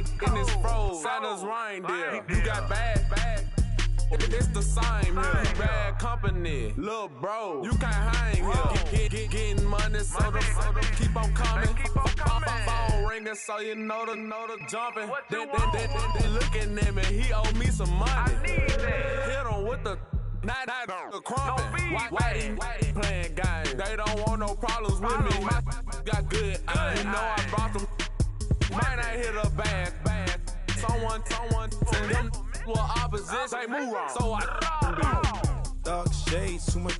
snake in his fro. Santa's reindeer. You got bad. It's the same here. Bad company, lil' bro. You can't hang here. Getting money, so the keep on coming. Phone ringing, so you know the jumping. They looking at me, he owe me some money. Hit him with the the crumping. Why playing games? They don't want no problems with me. My got good aim. You know I brought them. Might not hit a bad. Someone send them well opposition. Say move on. So I dark shades, too much.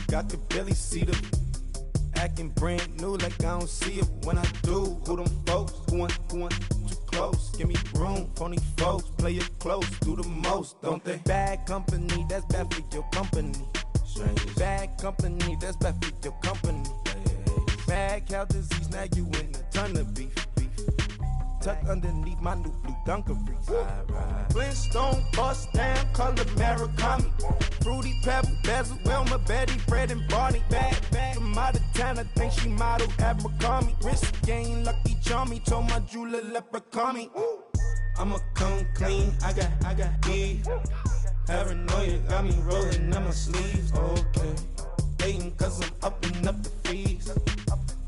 Got the belly see them. Acting brand new like I don't see it when I do. Who them folks? Who want too close? Give me room, phony folks. Play it close, do the most, don't they? Bad company, that's bad for your company. Strangers. Bad company, that's bad for your company. Bad cow disease, now you in a ton of beef. Tucked underneath my new blue dungarees. Flintstone bust down, color Murakami. Fruity Pebble, Bezel, Wilma, Betty, Fred and Barney. Bad from out of town, I think she modeled Abercrombie. Wrist game, Lucky Charmy, told my jeweler leprechaun. I'ma come clean, I got beef. Paranoia got me rolling on my sleeves. Okay, hating cause I'm upping up the fees.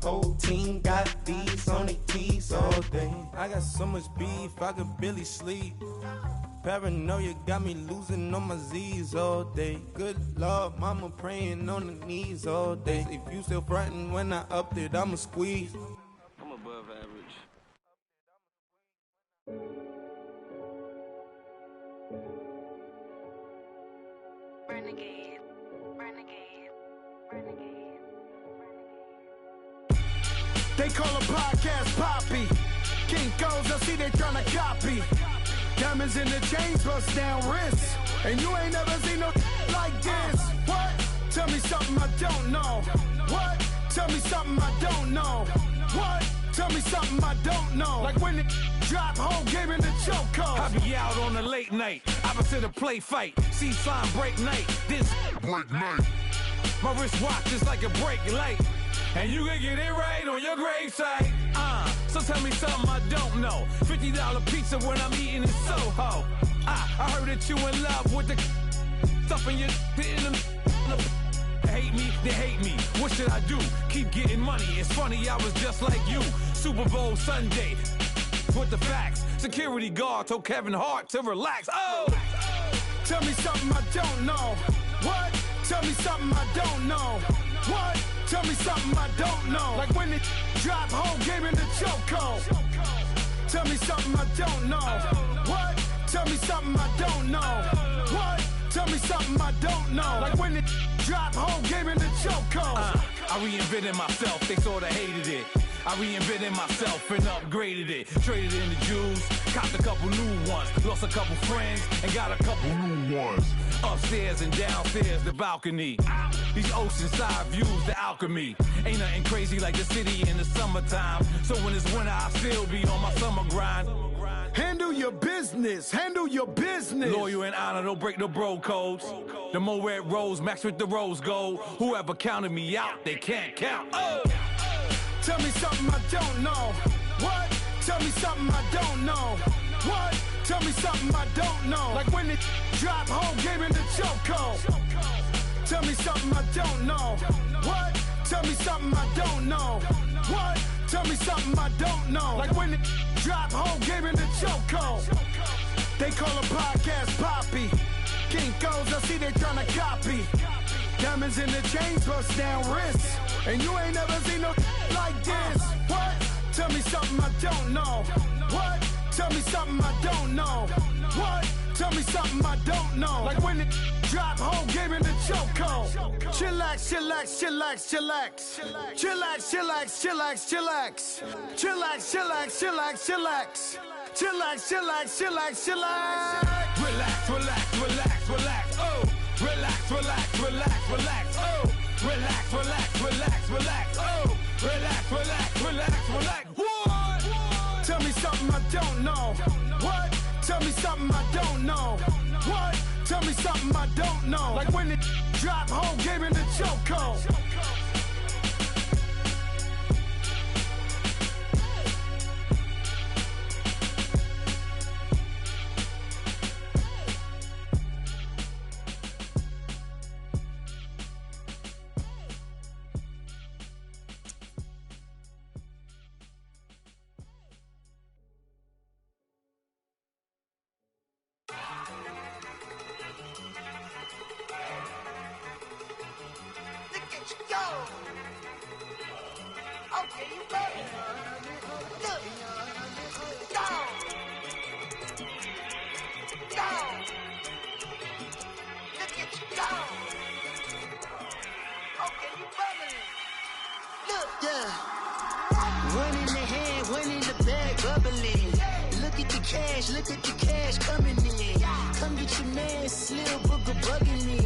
Whole team got these on their tees all day. I got so much beef, I could barely sleep. Paranoia got me losing on my Z's all day. Good Lord, mama praying on the knees all day. If you still frontin' when I upped it, I'ma squeeze. I'm above average. Renegade. They call a podcast Poppy. Kinkos, I see they tryna copy. Diamonds in the chains, bust down wrists. And you ain't never seen no like this. What? Tell me something I don't know. What? Tell me something I don't know. What? Tell me something I don't know. Like when it drop, whole game in the chokehold. I be out on a late night, opposite a play fight. See sign break night, this break night. My wristwatch is like a break light. And you can get it right on your gravesite. So tell me something I don't know. $50 pizza when I'm eating in Soho. I heard that you in love with the stuff in your in them. Hate me, they hate me. What should I do? Keep getting money. It's funny, I was just like you. Super Bowl Sunday with the facts. Security guard told Kevin Hart to relax. Oh! Tell me something I don't know. What? Tell me something I don't know. What? Tell me something I don't know. Like when it drop, whole game in the chokehold. Tell me something I don't know. What? Tell me something I don't know. What? Tell me something I don't know. Like when it drop, whole game in the chokehold. I reinvented myself, they sorta hated it. I reinvented myself and upgraded it. Traded in the Jews, copped a couple new ones. Lost a couple friends and got a couple new ones. Upstairs and downstairs, the balcony. These oceanside views, the alchemy. Ain't nothing crazy like the city in the summertime. So when it's winter, I still be on my summer grind. Handle your business, handle your business. Loyal and honor, don't break the bro codes. The more red rose, max with the rose gold. Whoever counted me out, they can't count. Oh! Tell me something I don't know. What? Tell me something I don't know. What? Tell me something I don't know. Like when it drop, whole game in the chokehold. Tell me something I don't know. What? Tell me something I don't know. What? Tell me something I don't know. Like when it drop, whole game in the chokehold. They call a podcast Poppy. Kinkos, I see they tryna copy. Diamonds in the chains, bust down wrists. And you ain't never seen no like this. What? Tell me something I don't know. What? Tell me something I don't know. What? Tell me something I don't know. Like when it drop, whole game in the chokehold. Chillax, chillax, chillax, chillax. Chillax, chillax, chillax, chillax. Chillax, chillax, chillax, chillax. Chillax, chillax, chillax, chillax. Relax, relax, relax, relax. Oh! Relax, relax, relax, relax. Oh! Relax, relax, relax, relax. Oh! Relax, relax, relax, relax. What? Tell me something I don't know. What? Tell me something I don't know. What? Tell me something I don't know. Like when it drop, whole game in the chokehold. One in the hand, one in the bag, bubbling. Look at the cash coming in. Come get your man, Slim Booger bugging me.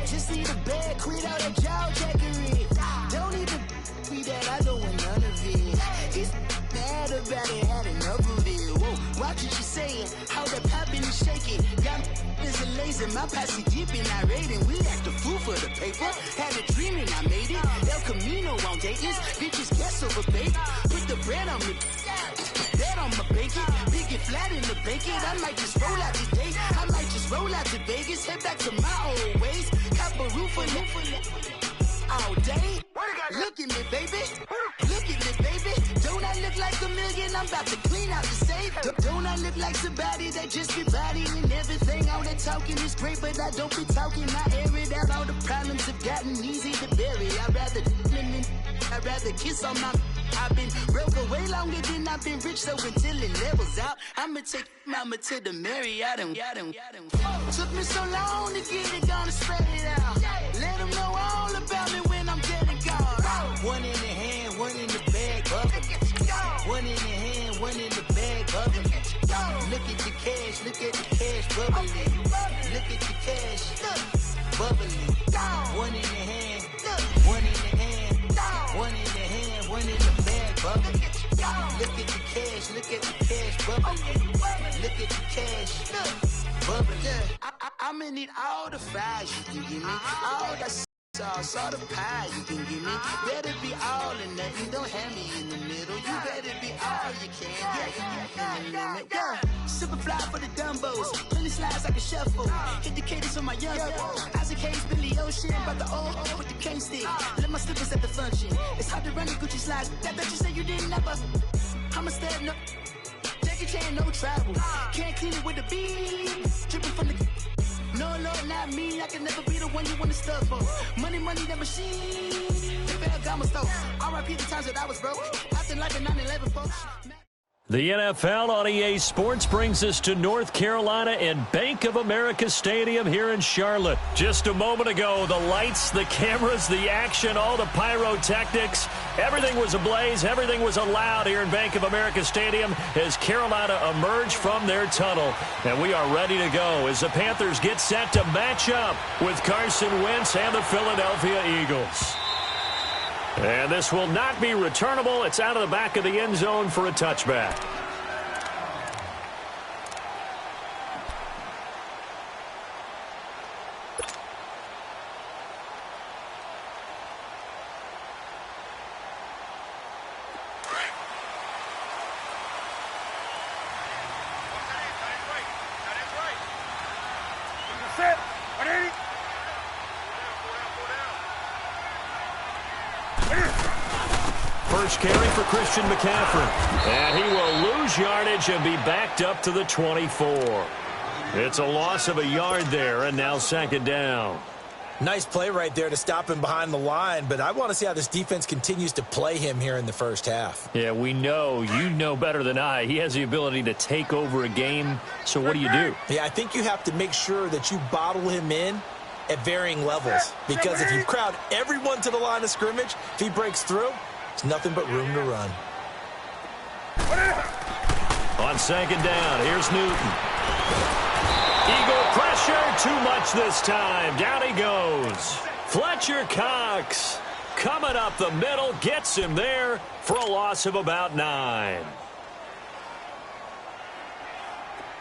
Just need a bag, quit all that jaw jackery. Don't even be that, I don't want none of it. It's bad about it, had enough of it. Whoa, watch what you saying, how that poppin' and shaking. Got is a laser, my posse deep and I raiding. We act a fool for the paper. Had a dream and I made it. El Camino on Dayton's, bitches guess over bait. Put the bread on me, that on my bacon. Big and flat in the bacon. I might just roll out today. I might just roll out to Vegas. Head back to my old ways. Cop a roof for all day. Look at me, baby. Look at me, baby. Don't I look like a million? I'm about to clean out the safe. Don't I look like somebody that just be bodying everything? All that talking is great, but I don't be talking. I air it out. All the problems have gotten easy to bury. I'd rather kiss on my. I've been broke way longer than I've been rich, so until it levels out, I'ma take mama to the Marriott and took me so long to get it, gonna spread it out. Let them know all about me when I'm dead and gone. One in the hand, one in the bag, bubbling. One in the hand, one in the bag, bubbling. Look at the cash, bubbling. Look at the cash, bubbling. One in the hand, one in the hand, one in the hand, one in the bag, bubbling. Look at the cash, bubbling. Look at the cash, bubbling. I'ma need all the fries you can give me, all that sauce, all the pie you can give me. Better be all or nothing, don't have me in the middle. You better be all you can, yeah. Super fly for the Dumbos, plenty slides like a shuffle. Hit the cadence on my young Isaac Hayes, Billy Ocean, about the old with the cane stick. Let my slippers at the function. It's hard to run the Gucci slides. That bet you say you didn't never. I'm a stab, no Jackie Chan, no travel. Can't clean it with the beat. Dripping from the. No, Lord, not me. I can never be the one you want to stuff for. Money, that machine. The Gamma store. R.I.P. the times that I was broke. Acting like a 9/11 folks. The NFL on EA Sports brings us to North Carolina and Bank of America Stadium here in Charlotte. Just a moment ago, the lights, the cameras, the action, all the pyrotechnics, everything was ablaze, everything was allowed here in Bank of America Stadium as Carolina emerged from their tunnel. And we are ready to go as the Panthers get set to match up with Carson Wentz and the Philadelphia Eagles. And this will not be returnable. It's out of the back of the end zone for a touchback. First carry for Christian McCaffrey. And he will lose yardage and be backed up to the 24. It's a loss of a yard there, and now second down. Nice play right there to stop him behind the line, but I want to see how this defense continues to play him here in the first half. Yeah, we know. You know better than I. He has the ability to take over a game, so what do you do? Yeah, I think you have to make sure that you bottle him in at varying levels, because if you crowd everyone to the line of scrimmage, if he breaks through, it's nothing but room to run. On second down, here's Newton. Eagle pressure, too much this time. Down he goes. Fletcher Cox coming up the middle, gets him there for a loss of about 9.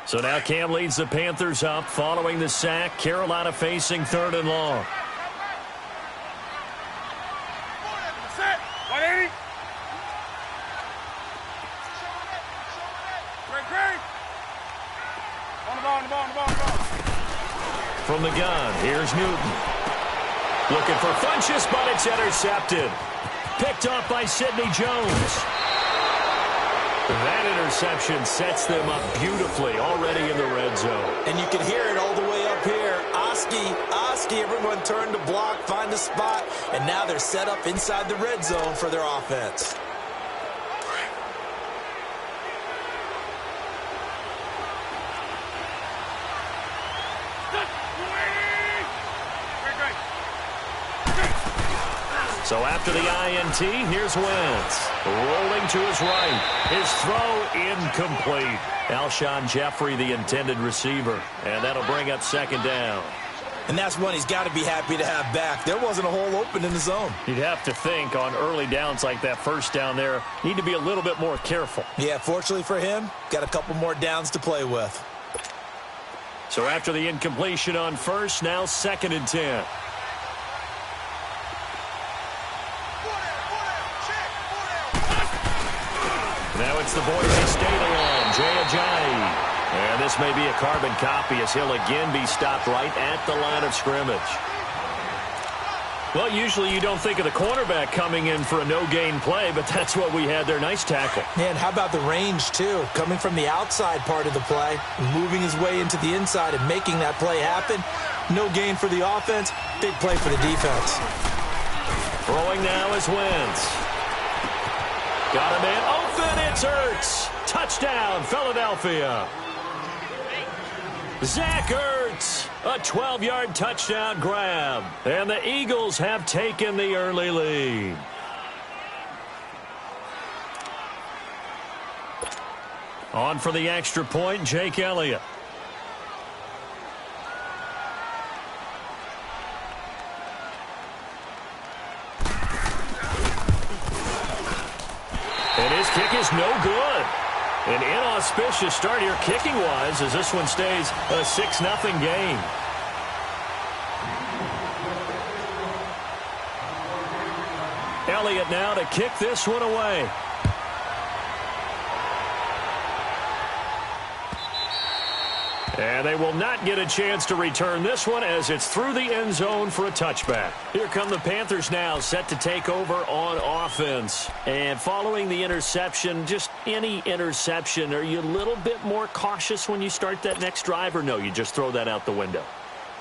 So now Cam leads the Panthers up following the sack. Carolina facing 3rd and long. From the gun, here's Newton. Looking for Funchess, but it's intercepted. Picked off by Sidney Jones. That interception sets them up beautifully already in the red zone. And you can hear it all the way up here. Oski, everyone turned to block, find a spot, and now they're set up inside the red zone for their offense. So after the INT, here's Wentz. Rolling to his right. His throw incomplete. Alshon Jeffrey, the intended receiver. And that'll bring up second down. And that's one he's got to be happy to have back. There wasn't a hole open in the zone. You'd have to think on early downs like that first down there, need to be a little bit more careful. Yeah, fortunately for him, got a couple more downs to play with. So after the incompletion on first, now 2nd and 10. Now it's the Boise State alum, Jay Ajayi. And this may be a carbon copy as he'll again be stopped right at the line of scrimmage. Well, usually you don't think of the cornerback coming in for a no-gain play, but that's what we had there. Nice tackle. Man, how about the range, too? Coming from the outside part of the play, moving his way into the inside and making that play happen. No gain for the offense, big play for the defense. Throwing now is Wentz. Got him in. Open, it's Ertz. Touchdown, Philadelphia. Zach Ertz, a 12-yard touchdown grab. And the Eagles have taken the early lead. On for the extra point, Jake Elliott. And his kick is no good. An inauspicious start here kicking-wise as this one stays a 6-0 game. Elliott now to kick this one away. And they will not get a chance to return this one as it's through the end zone for a touchback. Here come the Panthers now, set to take over on offense. And following the interception, just any interception, are you a little bit more cautious when you start that next drive, or no, you just throw that out the window?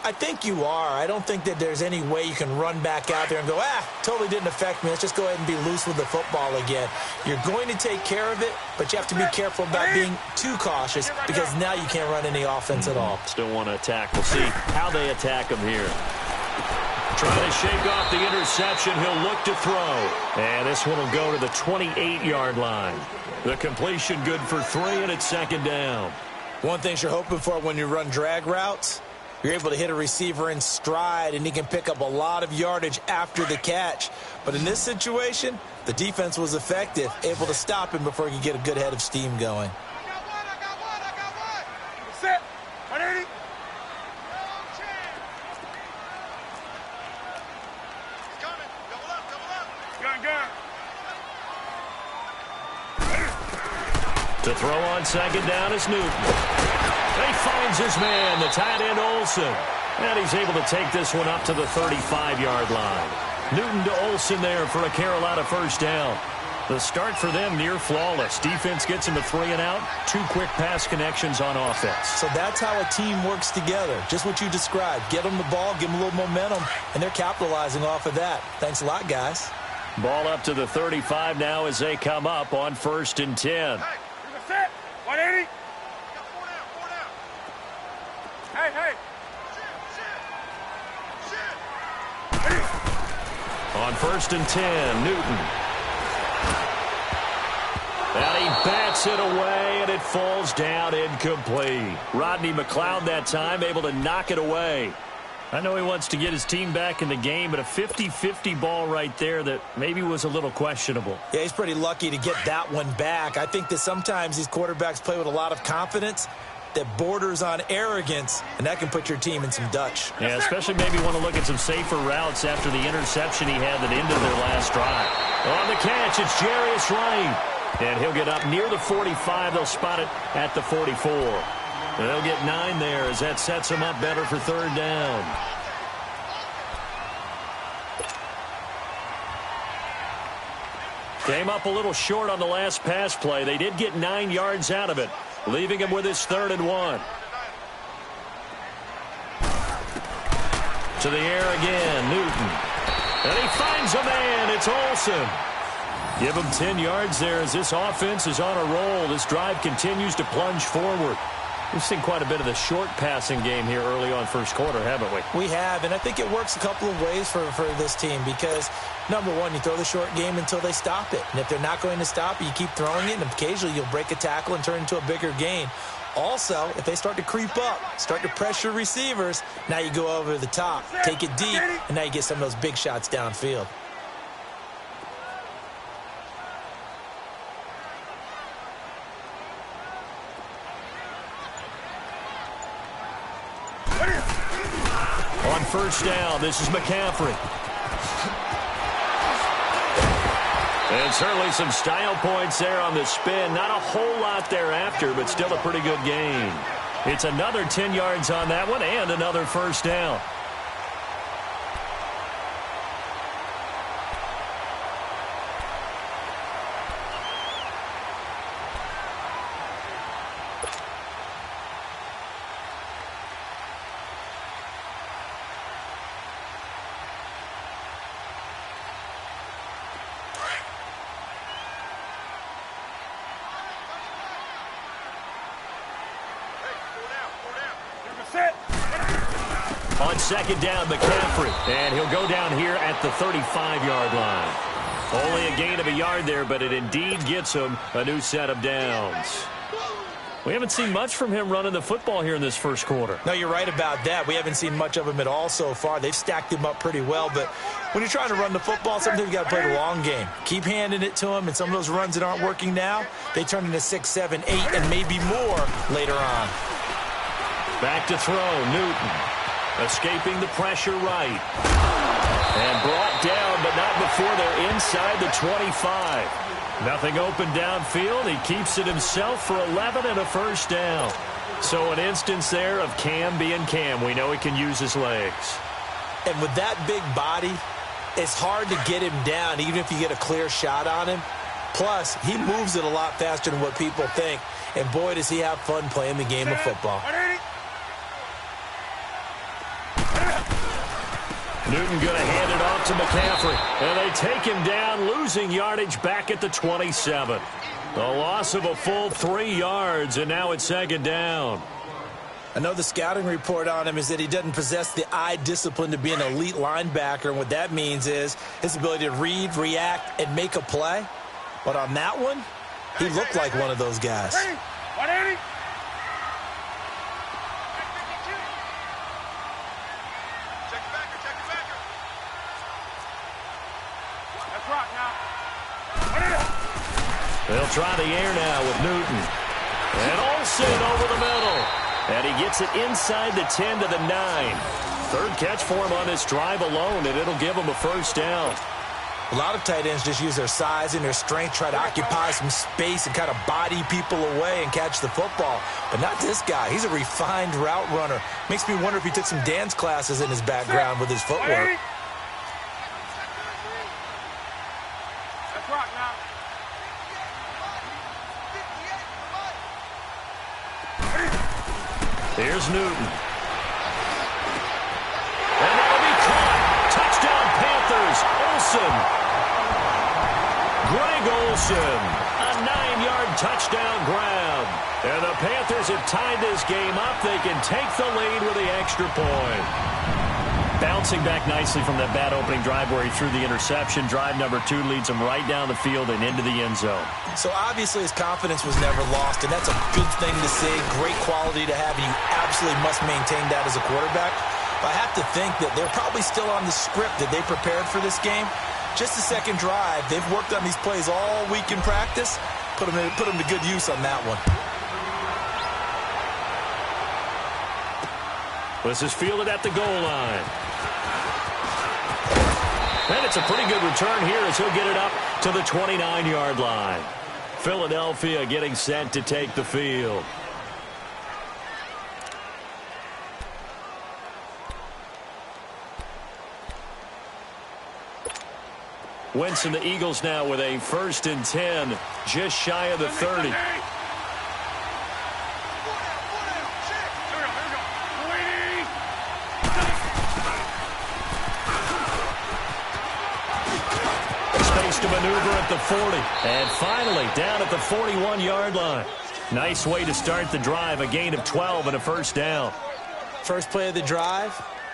I think you are. I don't think that there's any way you can run back out there and go, totally didn't affect me. Let's just go ahead and be loose with the football again. You're going to take care of it, but you have to be careful about being too cautious because now you can't run any offense at all. Still want to attack. We'll see how they attack him here. Trying to shake off the interception. He'll look to throw. And this one will go to the 28-yard line. The completion good for 3, and it's second down. One thing you're hoping for when you run drag routes, you're able to hit a receiver in stride, and he can pick up a lot of yardage after the catch. But in this situation, the defense was effective, able to stop him before he could get a good head of steam going. Set. 180. He's coming. Double up, double up. Gun. To throw on second down is Newton. He finds his man, the tight end Olsen. And he's able to take this one up to the 35-yard line. Newton to Olsen there for a Carolina first down. The start for them near flawless. Defense gets him a 3 and out. 2 quick pass connections on offense. So that's how a team works together. Just what you described. Get them the ball, give them a little momentum, and they're capitalizing off of that. Thanks a lot, guys. Ball up to the 35 now as they come up on 1st and 10. Hey, set. 180. Hey. On 1st and 10, Newton. And he bats it away, and it falls down incomplete. Rodney McLeod that time able to knock it away. I know he wants to get his team back in the game, but a 50-50 ball right there that maybe was a little questionable. Yeah, he's pretty lucky to get that one back. I think that sometimes these quarterbacks play with a lot of confidence that borders on arrogance, and that can put your team in some Dutch. Yeah, especially maybe want to look at some safer routes after the interception he had that ended their last drive. On the catch, it's Jarius Wright. And he'll get up near the 45. They'll spot it at the 44. And they'll get 9 there as that sets him up better for 3rd down. Came up a little short on the last pass play. They did get 9 yards out of it, leaving him with his 3rd and 1. To the air again, Newton. And he finds a man. It's Olsen. Give him 10 yards there as this offense is on a roll. This drive continues to plunge forward. We've seen quite a bit of the short passing game here early on first quarter, haven't we? We have, and I think it works a couple of ways for this team because, number one, you throw the short game until they stop it. And if they're not going to stop it, you keep throwing it, and occasionally you'll break a tackle and turn it into a bigger gain. Also, if they start to creep up, start to pressure receivers, now you go over the top, take it deep, and now you get some of those big shots downfield. On first down, this is McCaffrey. And certainly some style points there on the spin. Not a whole lot thereafter, but still a pretty good gain. It's another 10 yards on that one and another first down. On second down, McCaffrey, and he'll go down here at the 35-yard line. Only a gain of a yard there, but it indeed gets him a new set of downs. We haven't seen much from him running the football here in this first quarter. No, you're right about that. We haven't seen much of him at all so far. They've stacked him up pretty well, but when you're trying to run the football, sometimes you got to play the long game. Keep handing it to him, and some of those runs that aren't working now, they turn into 6, 7, 8, and maybe more later on. Back to throw, Newton. Escaping the pressure right. And brought down, but not before they're inside the 25. Nothing open downfield. He keeps it himself for 11 and a first down. So an instance there of Cam being Cam. We know he can use his legs. And with that big body, it's hard to get him down, even if you get a clear shot on him. Plus, he moves it a lot faster than what people think. And boy, does he have fun playing the game of football. Newton going to hand it off to McCaffrey. And they take him down, losing yardage back at the 27. The loss of a full 3 yards, and now it's second down. I know the scouting report on him is that he doesn't possess the eye discipline to be an elite linebacker. And what that means is his ability to read, react, and make a play. But on that one, he looked like one of those guys. They'll try the air now with Newton. And Olsen over the middle. And he gets it inside the 10 to the 9. Third catch for him on this drive alone, and it'll give him a first down. A lot of tight ends just use their size and their strength, try to occupy some space and kind of body people away and catch the football. But not this guy. He's a refined route runner. Makes me wonder if he took some dance classes in his background with his footwork. Here's Newton. And that'll be caught. Touchdown Panthers. Olsen. Greg Olsen. A 9-yard touchdown grab. And the Panthers have tied this game up. They can take the lead with the extra point. Bouncing back nicely from that bad opening drive where he threw the interception. Drive number 2 leads him right down the field and into the end zone. So obviously his confidence was never lost, and that's a good thing to see. Great quality to have, and you absolutely must maintain that as a quarterback. But I have to think that they're probably still on the script that they prepared for this game. Just the second drive, they've worked on these plays all week in practice. Put them to good use on that one. This is fielded at the goal line. And it's a pretty good return here as he'll get it up to the 29-yard line. Philadelphia getting set to take the field. Wentz and the Eagles now with a 1st and 10, just shy of the 30. To maneuver at the 40. And finally down at the 41-yard line. Nice way to start the drive, a gain of 12 and a first down. First play of the drive,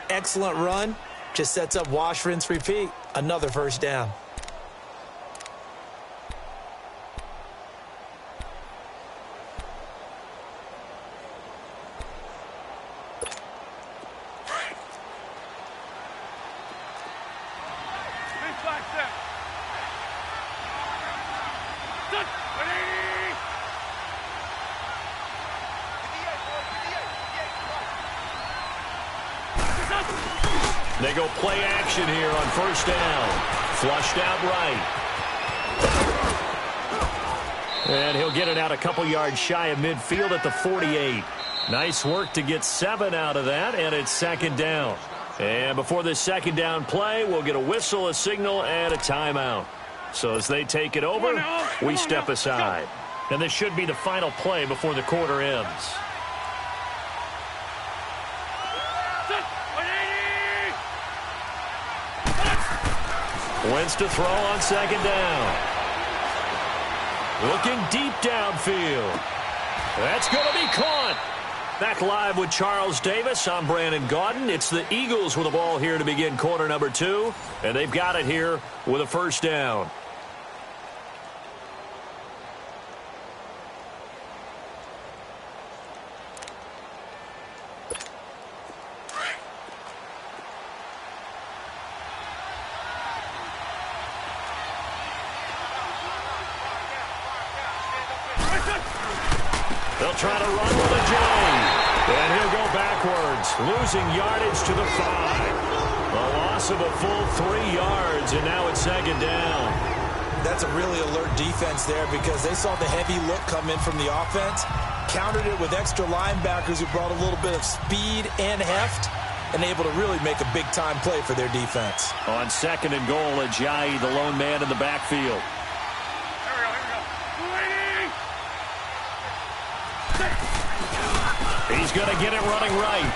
excellent run. Just sets up wash, rinse, repeat. Another first down. They go play action here on first down. Flushed out right. And he'll get it out a couple yards shy of midfield at the 48. Nice work to get 7 out of that, and it's second down. And before this second down play, we'll get a whistle, a signal, and a timeout. So as they take it over, we step aside. And this should be the final play before the quarter ends. Wentz to throw on second down. Looking deep downfield. That's going to be caught. Back live with Charles Davis. I'm Brandon Gaudin. It's the Eagles with the ball here to begin quarter number 2. And they've got it here with a first down. They'll try to run with a J. And he'll go backwards, losing yardage to the 5. A loss of a full 3 yards, and now it's second down. That's a really alert defense there because they saw the heavy look come in from the offense, countered it with extra linebackers who brought a little bit of speed and heft, and able to really make a big-time play for their defense. On second and goal, Ajayi, the lone man in the backfield. He's going to get it running right.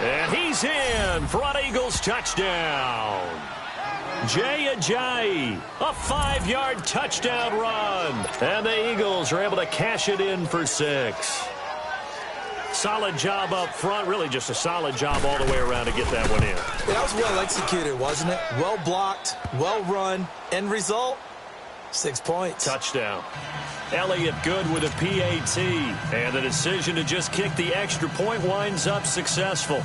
And he's in for an Eagles touchdown. Jay Ajayi, a 5-yard touchdown run. And the Eagles are able to cash it in for 6. Solid job up front. Really just a solid job all the way around to get that one in. That was well executed, wasn't it? Well blocked, well run. End result, 6 points. Touchdown. Elliott good with a PAT. And the decision to just kick the extra point winds up successful.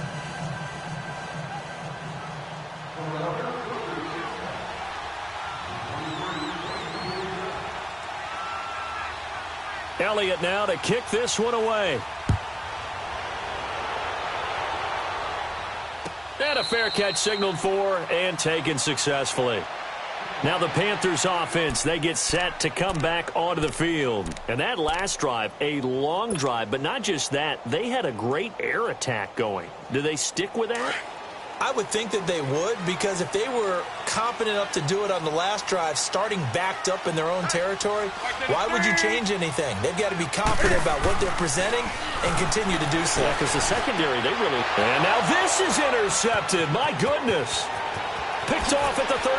Elliott now to kick this one away. And a fair catch signaled for and taken successfully. Now the Panthers offense, they get set to come back onto the field. And that last drive, a long drive, but not just that, they had a great air attack going. Do they stick with that? I would think that they would, because if they were confident enough to do it on the last drive, starting backed up in their own territory, why would you change anything? They've got to be confident about what they're presenting and continue to do so. Yeah, because the secondary, they really... And now this is intercepted. My goodness. Picked off at the 36.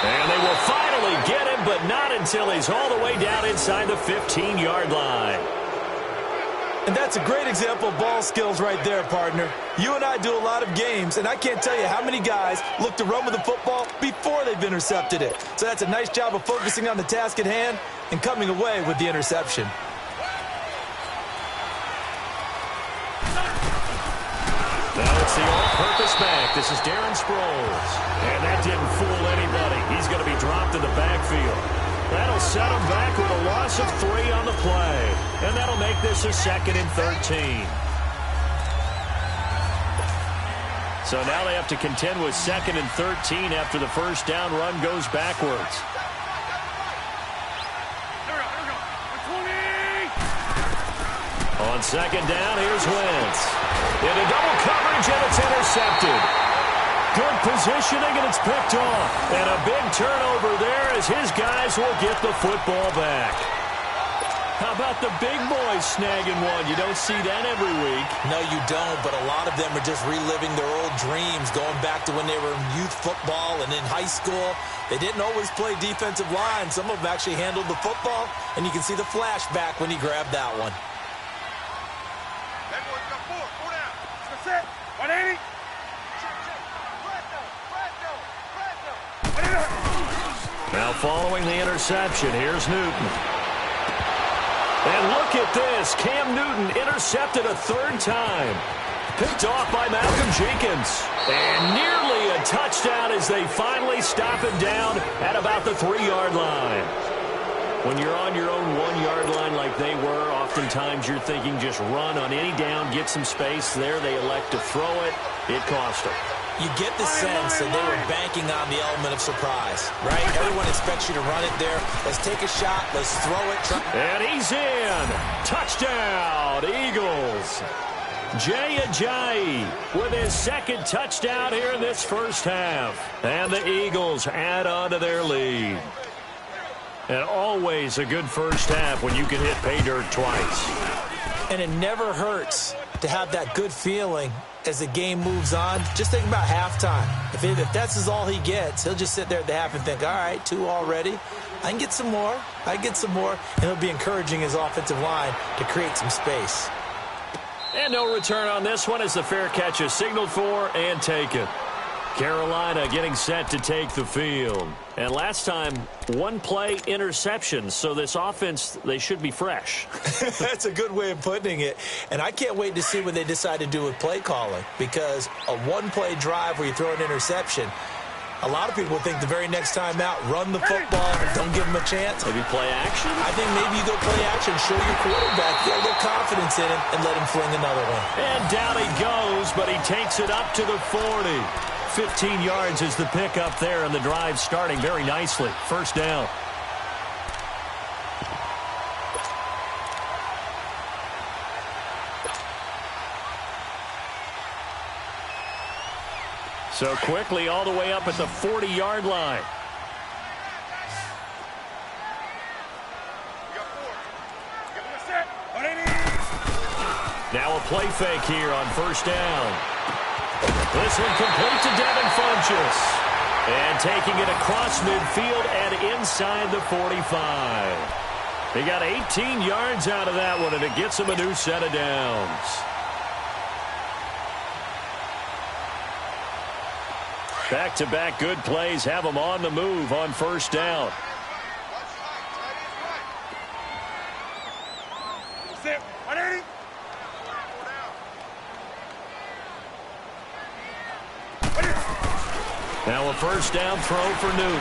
And they will finally get him, but not until he's all the way down inside the 15-yard line. And that's a great example of ball skills right there, partner. You and I do a lot of games, and I can't tell you how many guys look to run with the football before they've intercepted it. So that's a nice job of focusing on the task at hand and coming away with the interception. Now it's the all-purpose back. This is Darren Sproles. And that didn't fool anybody. He's going to be dropped in the backfield. That'll set him back with a loss of 3 on the play. And that'll make this a 2nd and 13. So now they have to contend with 2nd and 13 after the first down run goes backwards. On second down, here's Wentz. Into double coverage, and it's intercepted. Good positioning, and it's picked off. And a big turnover there as his guys will get the football back. How about the big boys snagging one? You don't see that every week. No, you don't, but a lot of them are just reliving their old dreams, going back to when they were in youth football and in high school. They didn't always play defensive line. Some of them actually handled the football, and you can see the flashback when he grabbed that one. Now following the interception, here's Newton. And look at this. Cam Newton intercepted a third time. Picked off by Malcolm Jenkins. And nearly a touchdown as they finally stop him down at about the 3-yard line. When you're on your own 1-yard line like they were, oftentimes you're thinking just run on any down, get some space. There they elect to throw it. It cost them. You get the sense that they were banking on the element of surprise, right? Everyone expects you to run it there. Let's take a shot. Let's throw it. And he's in. Touchdown, Eagles. Jay Ajayi with his second touchdown here in this first half. And the Eagles add on to their lead. And always a good first half when you can hit pay dirt twice. And it never hurts to have that good feeling as the game moves on. Just think about halftime. If that's all he gets, he'll just sit there at the half and think, all right, 2 already. I can get some more. I can get some more. And he'll be encouraging his offensive line to create some space. And no return on this one as the fair catch is signaled for and taken. Carolina getting set to take the field. And last time, 1-play interception. So this offense, they should be fresh. That's a good way of putting it. And I can't wait to see what they decide to do with play calling. Because a 1-play drive where you throw an interception, a lot of people think the very next time out, run the football, don't give them a chance. Maybe play action? I think maybe you go play action, show your quarterback, get a little confidence in him, and let him fling another one. And down he goes, but he takes it up to the 40. 15 yards is the pickup there, and the drive starting very nicely. First down. So quickly all the way up at the 40-yard line. Now a play fake here on first down. This one complete to Devin Funchess. And taking it across midfield and inside the 45. He got 18 yards out of that one, and it gets him a new set of downs. Back-to-back good plays have him on the move on first down. Now a first down throw for Newton.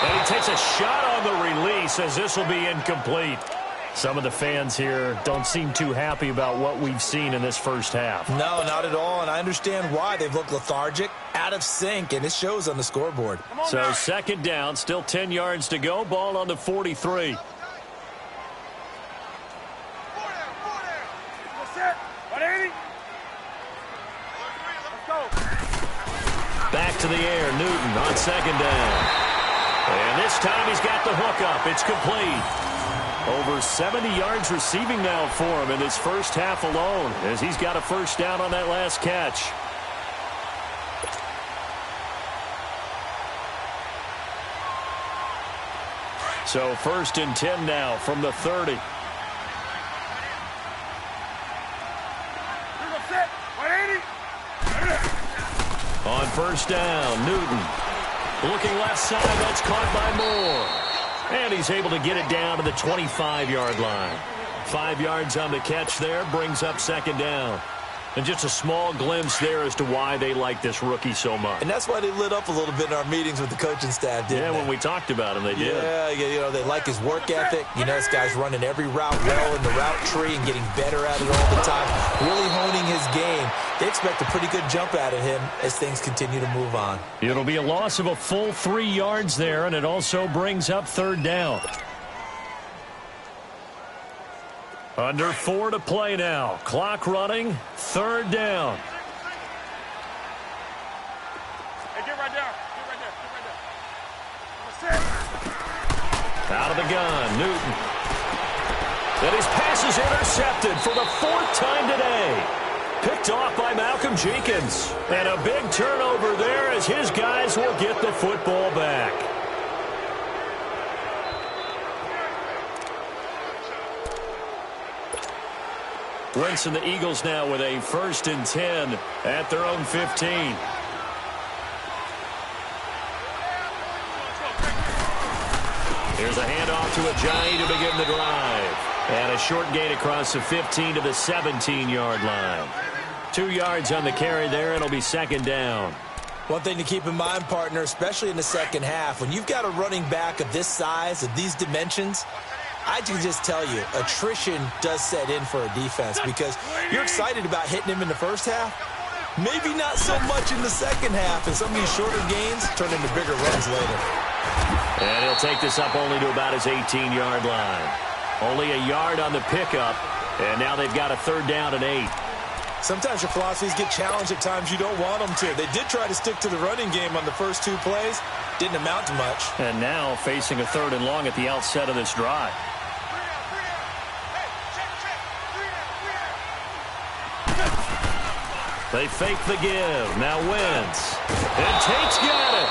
And he takes a shot on the release as this will be incomplete. Some of the fans here don't seem too happy about what we've seen in this first half. No, not at all, and I understand why. They've looked lethargic, out of sync, and it shows on the scoreboard. So second down, still 10 yards to go. Ball on the 43. Back to the air, Newton on second down. And this time he's got the hook up. It's complete. Over 70 yards receiving now for him in this first half alone, as he's got a first down on that last catch. So first and 10 now from the 30. On first down, Newton. Looking left side, that's caught by Moore. And he's able to get it down to the 25-yard line. 5 yards on the catch there, brings up second down. And just a small glimpse there as to why they like this rookie so much. And that's why they lit up a little bit in our meetings with the coaching staff, didn't they? When we talked about him, they did. Yeah, you know, they like his work ethic. You know, this guy's running every route well in the route tree and getting better at it all the time, really honing his game. They expect a pretty good jump out of him as things continue to move on. It'll be a loss of a full 3 yards there, and it also brings up third down. Under 4 to play now. Clock running. Third down. Hey, get right there. Get right there. Out of the gun, Newton. And his pass is intercepted for the 4th time today. Picked off by Malcolm Jenkins. And a big turnover there as his guys will get the football back. Wentz and the Eagles now with a 1st and 10 at their own 15. Here's a handoff to Ajayi to begin the drive. And a short gain across the 15 to the 17-yard line. 2 yards on the carry there. It'll be 2nd down. One thing to keep in mind, partner, especially in the second half, when you've got a running back of this size, of these dimensions, I can just tell you, attrition does set in for a defense because you're excited about hitting him in the first half. Maybe not so much in the second half, and some of these shorter gains turn into bigger runs later. And he'll take this up only to about his 18-yard line. Only a yard on the pickup, and now they've got a 3rd down and 8. Sometimes your philosophies get challenged at times you don't want them to. They did try to stick to the running game on the first 2 plays. Didn't amount to much. And now facing a 3rd and long at the outset of this drive. They fake the give. Now Wentz. And Tate's got it.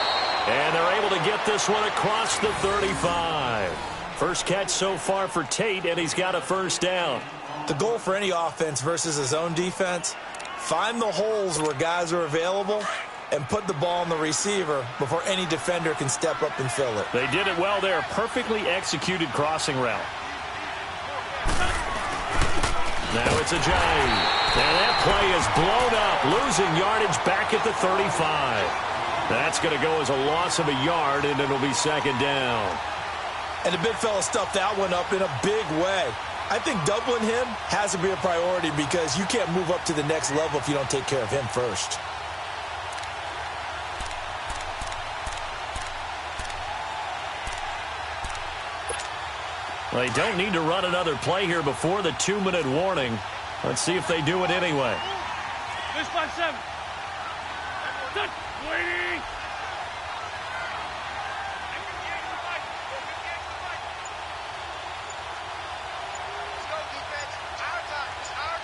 And they're able to get this one across the 35. First catch so far for Tate, and he's got a 1st down. The goal for any offense versus his own defense, find the holes where guys are available and put the ball on the receiver before any defender can step up and fill it. They did it well there. Perfectly executed crossing route. Now it's Ajayi. And that play is blown up, losing yardage back at the 35. That's going to go as a loss of a yard, and it'll be 2nd down. And the big fella stuffed that one up in a big way. I think doubling him has to be a priority because you can't move up to the next level if you don't take care of him first. They don't need to run another play here before the 2-minute warning. Let's see if they do it anyway. 6-5-7. Waiting. Let's go, defense. It's our time. It's our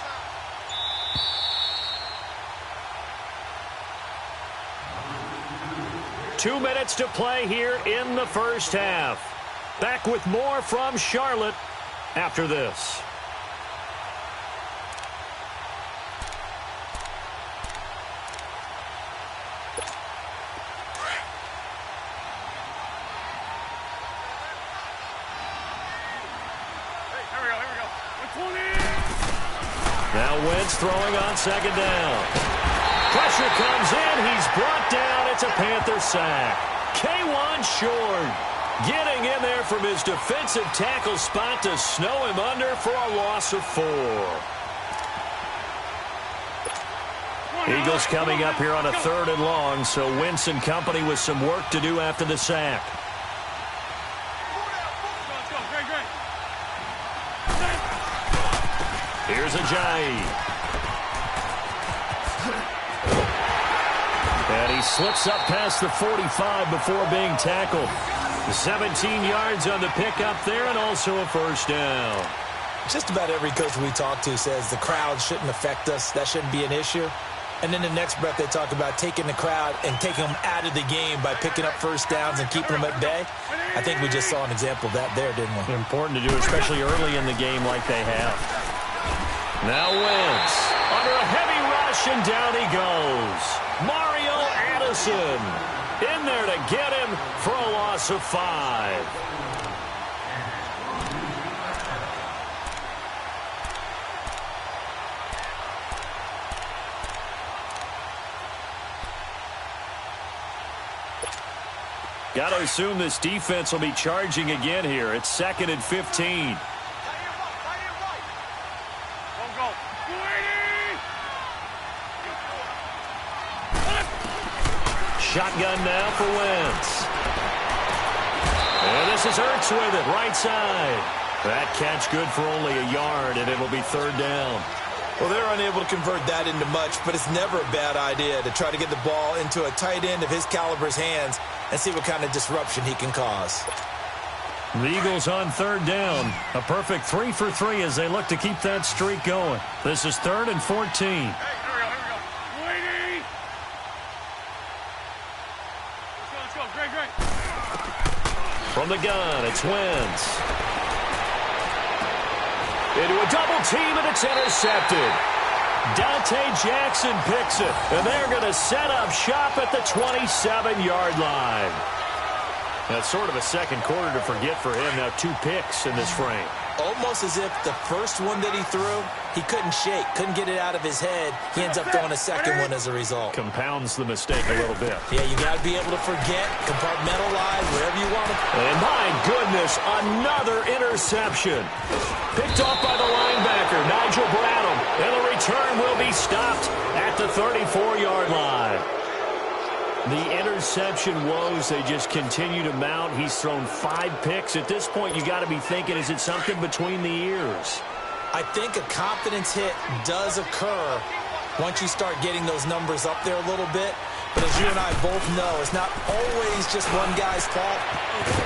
time. 2 minutes to play here in the first half. Back with more from Charlotte after this. Now Wentz throwing on 2nd down. Pressure comes in. He's brought down. It's a Panther sack. K1 Short getting in there from his defensive tackle spot to snow him under for a loss of 4. Eagles coming up here on a 3rd and long, so Wentz and company with some work to do after the sack. Here's Ajayi. And he slips up past the 45 before being tackled. 17 yards on the pickup there and also a 1st down. Just about every coach we talk to says the crowd shouldn't affect us. That shouldn't be an issue. And then the next breath they talk about taking the crowd and taking them out of the game by picking up 1st downs and keeping them at bay. I think we just saw an example of that there, didn't we? Important to do, especially early in the game like they have. Now Wentz under a heavy rush, and down he goes. Mario Addison in there to get him for a loss of 5. Got to assume this defense will be charging again here. It's 2nd and 15. Shotgun now for Wentz. And this is Ertz with it, right side. That catch good for only a yard, and it'll be 3rd down. Well, they're unable to convert that into much, but it's never a bad idea to try to get the ball into a tight end of his caliber's hands and see what kind of disruption he can cause. The Eagles on third down. A perfect 3 for 3 as they look to keep that streak going. This is 3rd and 14. Hey, here we go. Waiting. Let's go. Great. From the gun, it's Wentz. Into a double team, and it's intercepted. Dante Jackson picks it, and they're going to set up shop at the 27-yard line. That's sort of a second quarter to forget for him. Now 2 picks in this frame. Almost as if the first one that he threw, he couldn't shake, couldn't get it out of his head. He ends up throwing a second one as a result. Compounds the mistake a little bit. Yeah, you got to be able to forget, compartmentalize, wherever you want to. And my goodness, another interception. Picked off by the linebacker, Nigel Bradham. And the return will be stopped at the 34-yard line. The interception woes, they just continue to mount. He's thrown 5 picks. At this point, you got to be thinking, is it something between the ears? I think a confidence hit does occur once you start getting those numbers up there a little bit. But as you and I both know, it's not always just one guy's fault.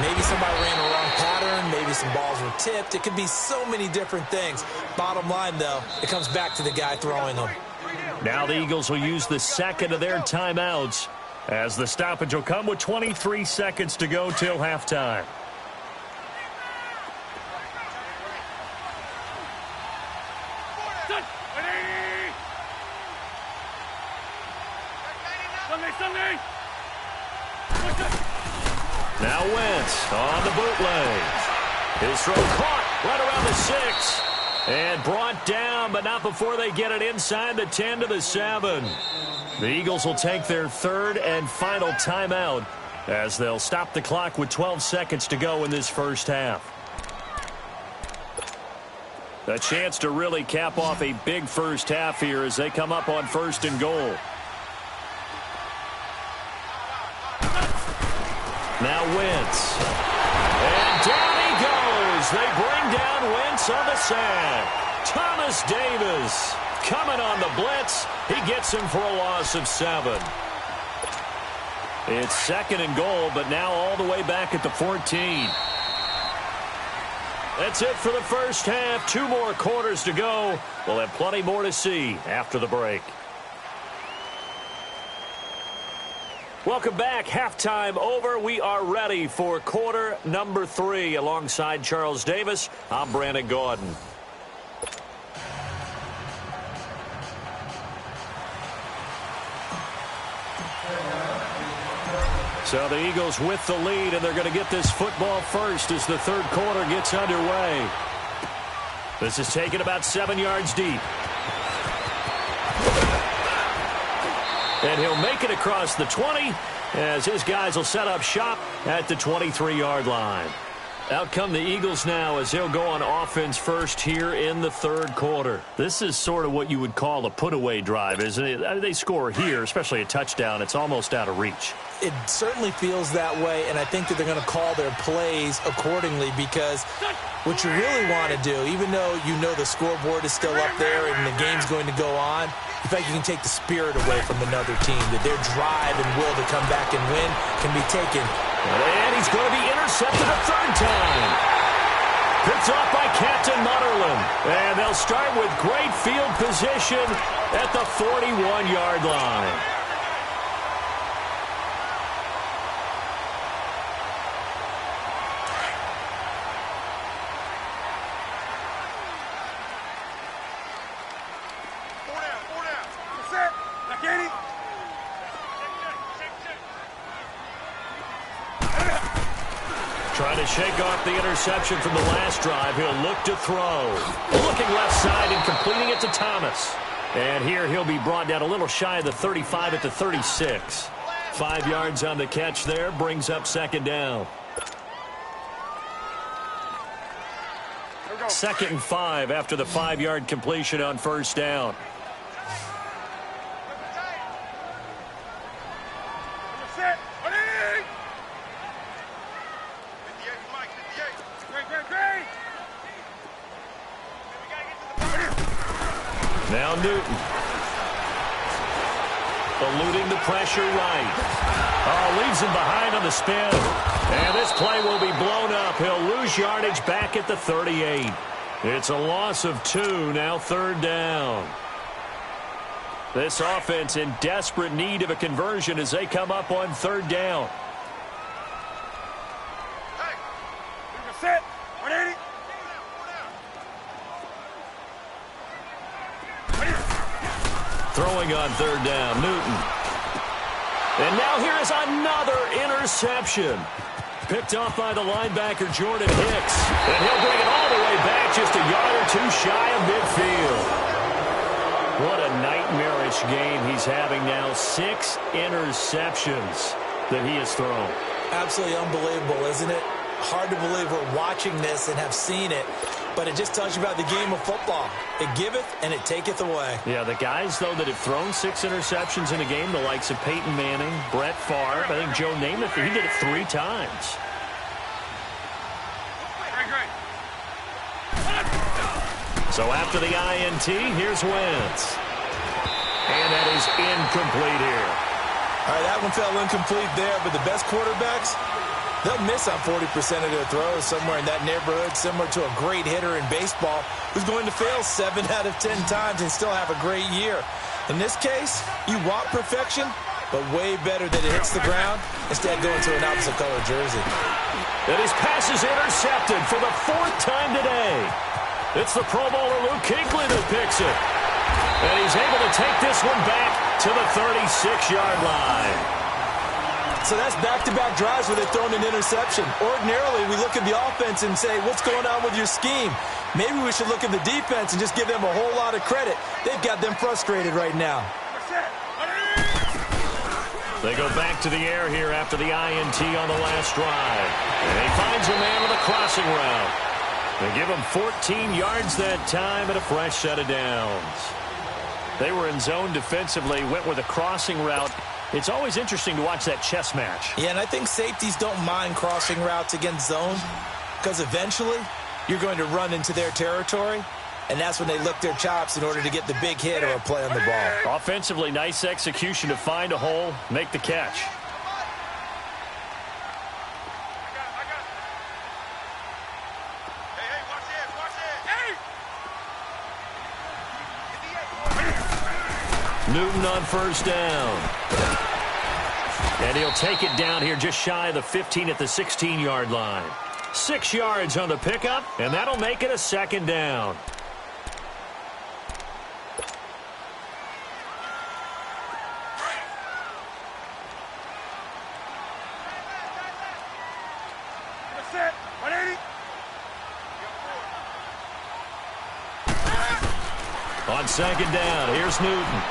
Maybe somebody ran a wrong pattern. Maybe some balls were tipped. It could be so many different things. Bottom line, though, it comes back to the guy throwing them. Now the Eagles will use the second of their timeouts, as the stoppage will come with 23 seconds to go till halftime. Now Wentz on the bootleg. His throw caught right around the 6. And brought down, but not before they get it inside the 10 to the 7. The Eagles will take their 3rd and final timeout as they'll stop the clock with 12 seconds to go in this first half. A chance to really cap off a big first half here as they come up on 1st and goal. Now Wentz. And down he goes. They bring down Wentz on the sack. Thomas Davis coming on the blitz. He gets him for a loss of 7. It's 2nd and goal, but now all the way back at the 14. That's it for the first half. 2 more quarters to go. We'll have plenty more to see after the break. Welcome back. Halftime over. We are ready for quarter number 3. Alongside Charles Davis, I'm Brandon Gordon. So the Eagles with the lead, and they're going to get this football first as the 3rd quarter gets underway. This is taken about 7 yards deep. And he'll make it across the 20 as his guys will set up shop at the 23-yard line. Out come the Eagles now as they'll go on offense first here in the 3rd quarter. This is sort of what you would call a put-away drive, isn't it? They score here, especially a touchdown. It's almost out of reach. It certainly feels that way, and I think that they're going to call their plays accordingly because what you really want to do, even though you know the scoreboard is still up there and the game's going to go on, in fact, you can take the spirit away from another team, that their drive and will to come back and win can be taken. And he's going to be intercepted a 3rd time. Picked off by Captain Mutterland. And they'll start with great field position at the 41-yard line. Trying to shake off the interception from the last drive. He'll look to throw. Looking left side and completing it to Thomas. And here he'll be brought down a little shy of the 35 at the 36. 5 yards on the catch there. Brings up 2nd down. 2nd and 5 after the 5-yard completion on 1st down. Now Newton. eluding the pressure right. Oh, leaves him behind on the spin. And this play will be blown up. He'll lose yardage back at the 38. It's a loss of 2, now 3rd down. This offense in desperate need of a conversion as they come up on 3rd down. Set. 180. Throwing on 3rd down, Newton. And now here is another interception. Picked off by the linebacker, Jordan Hicks. And he'll bring it all the way back just a yard or 2 shy of midfield. What a nightmarish game he's having now. 6 interceptions that he has thrown. Absolutely unbelievable, isn't it? Hard to believe we're watching this and have seen it, but it just tells you about the game of football. It giveth and it taketh away. Yeah, the guys, though, that have thrown 6 interceptions in a game, the likes of Peyton Manning, Brett Favre, I think Joe Namath, he did it 3 times. So after the INT, here's Wentz. And that is incomplete here. All right, that one fell incomplete there, but the best quarterbacks, they'll miss on 40% of their throws, somewhere in that neighborhood, similar to a great hitter in baseball who's going to fail 7 out of 10 times and still have a great year. In this case, you want perfection, but way better that it hits the ground instead going to an opposite color jersey. And his pass is intercepted for the 4th time today. It's the Pro Bowler Luke Kuechly that picks it. And he's able to take this one back to the 36-yard line. So that's back-to-back drives where they've thrown an interception. Ordinarily, we look at the offense and say, what's going on with your scheme? Maybe we should look at the defense and just give them a whole lot of credit. They've got them frustrated right now. They go back to the air here after the INT on the last drive. And he finds a man with a crossing route. They give him 14 yards that time and a fresh set of downs. They were in zone defensively, went with a crossing route. It's always interesting to watch that chess match. Yeah, and I think safeties don't mind crossing routes against zone because eventually you're going to run into their territory, and that's when they lick their chops in order to get the big hit or a play on the ball. Offensively, nice execution to find a hole, make the catch. Newton on 1st down. And he'll take it down here just shy of the 15 at the 16-yard line. 6 yards on the pickup, and that'll make it a 2nd down. On 2nd down, here's Newton.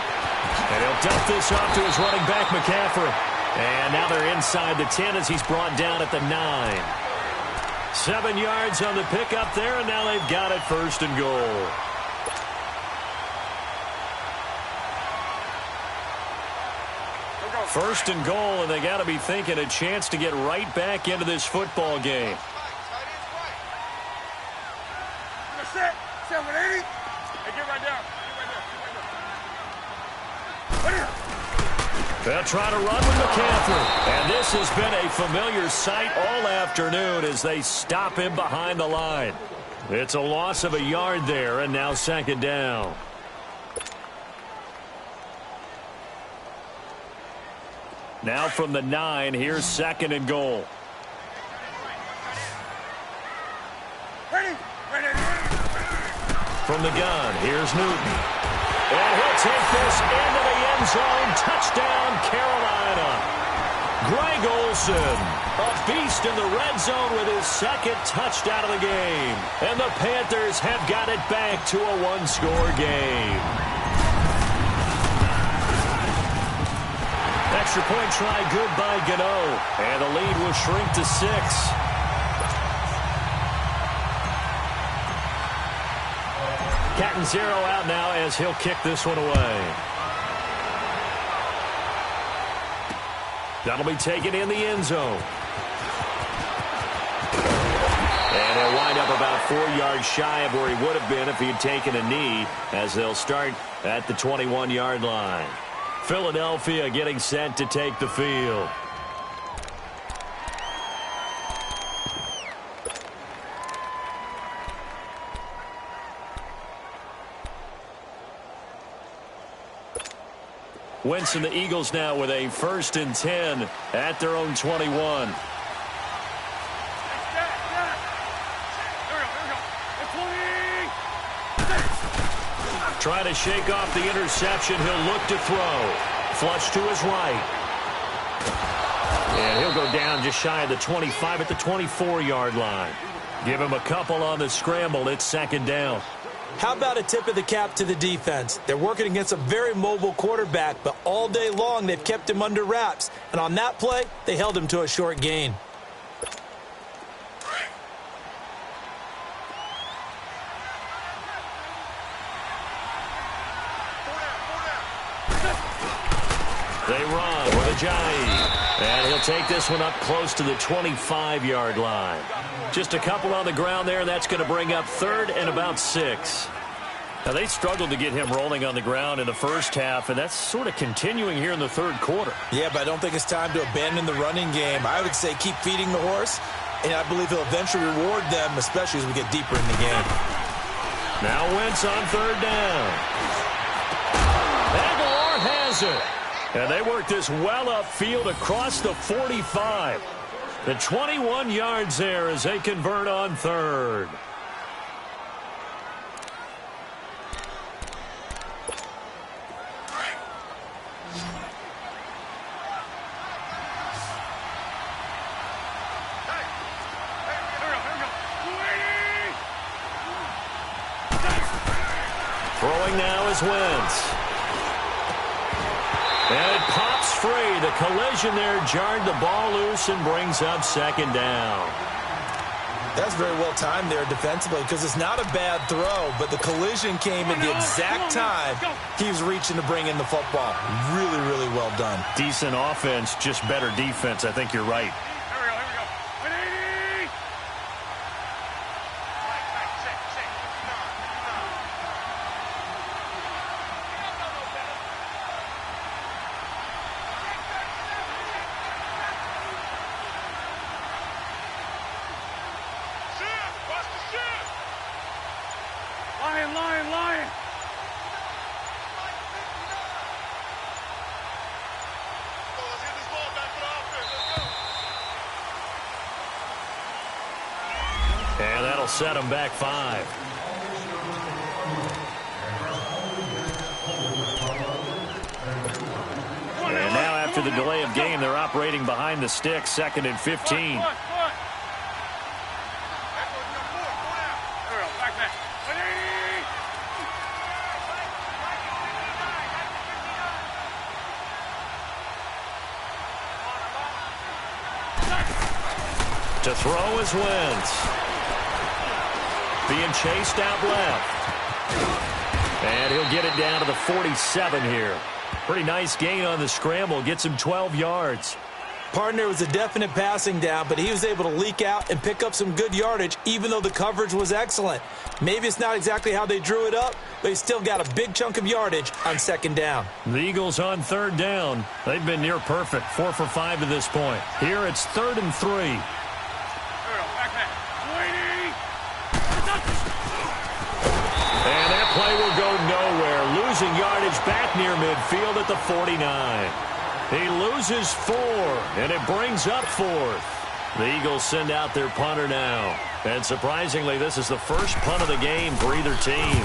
And he'll dump this off to his running back, McCaffrey. And now they're inside the 10 as he's brought down at the 9. 7 yards on the pickup there, and now they've got it 1st and goal. First and goal, and they got to be thinking a chance to get right back into this football game. Set. 180. Hey, get right down. They'll try to run with McCaffrey. And this has been a familiar sight all afternoon as they stop him behind the line. It's a loss of a yard there, and now 2nd down. Now from the 9, here's 2nd and goal. From the gun, here's Newton. And he'll take this into the end zone. Touchdown, Carolina. Greg Olsen, a beast in the red zone with his 2nd touchdown of the game. And the Panthers have got it back to a 1-score game. Extra point try good by Gano. And the lead will shrink to 6. Catanzaro out now as he'll kick this one away. That'll be taken in the end zone. And he'll wind up about 4 yards shy of where he would have been if he had taken a knee, as they'll start at the 21-yard line. Philadelphia getting set to take the field. Wentz and the Eagles now with a 1st and 10 at their own 21. Trying to shake off the interception. He'll look to throw. Flush to his right. And he'll go down just shy of the 25 at the 24-yard line. Give him a couple on the scramble. It's 2nd down. How about a tip of the cap to the defense? They're working against a very mobile quarterback, but all day long they've kept him under wraps. And on that play, they held him to a short gain. They run with Ajayi. And he'll take this one up close to the 25-yard line. Just a couple on the ground there, and that's going to bring up 3rd and about 6. Now, they struggled to get him rolling on the ground in the first half, and that's sort of continuing here in the 3rd quarter. Yeah, but I don't think it's time to abandon the running game. I would say keep feeding the horse, and I believe he'll eventually reward them, especially as we get deeper in the game. Now Wentz on 3rd down. Aguilar has it. And they work this well upfield across the 45. The 21 yards there as they convert on 3rd. Throwing now is Wentz. And it pops free. The collision there jarred the ball loose and brings up 2nd down. That's very well timed there defensively because it's not a bad throw, but the collision came at the exact time he was reaching to bring in the football. Really, really well done. Decent offense, just better defense. I think you're right. Lion. And that'll set them back 5. And now after the delay of game, they're operating behind the sticks, 2nd and 15. To throw is Wentz. Being chased out left. And he'll get it down to the 47 here. Pretty nice gain on the scramble. Gets him 12 yards. Partner was a definite passing down, but he was able to leak out and pick up some good yardage, even though the coverage was excellent. Maybe it's not exactly how they drew it up, but he still got a big chunk of yardage on 2nd down. The Eagles on 3rd down. They've been near perfect, 4 for 5 to this point. Here it's 3rd and 3. And that play will go nowhere. Losing yardage back near midfield at the 49. He loses 4, and it brings up 4th. The Eagles send out their punter now. And surprisingly, this is the first punt of the game for either team.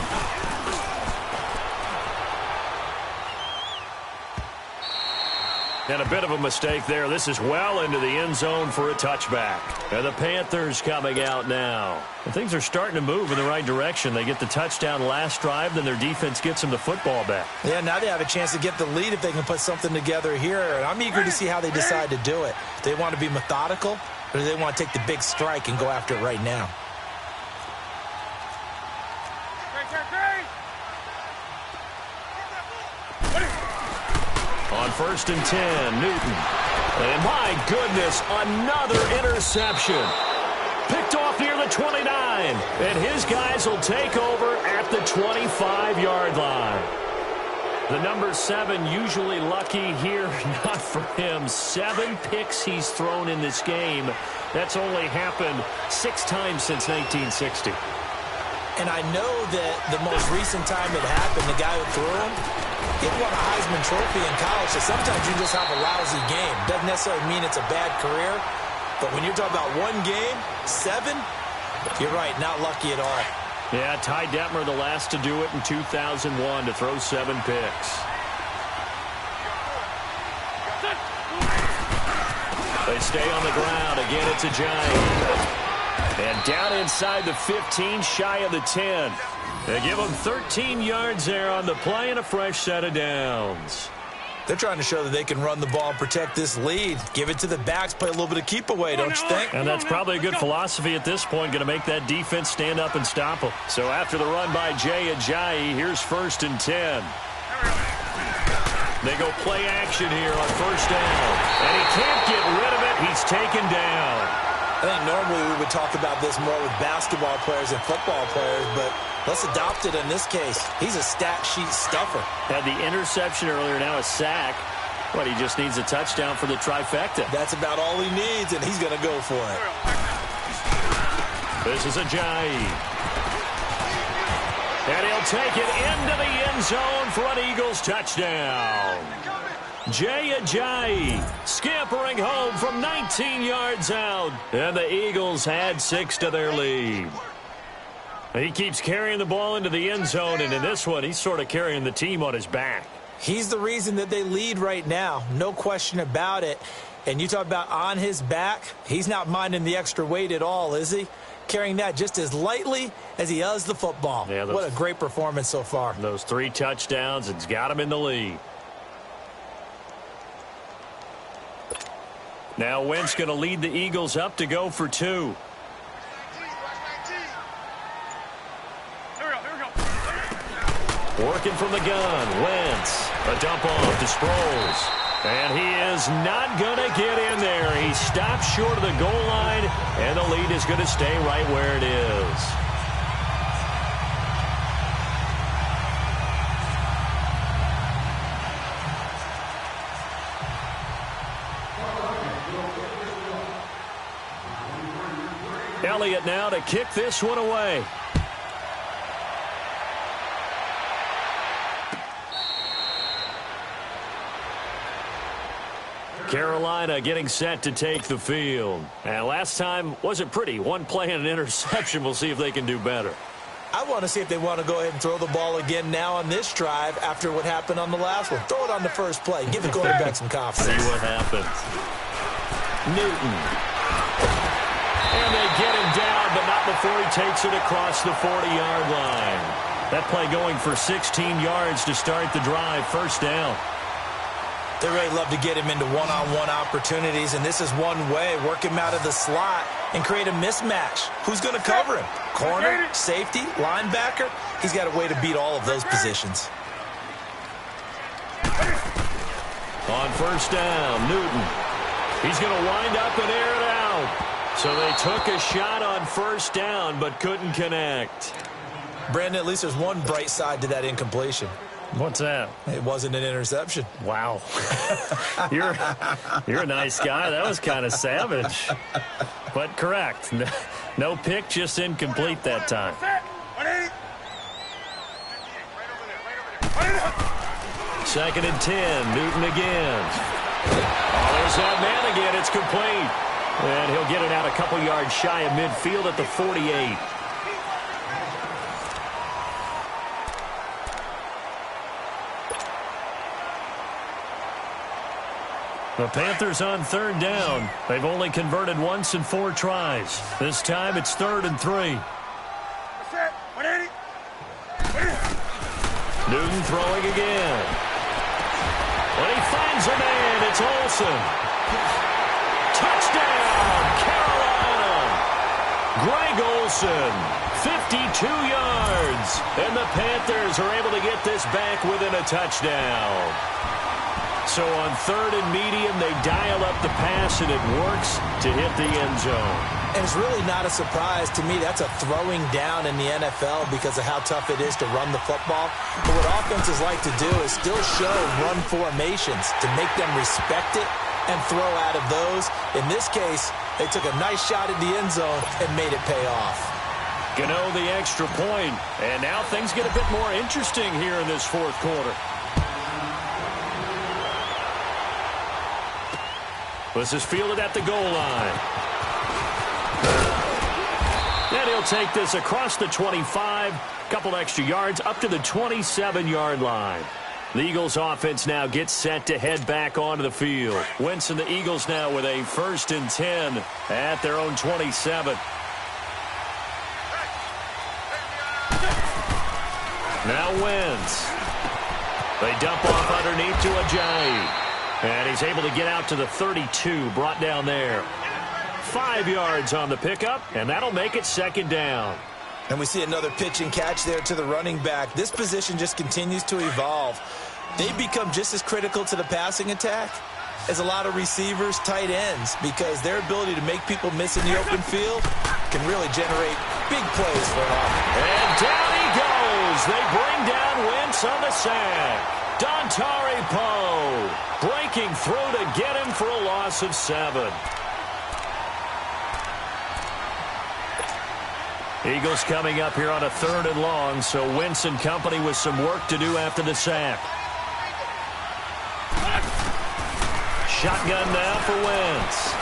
And a bit of a mistake there. This is well into the end zone for a touchback. And the Panthers coming out now. And things are starting to move in the right direction. They get the touchdown last drive, then their defense gets them the football back. Yeah, now they have a chance to get the lead if they can put something together here. And I'm eager to see how they decide to do it. Do they want to be methodical, or do they want to take the big strike and go after it right now? On 1st and 10, Newton. And my goodness, another interception. Picked off near the 29. And his guys will take over at the 25-yard line. The number 7 usually lucky here, not for him. 7 picks he's thrown in this game. That's only happened 6 times since 1960. And I know that the most recent time it happened, the guy who threw him, he won a Heisman Trophy in college, so sometimes you just have a lousy game. Doesn't necessarily mean it's a bad career, but when you're talking about one game, 7, you're right, not lucky at all. Yeah, Ty Detmer, the last to do it in 2001, to throw 7 picks. They stay on the ground. Again, it's a Giant. And down inside the 15, shy of the 10. They give them 13 yards there on the play and a fresh set of downs. They're trying to show that they can run the ball and protect this lead. Give it to the backs, play a little bit of keep away, don't you think? And that's probably a good philosophy at this point, going to make that defense stand up and stop them. So after the run by Jay Ajayi, here's 1st and 10. They go play action here on 1st down. And he can't get rid of it. He's taken down. I think normally we would talk about this more with basketball players and football players, but let's adopt it in this case. He's a stat sheet stuffer. Had the interception earlier, now a sack. But he just needs a touchdown for the trifecta. That's about all he needs, and he's going to go for it. This is Ajayi. And he'll take it into the end zone for an Eagles touchdown. Jay Ajayi scampering home from 19 yards out. And the Eagles add 6 to their lead. He keeps carrying the ball into the end zone, and in this one, he's sort of carrying the team on his back. He's the reason that they lead right now. No question about it. And you talk about on his back, he's not minding the extra weight at all, is he? Carrying that just as lightly as he does the football. Yeah, what a great performance so far. Those 3 touchdowns, it's got him in the lead. Now Wentz going to lead the Eagles up to go for 2. Working from the gun, Wentz. A dump off to Sproles. And he is not going to get in there. He stops short of the goal line, and the lead is going to stay right where it is. Elliott now to kick this one away. Carolina getting set to take the field. And last time wasn't pretty. 1 play and an interception. We'll see if they can do better. I want to see if they want to go ahead and throw the ball again now on this drive after what happened on the last one. Throw it on the first play. Give the quarterback some confidence. See what happens. Newton. And they get him down, but not before he takes it across the 40-yard line. That play going for 16 yards to start the drive. 1st down. They really love to get him into one-on-one opportunities, and this is one way. Work him out of the slot and create a mismatch. Who's going to cover him? Corner, safety, linebacker? He's got a way to beat all of those positions. On 1st down, Newton. He's going to wind up and air it out. So they took a shot on 1st down, but couldn't connect. Brandon, at least there's one bright side to that incompletion. What's that? It wasn't an interception. Wow. You're a nice guy. That was kind of savage. But correct. No pick, just incomplete that time. 2nd and 10. Newton again. Oh, there's that man again. It's complete. And he'll get it out a couple yards shy of midfield at the 48. The Panthers on 3rd down. They've only converted once in 4 tries. This time it's 3rd and 3. Newton throwing again. When he finds a man, it's Olsen. Touchdown, Carolina. Greg Olsen, 52 yards. And the Panthers are able to get this back within a touchdown. So on 3rd and medium, they dial up the pass, and it works to hit the end zone. And it's really not a surprise to me. That's a throwing down in the NFL because of how tough it is to run the football. But what offenses like to do is still show run formations to make them respect it and throw out of those. In this case, they took a nice shot at the end zone and made it pay off. Gano the extra point, and now things get a bit more interesting here in this fourth quarter. This is fielded at the goal line. And he'll take this across the 25, couple extra yards up to the 27-yard line. The Eagles offense now gets set to head back onto the field. Wentz and the Eagles now with a 1st and 10 at their own 27. Now Wentz. They dump off underneath to Ajayi. And he's able to get out to the 32, brought down there. 5 yards on the pickup, and that'll make it 2nd down. And we see another pitch and catch there to the running back. This position just continues to evolve. They become just as critical to the passing attack as a lot of receivers, tight ends, because their ability to make people miss in the open field can really generate big plays for an offense. And down he goes. They bring down Wentz on the sack. Dontari Poe breaking through to get him for a loss of 7. Eagles coming up here on a 3rd and long, so Wentz and company with some work to do after the sack. Shotgun now for Wentz.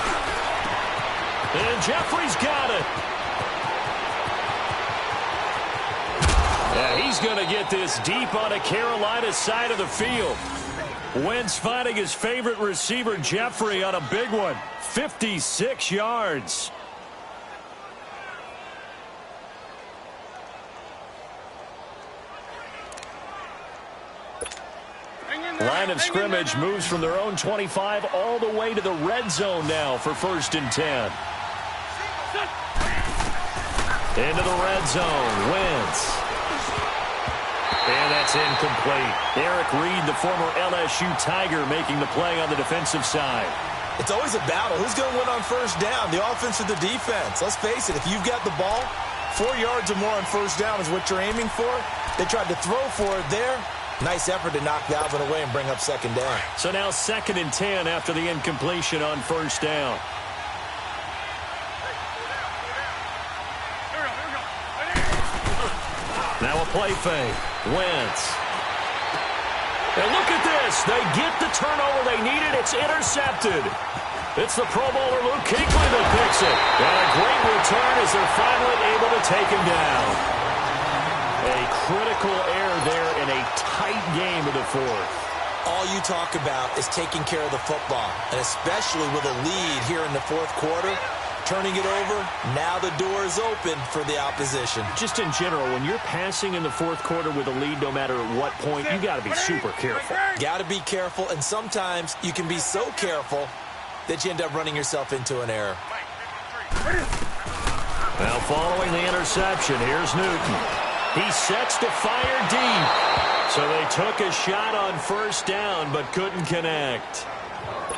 And Jeffrey's got it. Yeah, he's going to get this deep on a Carolina side of the field. Wentz finding his favorite receiver, Jeffrey, on a big one. 56 yards. Line of scrimmage moves from their own 25 all the way to the red zone now for 1st and 10. Into the red zone. Wentz. And that's incomplete. Eric Reed, the former LSU Tiger, making the play on the defensive side. It's always a battle. Who's going to win on 1st down, the offense or the defense? Let's face it, if you've got the ball, 4 yards or more on 1st down is what you're aiming for. They tried to throw for it there. Nice effort to knock that one away and bring up 2nd down. So now 2nd and 10 after the incompletion on 1st down. Now a play fake. Wentz. And look at this. They get the turnover they needed. It's intercepted. It's the Pro Bowler Luke Kuechly that picks it. And a great return as they're finally able to take him down. A critical error there in a tight game of the 4th. All you talk about is taking care of the football, and especially with a lead here in the 4th quarter. Turning it over, now the door is open for the opposition. Just in general, when you're passing in the 4th quarter with a lead, no matter at what point, you got to be super careful. Got to be careful, and sometimes you can be so careful that you end up running yourself into an error. Now following the interception, here's Newton. He sets to fire deep. So they took a shot on 1st down, but couldn't connect.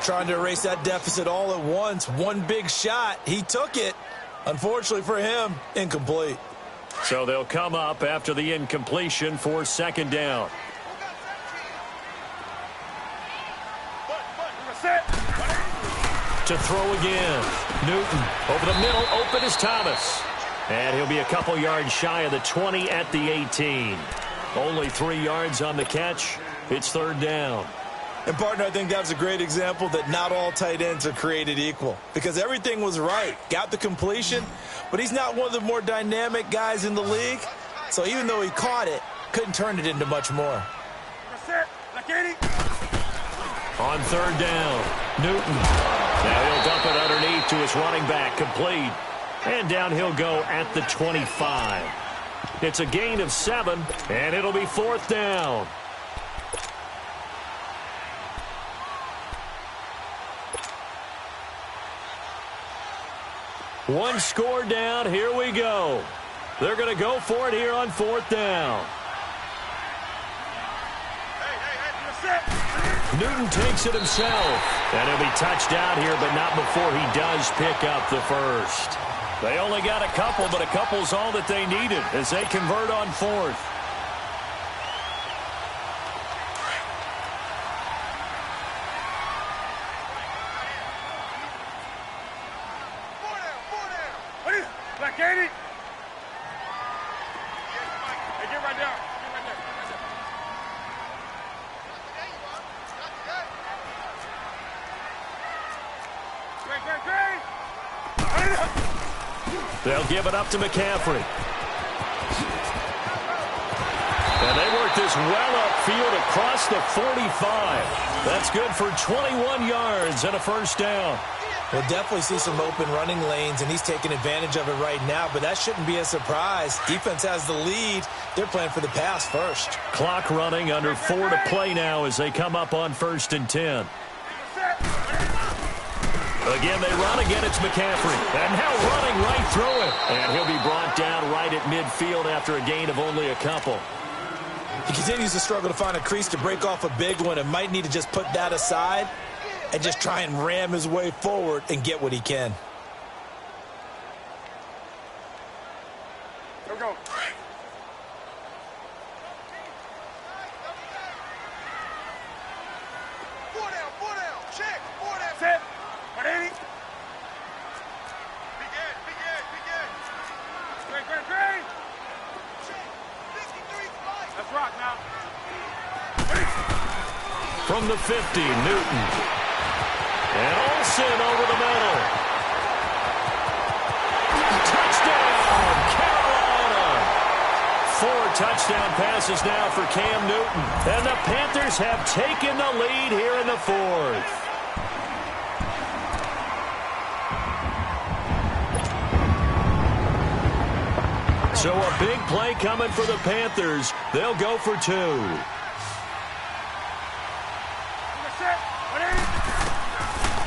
Trying to erase that deficit all at once. One big shot. He took it. Unfortunately for him, incomplete. So they'll come up after the incompletion for 2nd down. To throw again. Newton over the middle. Open is Thomas. And he'll be a couple yards shy of the 20 at the 18. Only 3 yards on the catch. It's 3rd down. And, partner, I think that's a great example that not all tight ends are created equal. Because everything was right. Got the completion, but he's not one of the more dynamic guys in the league. So even though he caught it, couldn't turn it into much more. On 3rd down, Newton. Now he'll dump it underneath to his running back, complete. And down he'll go at the 25. It's a gain of 7, and it'll be 4th down. One score down. Here we go. They're going to go for it here on 4th down. Newton takes it himself. And he'll be touched out here, but not before he does pick up the first. They only got a couple, but a couple's all that they needed as they convert on fourth. Black 80. Hey, get right there. They'll give it up to McCaffrey. And they work this well upfield across the 45. That's good for 21 yards and a first down. We'll definitely see some open running lanes, and he's taking advantage of it right now, but that shouldn't be a surprise. Defense has the lead. They're playing for the pass first. Clock running, under 4 to play now as they come up on 1st and 10. Again, they run. Again, it's McCaffrey. And now running right through it. And he'll be brought down right at midfield after a gain of only a couple. He continues to struggle to find a crease to break off a big one and might need to just put that aside and just try and ram his way forward and get what he can. Here we go. Four down, check, four down. Set. 180. Big Ed. Great. Check, 53, fight. Let's rock now. From the 50, Newton. And Olsen over the middle. Touchdown, Carolina. 4 touchdown passes now for Cam Newton. And the Panthers have taken the lead here in the 4th. So a big play coming for the Panthers. They'll go for 2.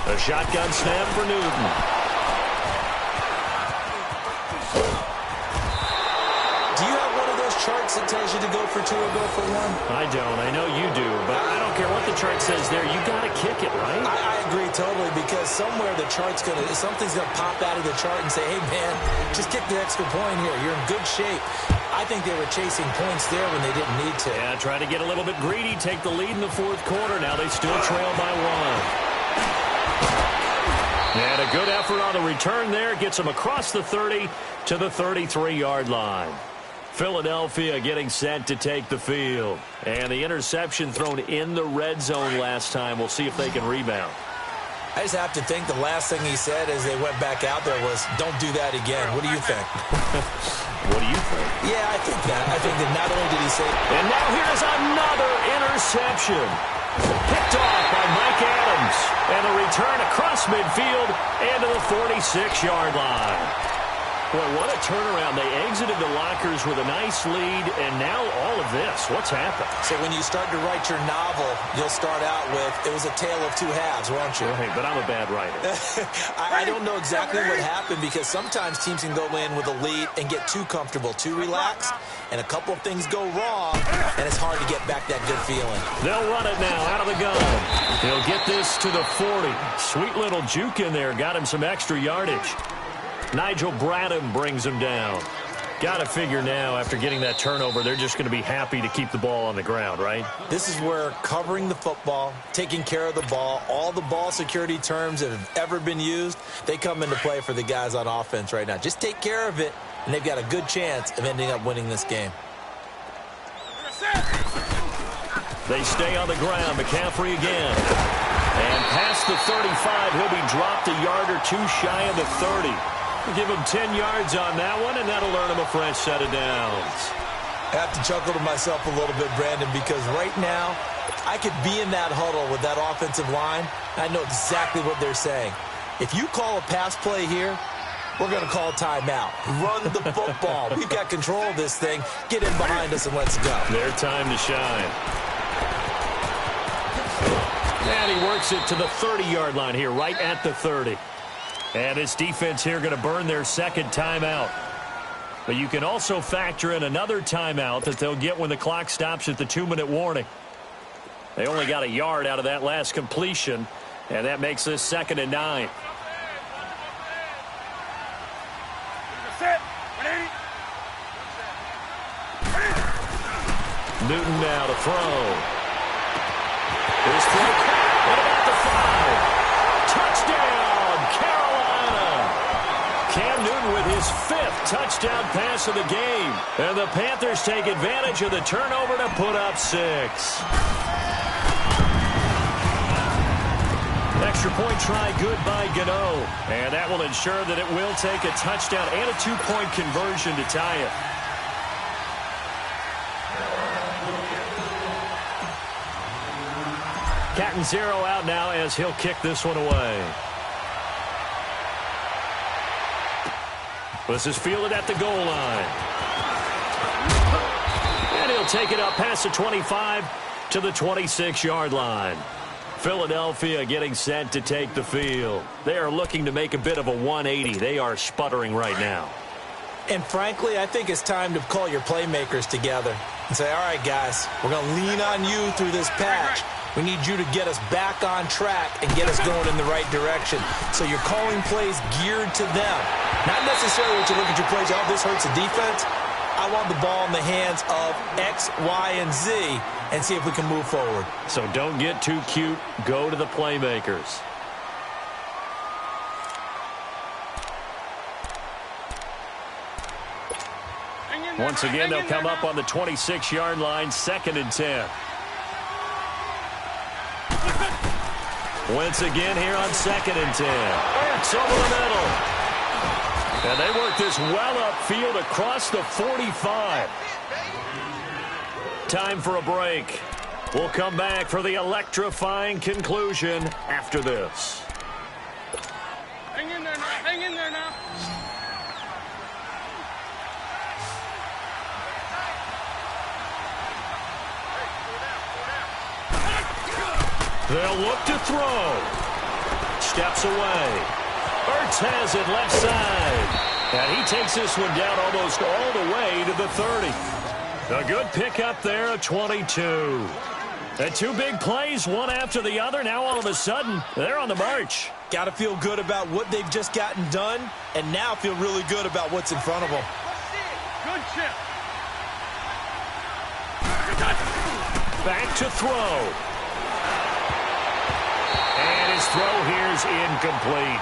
A shotgun snap for Newton. Do you have one of those charts that tells you to go for 2 or go for 1? I don't. I know you do, but I don't care what the chart says there. You got to kick it, right? I agree totally, because somewhere the chart's something's gonna pop out of the chart and say, hey man, just kick the extra point here. You're in good shape. I think they were chasing points there when they didn't need to. Yeah, try to get a little bit greedy, take the lead in the 4th quarter. Now they still trail by 1. And a good effort on the return there. Gets them across the 30 to the 33-yard line. Philadelphia getting set to take the field. And the interception thrown in the red zone last time. We'll see if they can rebound. I just have to think the last thing he said as they went back out there was, don't do that again. What do you think? What do you think? Yeah, I think that. I think that not only did he say... And now here's another interception. Picked off by Mike Adams. And a return across midfield into the 46-yard line. Boy, what a turnaround. They exited the lockers with a nice lead, and now all of this. What's happened? So when you start to write your novel, you'll start out with, it was a tale of 2 halves, won't you? Hey, but I'm a bad writer. I don't know exactly what happened, because sometimes teams can go in with a lead and get too comfortable, too relaxed, and a couple of things go wrong, and it's hard to get back that good feeling. They'll run it now out of the gun. He'll get this to the 40. Sweet little juke in there. Got him some extra yardage. Nigel Bradham brings him down. Got to figure now, after getting that turnover, they're just going to be happy to keep the ball on the ground, right? This is where covering the football, taking care of the ball, all the ball security terms that have ever been used, they come into play for the guys on offense right now. Just take care of it, and they've got a good chance of ending up winning this game. They stay on the ground. McCaffrey again. And past the 35, he'll be dropped a yard or 2 shy of the 30. Give him 10 yards on that one, and that'll earn him a fresh set of downs. I have to chuckle to myself a little bit, Brandon, because right now I could be in that huddle with that offensive line. I know exactly what they're saying. If you call a pass play here, we're going to call timeout. Run the football. We've got control of this thing. Get in behind us and let's go. Their time to shine. And he works it to the 30-yard line here, right at the 30. And this defense here going to burn their second timeout. But you can also factor in another timeout that they'll get when the clock stops at the 2-minute warning. They only got a yard out of that last completion, and that makes this 2nd and 9. Newton now to throw. His throw. What about the 5? Touchdown, Carolina. Cam Newton with his 5th touchdown pass of the game. And the Panthers take advantage of the turnover to put up 6. Extra point try good by Gano. And that will ensure that it will take a touchdown and a 2-point conversion to tie it. Catanzaro out now as he'll kick this one away. This is fielded at the goal line. And he'll take it up past the 25 to the 26-yard line. Philadelphia getting set to take the field. They are looking to make a bit of a 180. They are sputtering right now. And frankly, I think it's time to call your playmakers together and say, all right, guys, we're going to lean on you through this patch. We need you to get us back on track and get us going in the right direction. So you're calling plays geared to them. Not necessarily what you look at your plays, oh, this hurts the defense. I want the ball in the hands of X, Y, and Z and see if we can move forward. So don't get too cute. Go to the playmakers. Once again, they'll come up on the 26-yard line, 2nd and 10. Once again here on 2nd and 10. Ertz over the middle. And they work this well upfield across the 45. Time for a break. We'll come back for the electrifying conclusion after this. Hang in there now. Hang in there now. They'll look to throw. Steps away. Ertz has it left side. And he takes this one down almost all the way to the 30. A good pickup there at 22. And 2 big plays, one after the other. Now all of a sudden, they're on the march. Got to feel good about what they've just gotten done, and now feel really good about what's in front of them. Good chip. Back to throw. And his throw here is incomplete.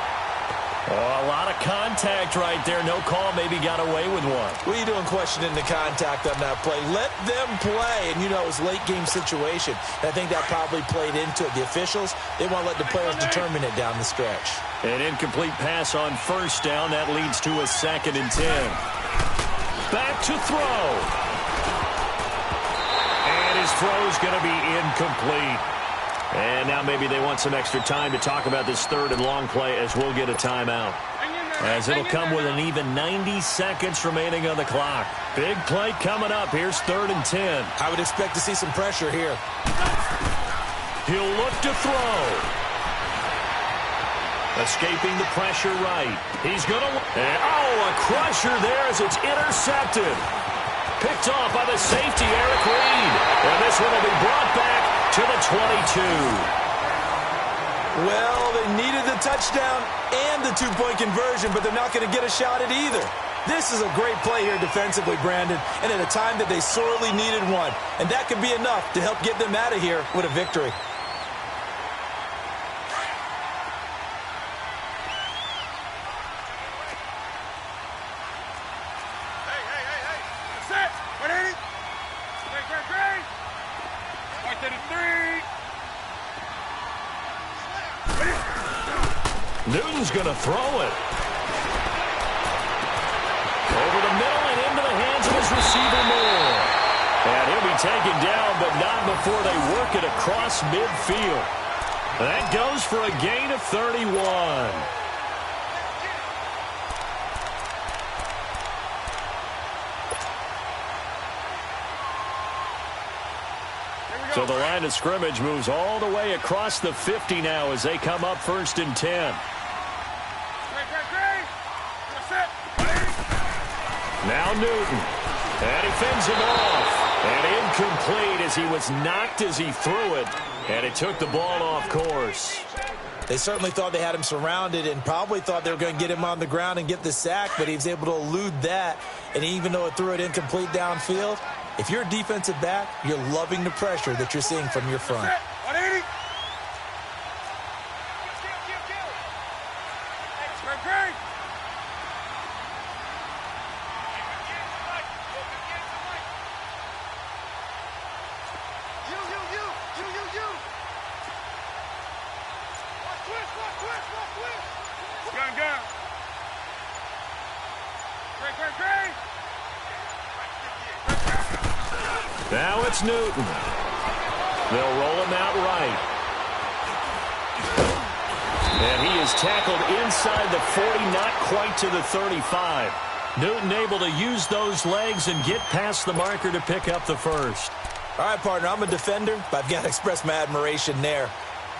Oh, a lot of contact right there. No call. Maybe got away with one. What are you doing questioning the contact on that play? Let them play. And, you know, it was a late-game situation. And I think that probably played into it. The officials, they want to let the players determine it down the stretch. An incomplete pass on 1st down. That leads to a 2nd and 10. Back to throw. And his throw is going to be incomplete. And now maybe they want some extra time to talk about this 3rd and long play as we'll get a timeout. As it'll come with an even 90 seconds remaining on the clock. Big play coming up. Here's 3rd and 10. I would expect to see some pressure here. He'll look to throw. Escaping the pressure right. He's going to... Oh, a crusher there as it's intercepted. Picked off by the safety, Eric Reed. And this one will be brought back to the 22. Well, they needed the touchdown and the 2-point conversion, but they're not going to get a shot at either. This is a great play here defensively, Brandon, and at a time that they sorely needed one. And that could be enough to help get them out of here with a victory. Newton's going to throw it. Over the middle and into the hands of his receiver Moore. And he'll be taken down, but not before they work it across midfield. That goes for a gain of 31. So the line of scrimmage moves all the way across the 50 now as they come up 1st and 10. Now Newton. And he fends him off. And incomplete as he was knocked as he threw it, and it took the ball off course. They certainly thought they had him surrounded and probably thought they were going to get him on the ground and get the sack, but he was able to elude that. And even though it threw it incomplete downfield, if you're a defensive back, you're loving the pressure that you're seeing from your front. Now it's Newton. They'll roll him out right. And he is tackled inside the 40, not quite to the 35. Newton able to use those legs and get past the marker to pick up the first. All right, partner, I'm a defender, but I've got to express my admiration there.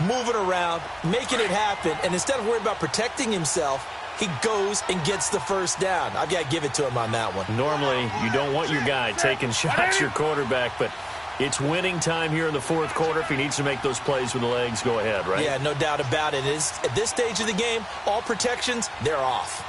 Moving around, making it happen, and instead of worrying about protecting himself, he goes and gets the first down. I've got to give it to him on that one. Normally, you don't want your guy taking shots, your quarterback, but it's winning time here in the fourth quarter. If he needs to make those plays with the legs, go ahead, right? Yeah, no doubt about it. At this stage of the game, all protections, they're off.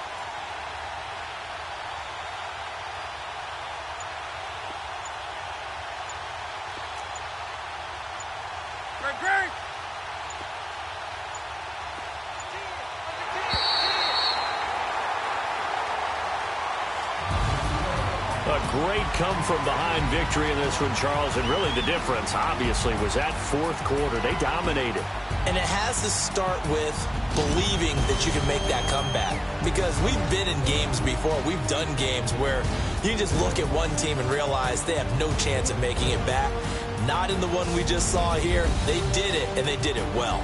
Great come-from-behind victory in this one, Charles, and really the difference, obviously, was that fourth quarter. They dominated. And it has to start with believing that you can make that comeback. Because we've been in games before. We've done games where you can just look at one team and realize they have no chance of making it back. Not in the one we just saw here. They did it, and they did it well.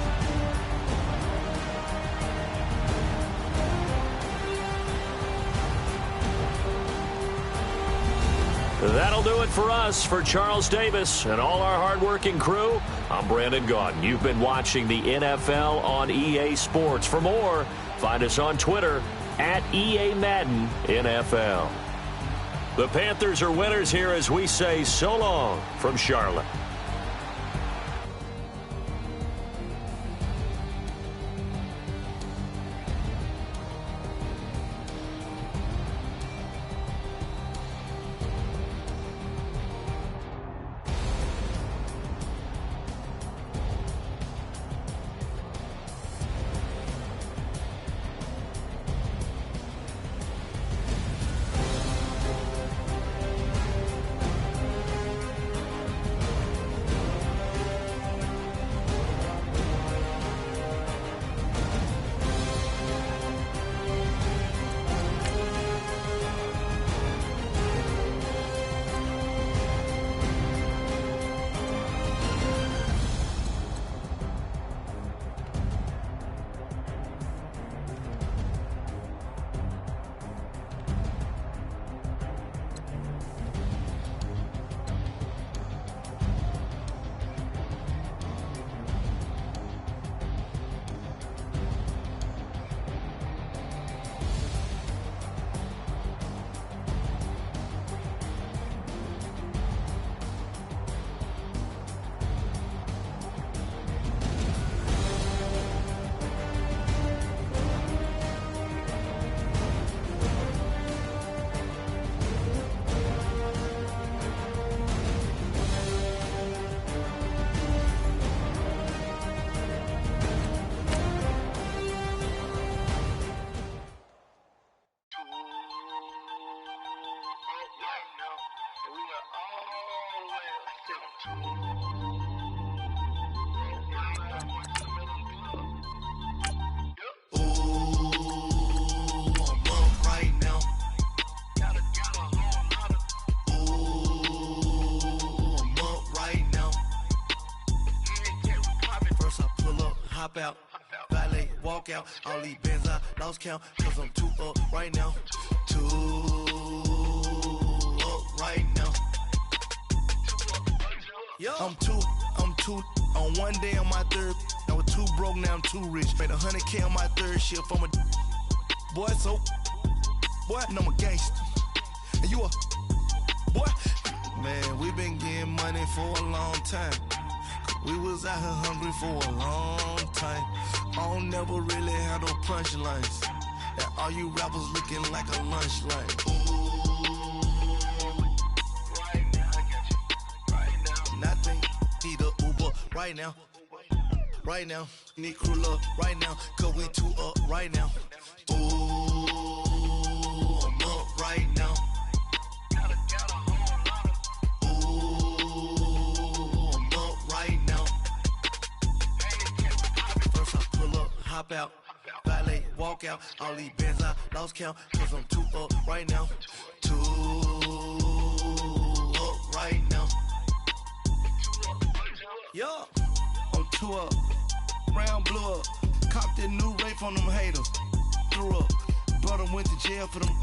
That'll do it for us. For Charles Davis and all our hardworking crew, I'm Brandon Gaudin. You've been watching the NFL on EA Sports. For more, find us on Twitter at EA Madden NFL. The Panthers are winners here as we say so long from Charlotte. Out, valet, walk out, I'll leave Benz, I lost count, cause I'm too up right now, too up right now. I'm too, on one day on my third, I was too broke, now I'm too rich, made 100K on my third shift, I'm a boy, so, boy, and I'm a gangster, and you a, boy, Man, we been getting money for a long time. We was out here hungry for a long time. I don't never really have no punchlines. And all you rappers looking like a lunch line. Right now, I got you. Right now. Nothing, need a Uber right now. Right now, need crew up right now. Cause we two up right now. Ooh, I'm up right now. Hop out, valet, walk out, all these bands I lost count, cause I'm too up right now, too up right now, yeah, I'm too up, round blew up, copped that new rape on them haters, threw up, brother went to jail for them,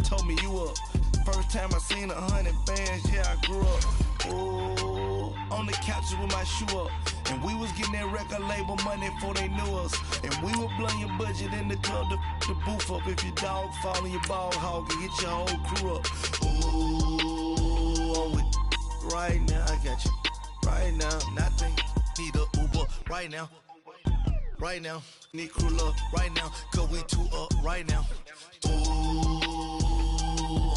told me you up, first time I seen 100 bands, yeah I grew up, ooh, on the couches with my shoe up. And we was getting that record label money before they knew us. And we would blow your budget in the club to boof up. If your dog fall in your ball hog and get your whole crew up. Ooh, I'm with right now, I got you. Right now, nothing, need a Uber right now. Right now, need crew up right now. Cause we two up right now. Ooh,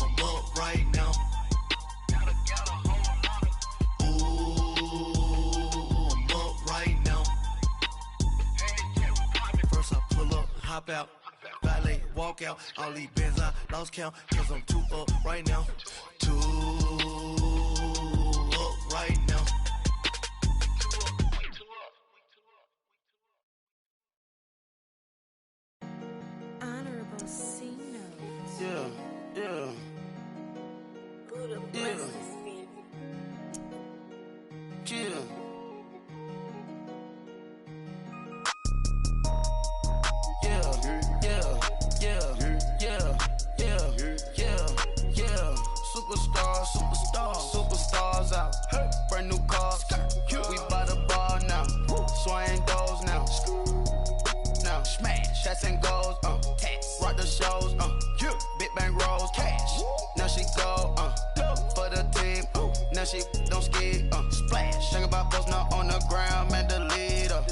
I'm up right now. Hop out, valet, walk out, all these bands I lost count, cause I'm too up right now, too up right now. Honorable C notes. Yeah. Buddha blesses me. Yeah. Superstars out. Hey. Brand new cars. We by the bar now. Swing doors now. Now smash. Shots and goals. Tax. Rock the shows. Big bang rolls. Cash. Now she go. For the team. Now she don't skid. Splash. Think about post now on the ground. Man, the leader.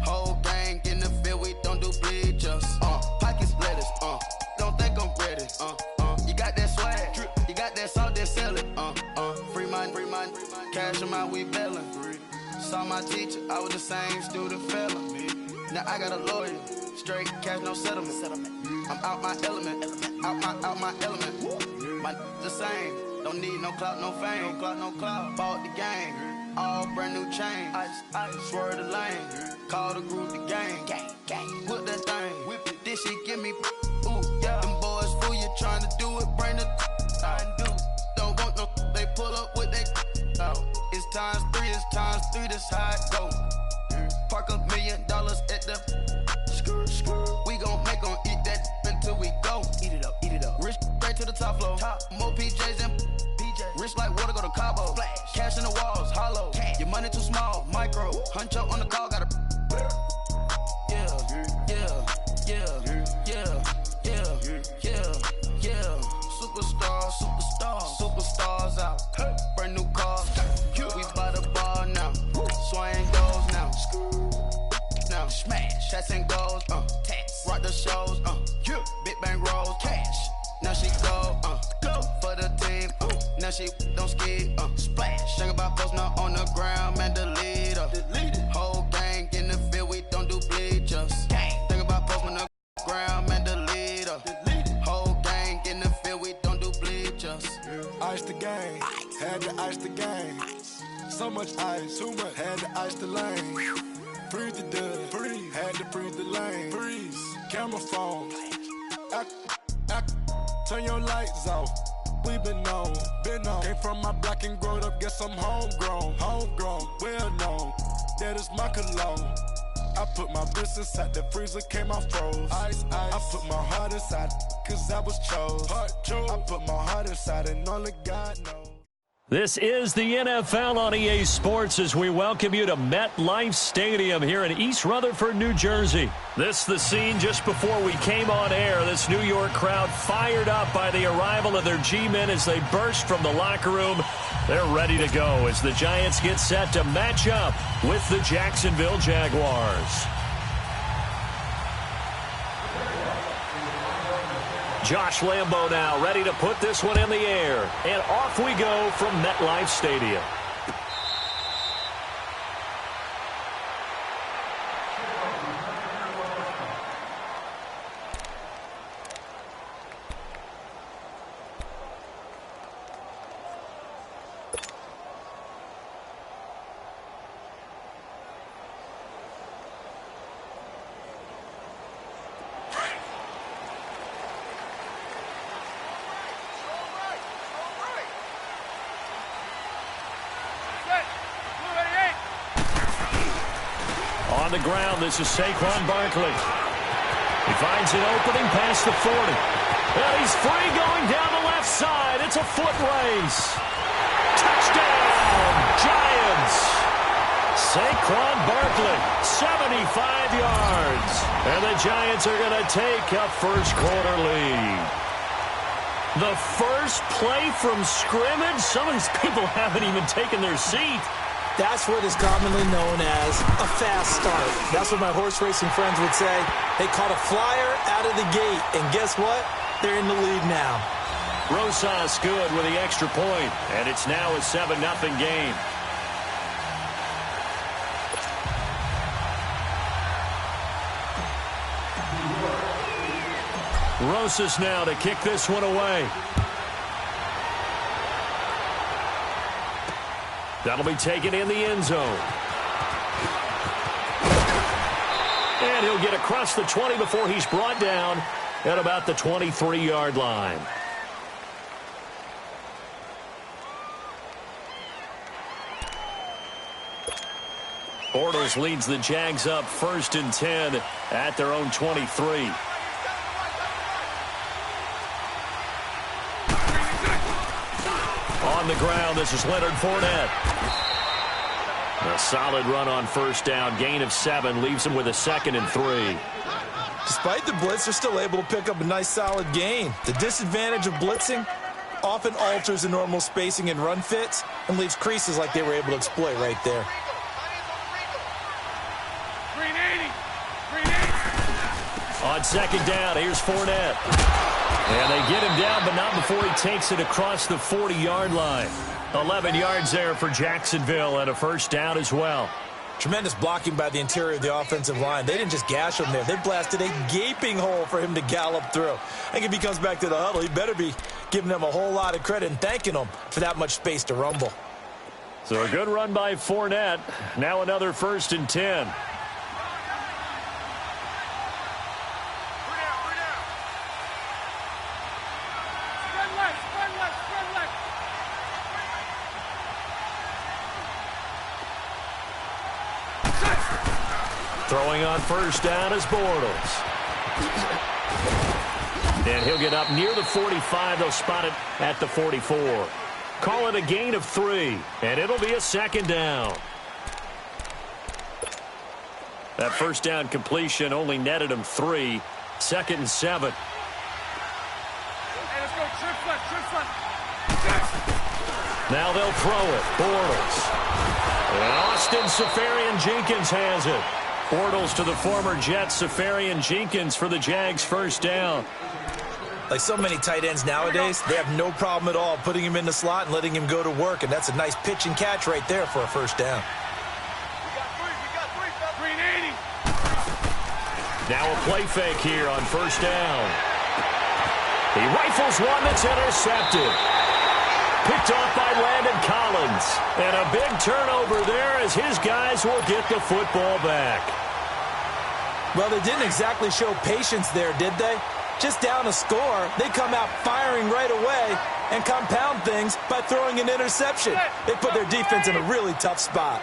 Whole gang in the field. We don't do bleachers. Pockets lettuce. Don't think I'm ready. You got that swag. You got that salt, then sell it. Free mind, cash amount, we bailin'. Saw my teacher, I was the same student felon. Now I got a lawyer, straight cash, no settlement. I'm out my element, out my element. My the same, don't need no clout, no fame. No clout, bought the game, all brand new chain. I swerve the lane, call the group the gang. Whip that thing, whip it, this shit give me. Ooh, yeah. Them boys fool you trying to do it, bring the don't want no, they pull up with they It's times three, this how it go. Park $1 million at the we gon' make 'em eat that until we go. Eat it up. Rich straight to the top floor. More PJs and rich like water, go to Cabo. Splash. Cash in the walls, hollow. Cash. Your money too small, micro. Hunch up on the call, gotta Superstars out. Hey. Brand new cars. We by the bar now. Swing goes now. Now smash. Shots and goals. Tax. Rock the shows. Big bang rolls. Cash. Now she go. For the team. Now she don't skid. Splash. Think about post now on the ground. Man, the leader. Whole gang in the field. We don't do bleachers. Think about post on the ground. Man, the leader. Whole gang in the field. We don't do bleachers. Ice the game, had to ice the game. So much ice, too much, had to ice the lane. Freeze the dud, freeze, had to freeze the lane. Freeze, camera phone. Turn your lights off. We been on. Came from my block and growed up, guess I'm homegrown, well known. That is my cologne. I put my wrist inside the freezer, came out froze. Ice. I put my heart inside, cause I was chose. I put my heart inside and only God knows. This is the NFL on EA Sports as we welcome you to MetLife Stadium here in East Rutherford, New Jersey. This the scene just before we came on air. This New York crowd fired up by the arrival of their G-men as they burst from the locker room They're ready to go as the Giants get set to match up with the Jacksonville Jaguars. Josh Lambo now ready to put this one in the air. And off we go from MetLife Stadium. On the ground, this is Saquon Barkley. He finds an opening past the 40. And he's free going down the left side. It's a foot race. Touchdown, Giants. Saquon Barkley, 75 yards. And the Giants are going to take a first-quarter lead. The first play from scrimmage? Some of these people haven't even taken their seat. That's what is commonly known as a fast start. That's what my horse racing friends would say. They caught a flyer out of the gate, and guess what? They're in the lead now. Rosas good with the extra point, and it's now a 7-0 game. Rosas now to kick this one away. That'll be taken in the end zone. And he'll get across the 20 before he's brought down at about the 23-yard line. Bortles leads the Jags up 1st and 10 at their own 23. On the ground, this is Leonard Fournette. A solid run on first down. Gain of 7 leaves him with a 2nd and 3. Despite the blitz, they're still able to pick up a nice solid gain. The disadvantage of blitzing often alters the normal spacing and run fits and leaves creases like they were able to exploit right there. On 2nd down, here's Fournette. And they get him down, but not before he takes it across the 40-yard line. 11 yards there for Jacksonville and a first down as well. Tremendous blocking by the interior of the offensive line. They didn't just gash him there. They blasted a gaping hole for him to gallop through. I think if he comes back to the huddle, he better be giving them a whole lot of credit and thanking them for that much space to rumble. So a good run by Fournette. Now another 1st and 10. Throwing on first down is Bortles. And he'll get up near the 45. They'll spot it at the 44. Call it a gain of 3, and it'll be a 2nd down. That first down completion only netted him 3. 2nd and 7. Hey, let's go. Trips left. Now they'll throw it. Bortles. And Austin Seferian-Jenkins has it. Bortles to the former Jet, Seferian-Jenkins for the Jags' first down. Like so many tight ends nowadays, they have no problem at all putting him in the slot and letting him go to work, and that's a nice pitch and catch right there for a first down. We got three, 380. Now a play fake here on first down. He rifles one that's intercepted. Picked off by Landon Collins. And a big turnover there as his guys will get the football back. Well, they didn't exactly show patience there, did they? Just down a score, they come out firing right away and compound things by throwing an interception. They put their defense in a really tough spot.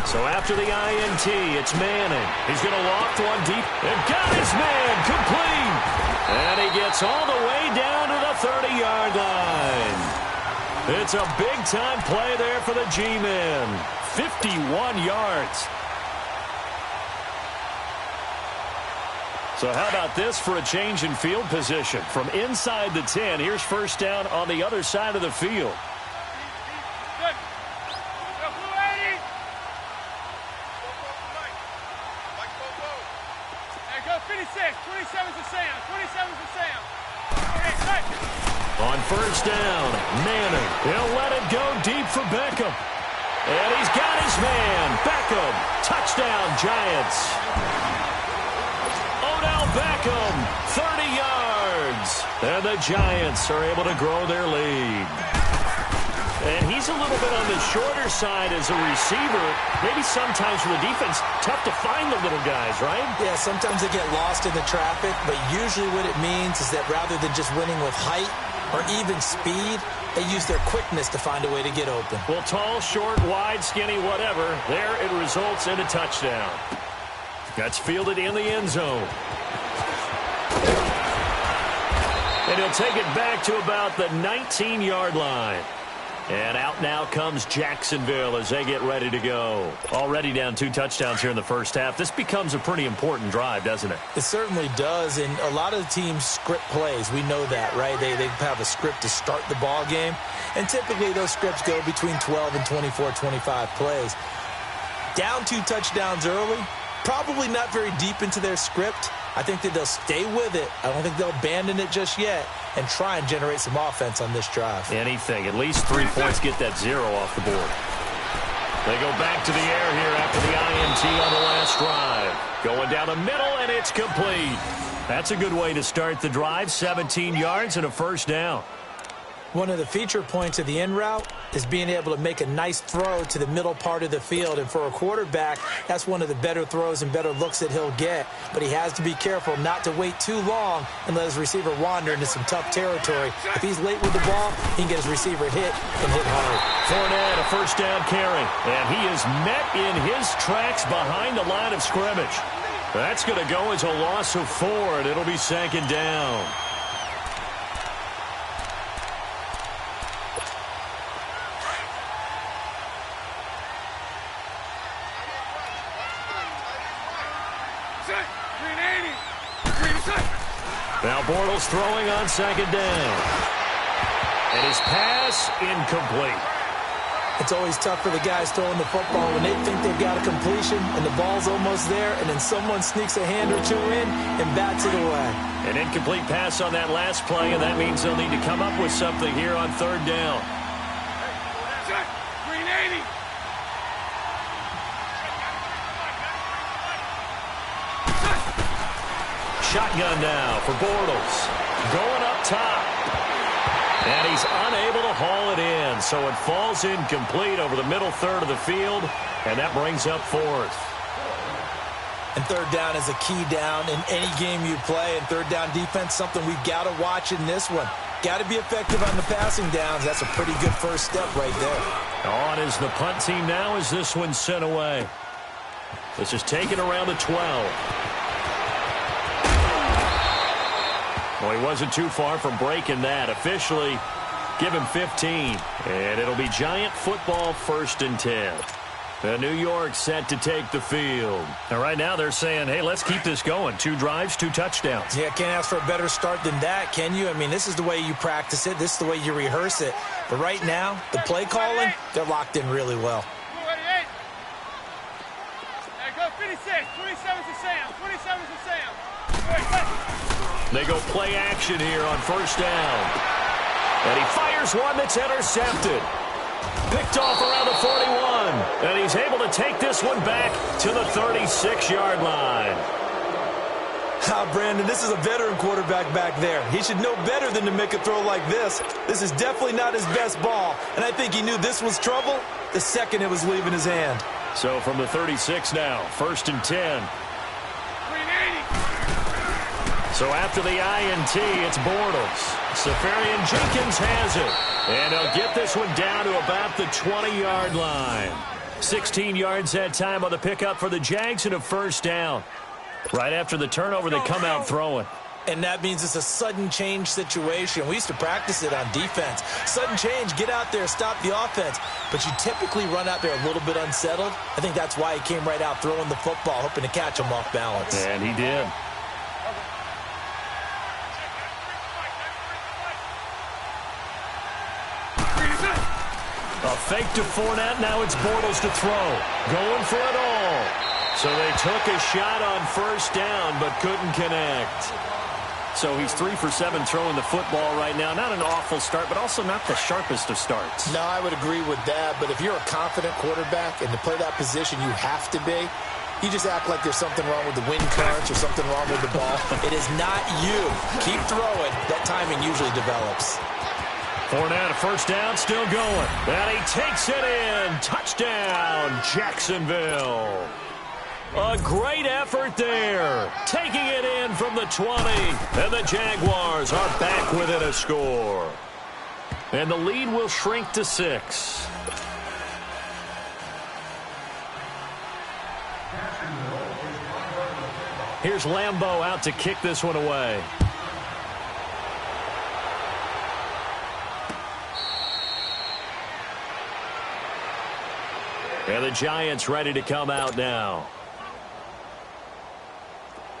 So after the INT, it's Manning. He's going to loft one deep and got his man complete. And he gets all the way down to the 30-yard line. It's a big-time play there for the G-men. 51 yards. So how about this for a change in field position? From inside the 10, here's first down on the other side of the field. On first down, Manning. He'll let it go deep for Beckham. And he's got his man. Beckham. Touchdown, Giants. Odell Beckham, 30 yards. And the Giants are able to grow their lead. And he's a little bit on the shorter side as a receiver. Maybe sometimes for the defense, tough to find the little guys, right? Yeah, sometimes they get lost in the traffic, but usually what it means is that rather than just winning with height or even speed, they use their quickness to find a way to get open. Well, tall, short, wide, skinny, whatever, there it results in a touchdown. That's fielded in the end zone. And he'll take it back to about the 19-yard line. And out now comes Jacksonville as they get ready to go. Already down 2 touchdowns here in the first half. This becomes a pretty important drive, doesn't it? It certainly does, and a lot of the teams script plays. We know that, right? They have a script to start the ball game, and typically those scripts go between 12 and 24, 25 plays. Down 2 touchdowns early, probably not very deep into their script. I think that they'll stay with it. I don't think they'll abandon it just yet and try and generate some offense on this drive. Anything. At least 3 points get that 0 off the board. They go back to the air here after the INT on the last drive. Going down the middle, and it's complete. That's a good way to start the drive. 17 yards and a first down. One of the feature points of the in route is being able to make a nice throw to the middle part of the field. And for a quarterback, that's one of the better throws and better looks that he'll get. But he has to be careful not to wait too long and let his receiver wander into some tough territory. If he's late with the ball, he can get his receiver hit and hit hard. Fournette, a first down carry. And he is met in his tracks behind the line of scrimmage. That's going to go as a loss of 4, and it'll be second down. Now Bortles throwing on second down. And his pass incomplete. It's always tough for the guys throwing the football when they think they've got a completion and the ball's almost there, and then someone sneaks a hand or 2 in and bats it away. An incomplete pass on that last play, and that means they'll need to come up with something here on third down. Shotgun now for Bortles. Going up top. And he's unable to haul it in. So it falls incomplete over the middle third of the field. And that brings up 4th. And third down is a key down in any game you play. And third down defense, something we've got to watch in this one. Got to be effective on the passing downs. That's a pretty good first step right there. On is the punt team now as this one's sent away. This is taken around the 12. Well, he wasn't too far from breaking that. Officially, give him 15. And it'll be Giant football 1st and 10. And New York set to take the field. And right now they're saying, hey, let's keep this going. 2 drives, 2 touchdowns. Yeah, can't ask for a better start than that, can you? I mean, this is the way you practice it. This is the way you rehearse it. But right now, the play calling, they're locked in really well. Go 56. 27's a Sam. 27's a Sam. They go play action here on first down. And he fires one that's intercepted. Picked off around the 41. And he's able to take this one back to the 36-yard line. Brandon, this is a veteran quarterback back there. He should know better than to make a throw like this. This is definitely not his best ball. And I think he knew this was trouble the second it was leaving his hand. So from the 36 now, 1st and 10. So after the INT, it's Bortles. Safarian Jenkins has it. And he'll get this one down to about the 20-yard line. 16 yards that time on the pickup for the Jags and a first down. Right after the turnover, they come out throwing. And that means it's a sudden change situation. We used to practice it on defense. Sudden change, get out there, stop the offense. But you typically run out there a little bit unsettled. I think that's why he came right out throwing the football, hoping to catch him off balance. And he did. A fake to Fournette. Now it's Bortles to throw. Going for it all. So they took a shot on first down, but couldn't connect. So he's 3 for 7 throwing the football right now. Not an awful start, but also not the sharpest of starts. No, I would agree with that. But if you're a confident quarterback and to play that position, you have to be. You just act like there's something wrong with the wind currents or something wrong with the ball. It is not you. Keep throwing. That timing usually develops. Fournette, first down, still going. And he takes it in. Touchdown, Jacksonville. A great effort there. Taking it in from the 20. And the Jaguars are back within a score. And the lead will shrink to 6. Here's Lambeau out to kick this one away. And the Giants ready to come out now.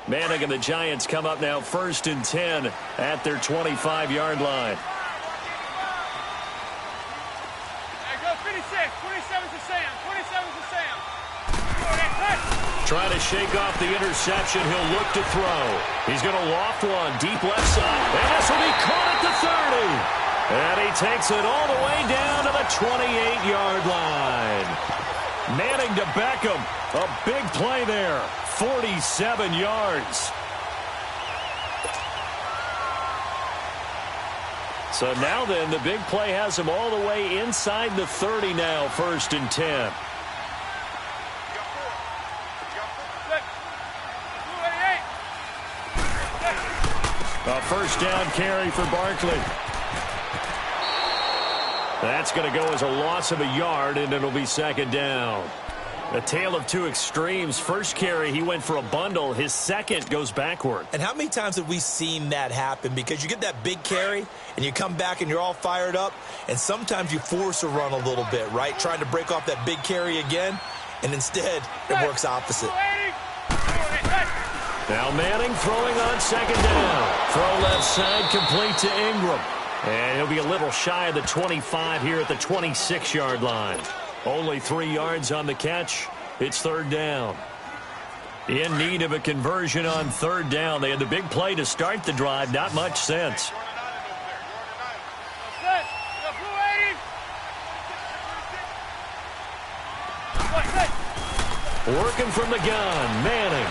Manning and the Giants come up now 1st and 10 at their 25-yard line. There goes 56. 27's to Sam. 27's to Sam. Trying to shake off the interception. He'll look to throw. He's going to loft one deep left side. And this will be caught at the 30. And he takes it all the way down to the 28-yard line. Manning to Beckham. A big play there. 47 yards. So now then, the big play has him all the way inside the 30 now, 1st and 10. A first down carry for Barkley. That's going to go as a loss of a yard, and it'll be 2nd down. A tale of two extremes. First carry, he went for a bundle. His second goes backward. And how many times have we seen that happen? Because you get that big carry, and you come back and you're all fired up, and sometimes you force a run a little bit, right? Trying to break off that big carry again, and instead it works opposite. Now Manning throwing on 2nd down. Throw left side, complete to Ingram. And he'll be a little shy of the 25 here at the 26-yard line. Only 3 yards on the catch. It's 3rd down. In need of a conversion on 3rd down. They had the big play to start the drive. Not much sense. Working from the gun, Manning.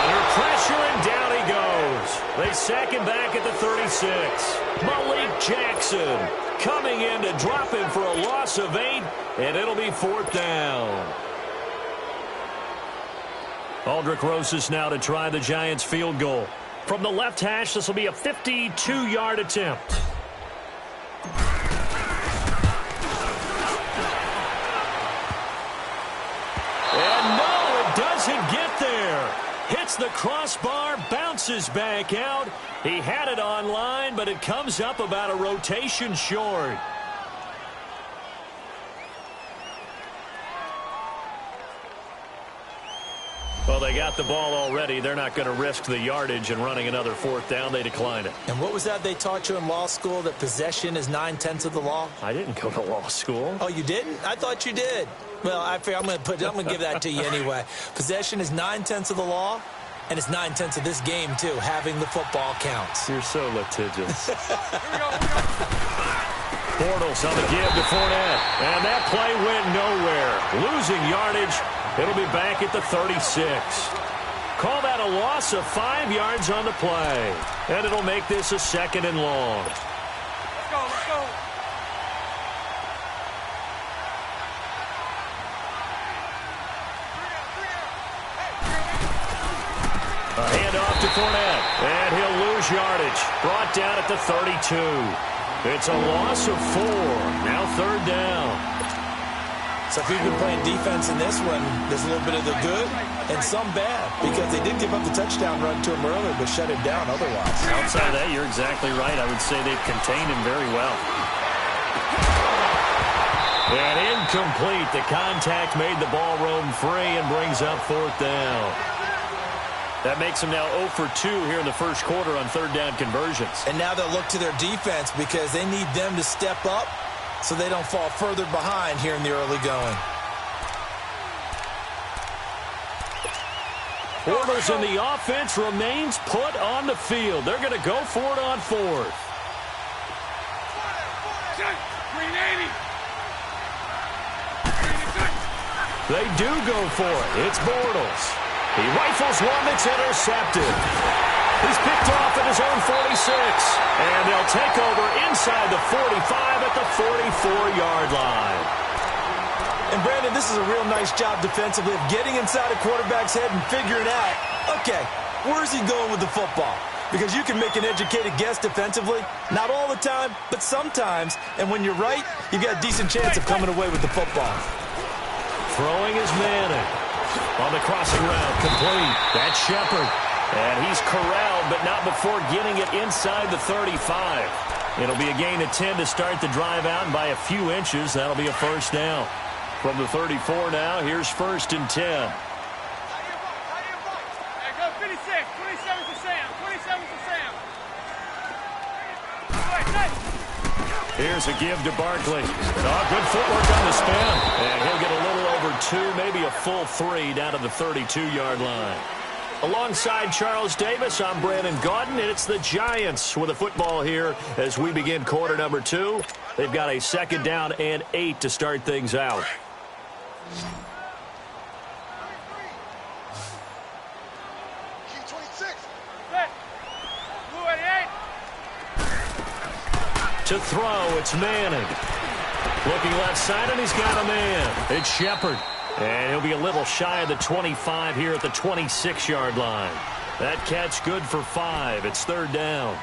Under pressure, and down he goes. They sack him back at the 36. Malik Jackson coming in to drop him for a loss of 8, and it'll be 4th down. Aldrick Rosas now to try the Giants field goal. From the left hash, this will be a 52-yard attempt. And no, it doesn't get there. Hits the crossbar, bounces back out. He had it on line, but it comes up about a rotation short. Well, they got the ball already. They're not going to risk the yardage and running another 4th down. They declined it. And what was that they taught you in law school, that possession is 9/10 of the law? I didn't go to law school. Oh, you didn't? I thought you did. Well, I'm going to give that to you anyway. Possession is 9/10 of the law, and it's 9/10 of this game, too. Having the football counts. You're so litigious. Bortles on the give to Fournette. And that play went nowhere. Losing yardage. It'll be back at the 36. Call that a loss of 5 yards on the play. And it'll make this a 2nd and long. Let's go, let's go. A handoff to Fournette. And he'll lose yardage. Brought down at the 32. It's a loss of 4. Now 3rd down. So if you've been playing defense in this one, there's a little bit of the good and some bad, because they did give up the touchdown run to him earlier, but shut him down otherwise. Outside of that, you're exactly right. I would say they've contained him very well. And incomplete. The contact made the ball roam free and brings up 4th down. That makes them now 0 for 2 here in the first quarter on third down conversions. And now they'll look to their defense because they need them to step up so they don't fall further behind here in the early going. Bortles in the offense remains put on the field. They're going to go for it on fourth. They do go for it. It's Bortles. He rifles one that's intercepted. He's picked off at his own 46. And they'll take over inside the 45 at the 44-yard line. And, Brandon, this is a real nice job defensively of getting inside a quarterback's head and figuring out, okay, where's he going with the football? Because you can make an educated guess defensively. Not all the time, but sometimes. And when you're right, you've got a decent chance of coming away with the football. Throwing is Manning. On the crossing route, complete. That's Shepard. And he's corralled, but not before getting it inside the 35. It'll be a gain of 10 to start the drive out, and by a few inches, that'll be a first down. From the 34 now, here's 1st and 10. Hey, go 56. 27 to Sam. 27 to Sam. Here's a give to Barkley. Oh, good footwork on the spin. And he'll get a little over 2, maybe a full 3 down to the 32-yard line. Alongside Charles Davis, I'm Brandon Gaudin, and it's the Giants with the football here as we begin quarter number 2. They've got a 2nd down and 8 to start things out. To throw, it's Manning. Looking left side, and he's got a man. It's Shepard. And he'll be a little shy of the 25 here at the 26-yard line. That catch good for 5. It's 3rd down.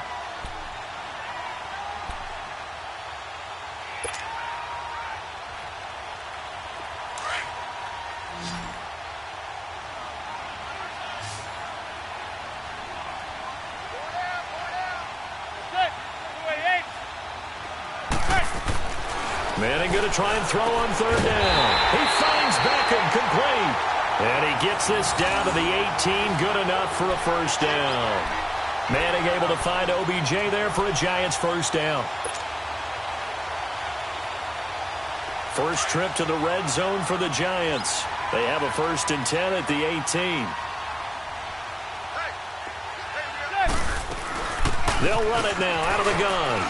Manning going to try and throw on 3rd down. He finds Beckham, complete. And he gets this down to the 18, good enough for a first down. Manning able to find OBJ there for a Giants first down. First trip to the red zone for the Giants. They have a 1st and 10 at the 18. They'll run it now out of the gun.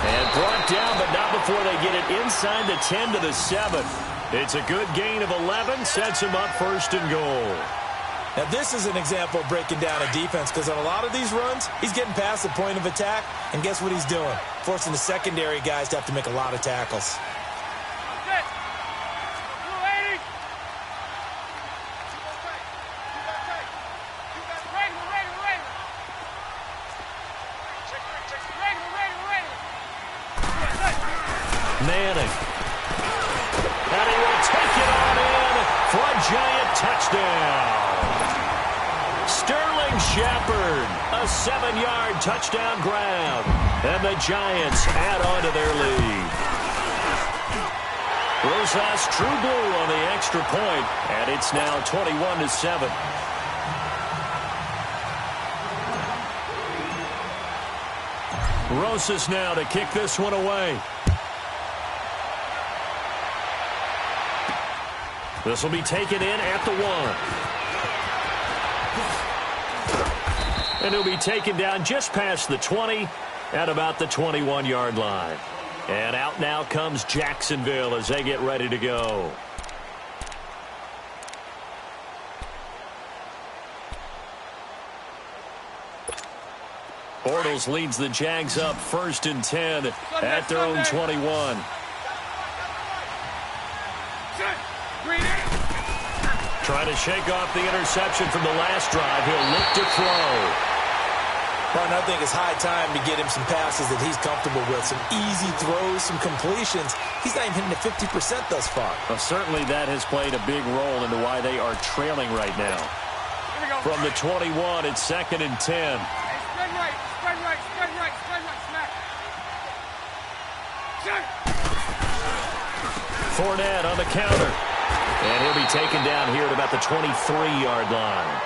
And brought down, but not before they get it inside the 10 to the 7. It's a good gain of 11, sets him up 1st and goal. Now, this is an example of breaking down a defense because on a lot of these runs, he's getting past the point of attack, and guess what he's doing? Forcing the secondary guys to have to make a lot of tackles. Manning. And he will take it on in for a Giant touchdown. Sterling Shepard, a 7-yard touchdown grab. And the Giants add on to their lead. Rosas true blue on the extra point, and it's now 21-7. Rosas now to kick this one away. This will be taken in at the 1. And he'll be taken down just past the 20 at about the 21-yard line. And out now comes Jacksonville as they get ready to go. Bortles leads the Jags up 1st and 10 at their own 21. Trying to shake off the interception from the last drive. He'll look to throw. Well, I think it's high time to get him some passes that he's comfortable with. Some easy throws, some completions. He's not even hitting the 50% thus far. Well, certainly that has played a big role into why they are trailing right now. From the 21, it's 2nd and 10. Hey, spread right, spread right, spread right, spread right, smack. Fournette on the counter. And he'll be taken down here at about the 23-yard line.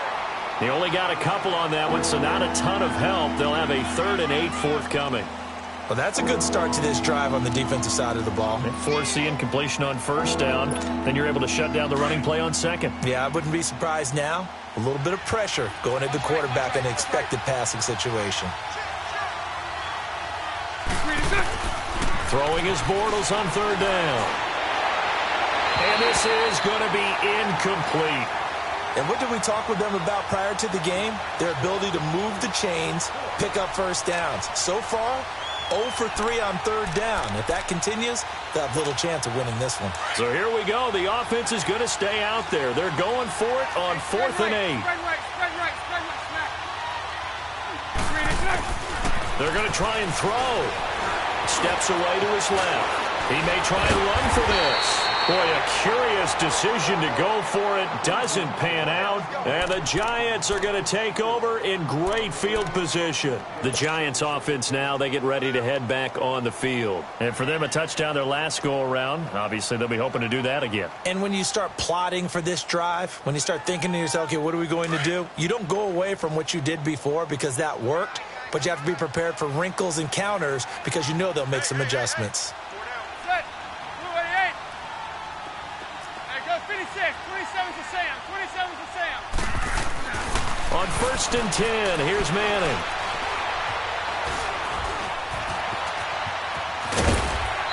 He only got a couple on that one, so not a ton of help. They'll have a 3rd and 8 forthcoming. Well, that's a good start to this drive on the defensive side of the ball. Forcing incompletion on 1st down. Then you're able to shut down the running play on 2nd. Yeah, I wouldn't be surprised now. A little bit of pressure going at the quarterback in an expected passing situation. Throwing his Bortles on 3rd down. And this is going to be incomplete. And what did we talk with them about prior to the game? Their ability to move the chains, pick up 1st downs. So far, 0 for 3 on 3rd down. If that continues, they'll have little chance of winning this one. So here we go. The offense is going to stay out there. They're going for it on 4th and 8. They're going to try and throw. Steps away to his left. He may try and run for this. Boy, a curious decision to go for it. Doesn't pan out. And the Giants are going to take over in great field position. The Giants offense now, they get ready to head back on the field. And for them, a touchdown their last go-around. Obviously, they'll be hoping to do that again. And when you start plotting for this drive, when you start thinking to yourself, okay, what are we going to do? You don't go away from what you did before because that worked. But you have to be prepared for wrinkles and counters because you know they'll make some adjustments. On 1st and 10, here's Manning.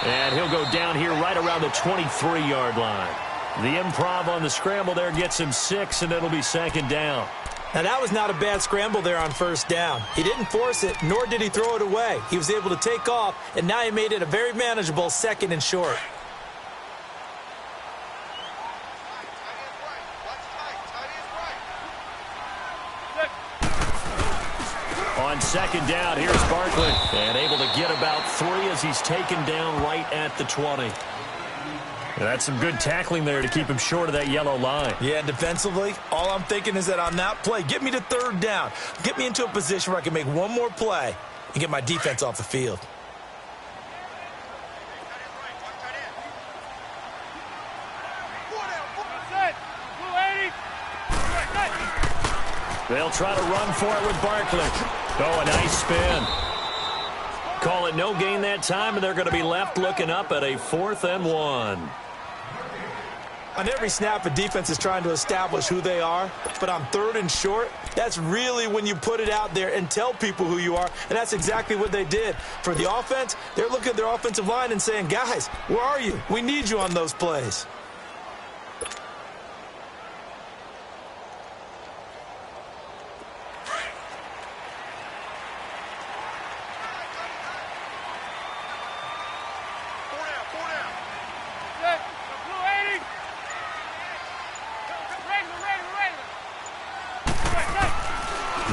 And he'll go down here right around the 23-yard line. The improv on the scramble there gets him 6, and it'll be 2nd down. Now, that was not a bad scramble there on 1st down. He didn't force it, nor did he throw it away. He was able to take off, and now he made it a very manageable 2nd and short. On 2nd down, here's Barkley. And able to get about 3 as he's taken down right at the 20. That's some good tackling there to keep him short of that yellow line. Yeah, and defensively, all I'm thinking is that on that play, get me to 3rd down. Get me into a position where I can make one more play and get my defense off the field. They'll try to run for it with Barkley. Oh, a nice spin. Call it no gain that time, and they're going to be left looking up at a 4th and 1. On every snap, a defense is trying to establish who they are, but on 3rd and short, that's really when you put it out there and tell people who you are, and that's exactly what they did. For the offense, they're looking at their offensive line and saying, guys, where are you? We need you on those plays.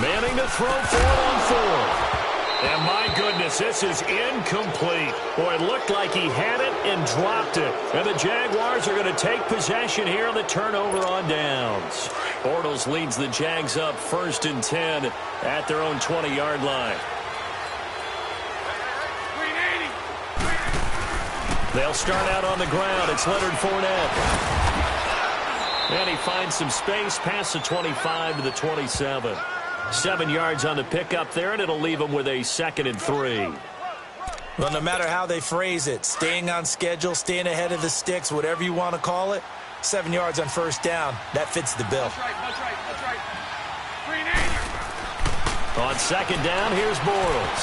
Manning to throw for it on 4th. And my goodness, this is incomplete. Boy, it looked like he had it and dropped it. And the Jaguars are going to take possession here on the turnover on downs. Bortles leads the Jags up 1st and 10 at their own 20-yard line. They'll start out on the ground. It's Leonard Fournette. And he finds some space past the 25 to the 27. 7 yards on the pickup there, and it'll leave him with a 2nd and 3. Well, no matter how they phrase it, staying on schedule, staying ahead of the sticks, whatever you want to call it, 7 yards on 1st down, that fits the bill. That's right. 380. On 2nd down, here's Bortles.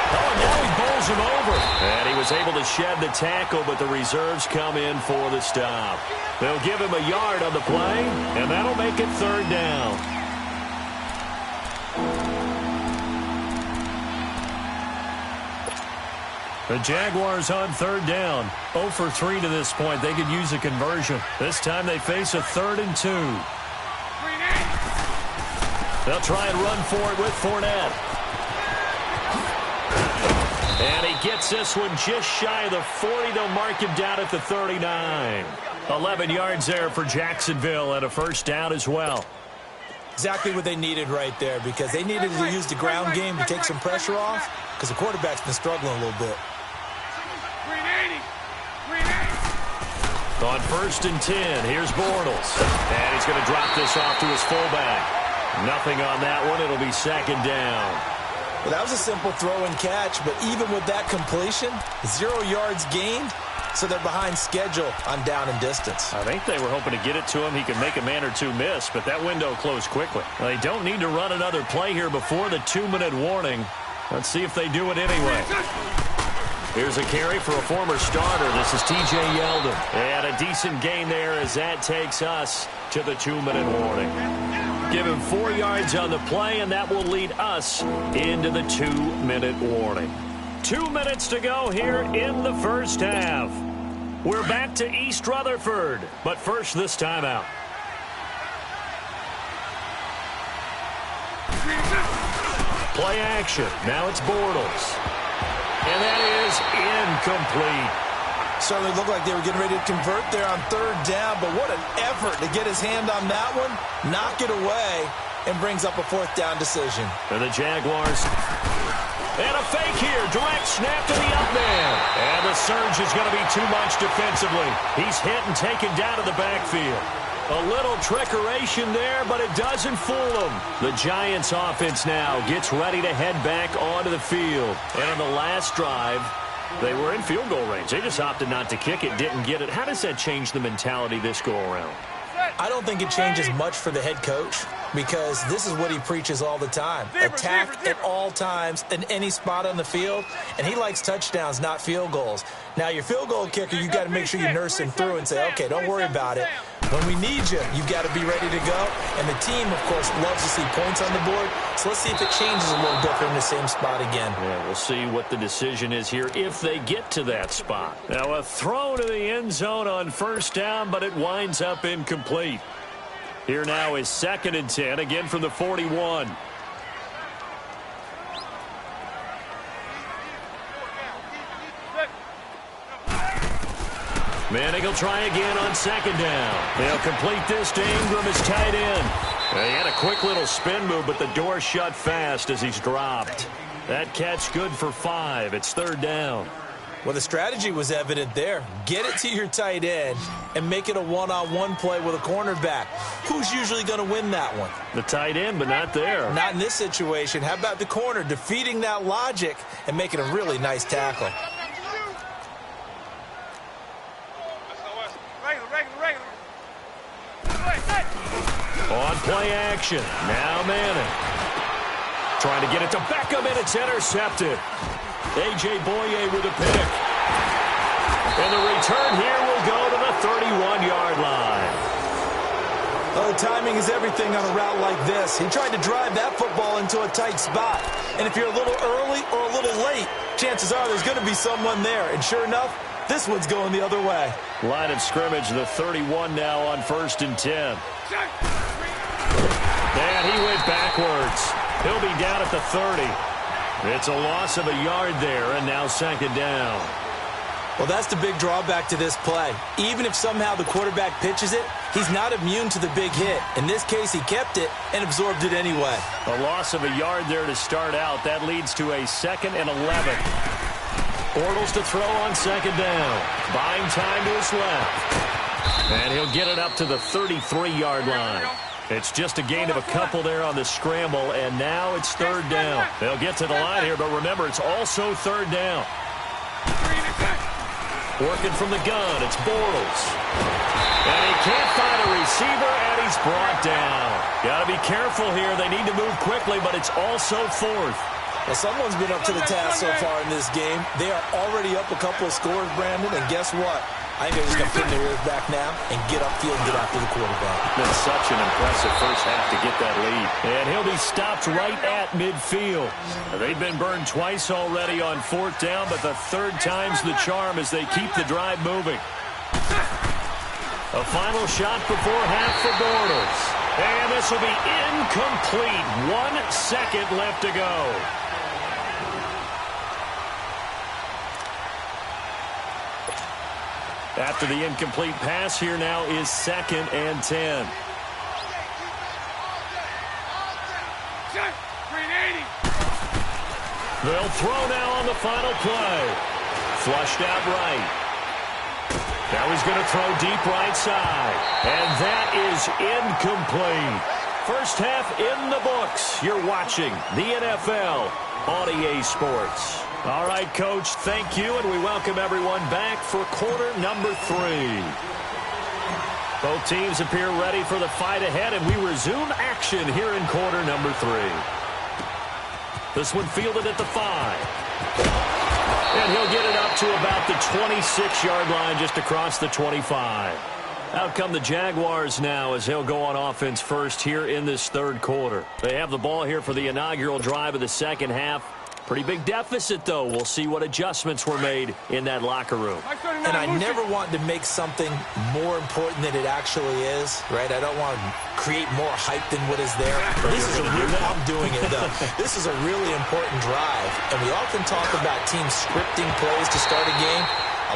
Oh, now he bowls him over. And he was able to shed the tackle, but the reserves come in for the stop. They'll give him a yard on the play, and that'll make it 3rd down. The Jaguars on 3rd down. 0 for 3 to this point. They could use a conversion. This time they face a 3rd and 2. They'll try and run for it with Fournette. And he gets this one just shy of the 40. They'll mark him down at the 39. 11 yards there for Jacksonville and a 1st down as well. Exactly what they needed right there, because they needed to use the ground game to take some pressure off, because the quarterback's been struggling a little bit. On 1st and 10, here's Bortles. And he's going to drop this off to his fullback. Nothing on that one. It'll be 2nd down. Well, that was a simple throw and catch, but even with that completion, 0 yards gained, so they're behind schedule on down and distance. I think they were hoping to get it to him. He could make a man or two miss, but that window closed quickly. They don't need to run another play here before the 2-minute warning. Let's see if they do it anyway. Here's a carry for a former starter. This is T.J. Yeldon. And a decent gain there as that takes us to the 2-minute warning. Give him 4 yards on the play, and that will lead us into the 2-minute warning. 2 minutes to go here in the first half. We're back to East Rutherford, but first this timeout. Play action. Now it's Bortles. And that is incomplete. Certainly looked like they were getting ready to convert there on 3rd down, but what an effort to get his hand on that one, knock it away, and brings up a 4th down decision. For the Jaguars. And a fake here. Direct snap to the up man. And the surge is going to be too much defensively. He's hit and taken down to the backfield. A little trickeration there, but it doesn't fool them. The Giants offense now gets ready to head back onto the field. And on the last drive, they were in field goal range. They just opted not to kick it, didn't get it. How does that change the mentality this go around? I don't think it changes much for the head coach because this is what he preaches all the time. Attack at all times in any spot on the field, and he likes touchdowns, not field goals. Now, your field goal kicker, you got to make sure you nurse him through and say, okay, don't worry about it. When we need you, you've got to be ready to go. And the team, of course, loves to see points on the board. So let's see if it changes a little bit in the same spot again. Yeah, we'll see what the decision is here if they get to that spot. Now, a throw to the end zone on 1st down, but it winds up incomplete. Here now is 2nd and 10, again from the 41. Manning will try again on 2nd down. They'll complete this to Ingram as tight end. He had a quick little spin move, but the door shut fast as he's dropped. That catch good for 5. It's 3rd down. Well, the strategy was evident there. Get it to your tight end and make it a one-on-one play with a cornerback. Who's usually going to win that one? The tight end, but not there. Not in this situation. How about the corner defeating that logic and making a really nice tackle? On play action. Now Manning. Trying to get it to Beckham, and it's intercepted. A.J. Boye with a pick. And the return here will go to the 31-yard line. Oh, timing is everything on a route like this. He tried to drive that football into a tight spot. And if you're a little early or a little late, chances are there's going to be someone there. And sure enough, this one's going the other way. Line of scrimmage, the 31 now on 1st and 10. And he went backwards. He'll be down at the 30. It's a loss of a yard there, and now 2nd down. Well, that's the big drawback to this play. Even if somehow the quarterback pitches it, he's not immune to the big hit. In this case, he kept it and absorbed it anyway. A loss of a yard there to start out. That leads to a 2nd and 11. Bortles to throw on 2nd down. Buying time to his left. And he'll get it up to the 33-yard line. It's just a gain of a couple there on the scramble, and now it's 3rd down. They'll get to the line here, but remember, it's also 3rd down. Working from the gun, it's Bortles. And he can't find a receiver, and he's brought down. Got to be careful here. They need to move quickly, but it's also 4th. Well, someone's been up to the task so far in this game. They are already up a couple of scores, Brandon, and guess what? I think they're just going to pin their ears back now and get upfield and get after the quarterback. Been such an impressive first half to get that lead. And he'll be stopped right at midfield. They've been burned twice already on 4th down, but the 3rd time's the charm as they keep the drive moving. A final shot before half for Bortles. And this will be incomplete. 1 second left to go. After the incomplete pass, here now is 2nd and 10. They'll throw now on the final play. Flushed out right. Now he's going to throw deep right side. And that is incomplete. First half in the books. You're watching the NFL on EA Sports. All right, Coach, thank you, and we welcome everyone back for quarter number 3. Both teams appear ready for the fight ahead, and we resume action here in quarter number 3. This one fielded at the 5. And he'll get it up to about the 26-yard line, just across the 25. Out come the Jaguars now as they'll go on offense first here in this third quarter. They have the ball here for the inaugural drive of the second half. Pretty big deficit, though. We'll see what adjustments were made in that locker room. And I never want to make something more important than it actually is, right? I don't want to create more hype than what is there. This is I'm doing it, though. This is a really important drive. And we often talk about teams scripting plays to start a game.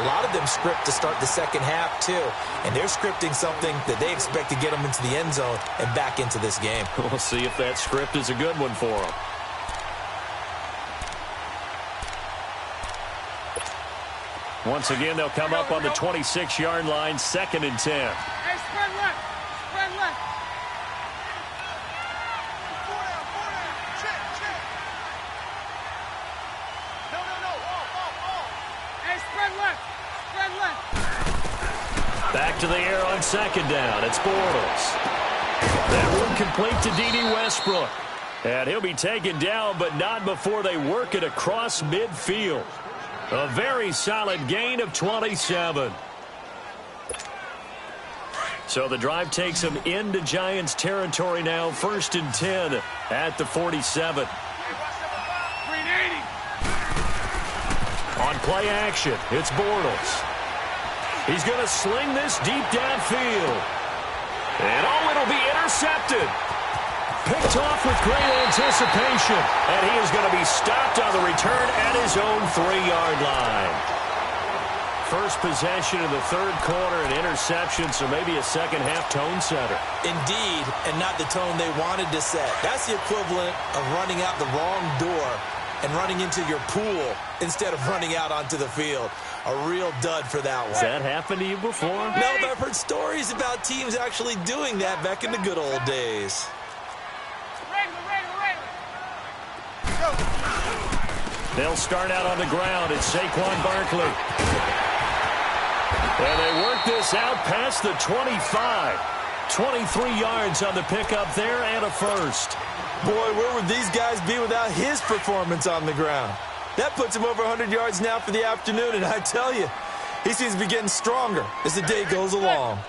A lot of them script to start the second half, too. And they're scripting something that they expect to get them into the end zone and back into this game. We'll see if that script is a good one for them. Once again, they'll come up on the 26-yard line, 2nd and 10. Hey, spread left. Spread left. Check. No. Hey, spread left. Spread left. Back to the air on 2nd down. It's Bortles. That one complete to D.D. Westbrook. And he'll be taken down, but not before they work it across midfield. A very solid gain of 27. So the drive takes them into Giants territory now. 1st and 10 at the 47. On play action, it's Bortles. He's going to sling this deep downfield. And it'll be intercepted. Picked off with great anticipation. And he is going to be stopped on the return at his own 3-yard line. First possession of the third quarter, an interception, so maybe a second-half tone setter. Indeed, and not the tone they wanted to set. That's the equivalent of running out the wrong door and running into your pool instead of running out onto the field. A real dud for that one. Has that happened to you before? No, but I've heard stories about teams actually doing that back in the good old days. They'll start out on the ground. It's Saquon Barkley. And they work this out past the 25. 23 yards on the pickup there and a first. Boy, where would these guys be without his performance on the ground? That puts him over 100 yards now for the afternoon, and I tell you, he seems to be getting stronger as the day goes along.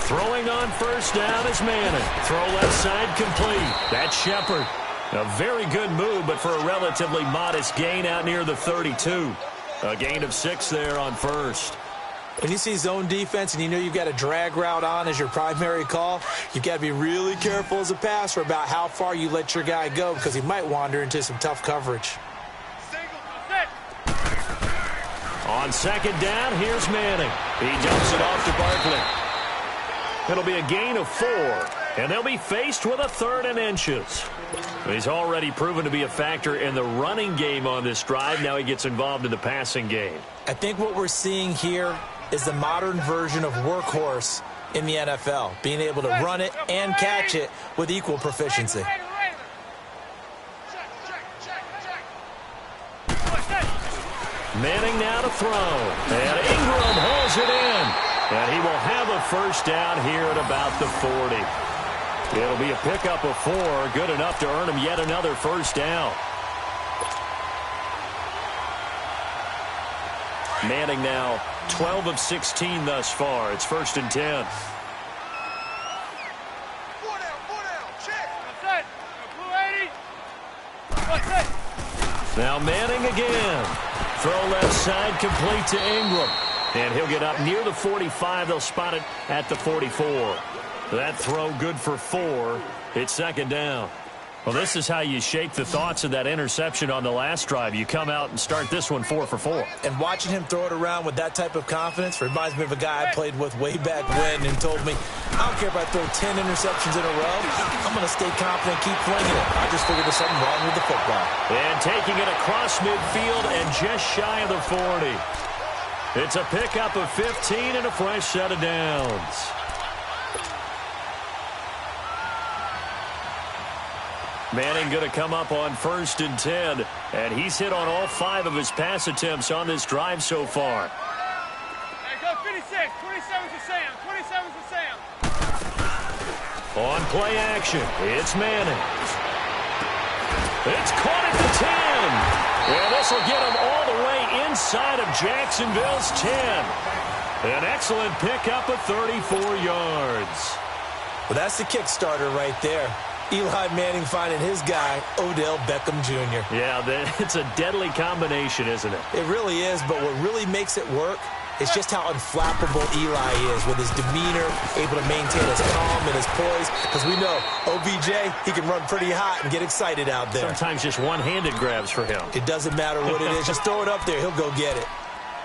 Throwing on first down is Manning. Throw left side complete. That's Shepard. A very good move, but for a relatively modest gain out near the 32. A gain of 6 there on first. When you see zone defense and you know you've got a drag route on as your primary call, you've got to be really careful as a passer about how far you let your guy go because he might wander into some tough coverage. On 2nd down, here's Manning. He dumps it off to Barkley. It'll be a gain of 4, and they'll be faced with a 3rd and inches. He's already proven to be a factor in the running game on this drive. Now he gets involved in the passing game. I think what we're seeing here is the modern version of workhorse in the NFL, being able to run it and catch it with equal proficiency. Manning now to throw, and Ingram hauls it in. And he will have a first down here at about the 40. It'll be a pickup of 4, good enough to earn him yet another first down. Manning now 12 of 16 thus far. It's 1st and 10. Now Manning again. Throw left side complete to Ingram. And he'll get up near the 45. They'll spot it at the 44. That throw good for 4. It's 2nd down. Well, this is how you shake the thoughts of that interception on the last drive. You come out and start this one 4 for 4. And watching him throw it around with that type of confidence reminds me of a guy I played with way back when and told me, I don't care if I throw 10 interceptions in a row. I'm going to stay confident, keep flinging it. I just figured there's something wrong with the football. And taking it across midfield and just shy of the 40. It's a pickup of 15 and a fresh set of downs. Manning going to come up on 1st and 10, and he's hit on all 5 of his pass attempts on this drive so far. Hey, go 56, 27's a Sam, 27's a Sam. On play action, it's Manning. It's caught at the 10. And this will get him all the way inside of Jacksonville's 10. An excellent pickup of 34 yards. Well, that's the Kickstarter right there. Eli Manning finding his guy, Odell Beckham Jr. Yeah, it's a deadly combination, isn't it? It really is, but what really makes it work is just how unflappable Eli is with his demeanor, able to maintain his calm and his poise. Because we know, OBJ, he can run pretty hot and get excited out there. Sometimes just one-handed grabs for him. It doesn't matter what it is. Just throw it up there. He'll go get it.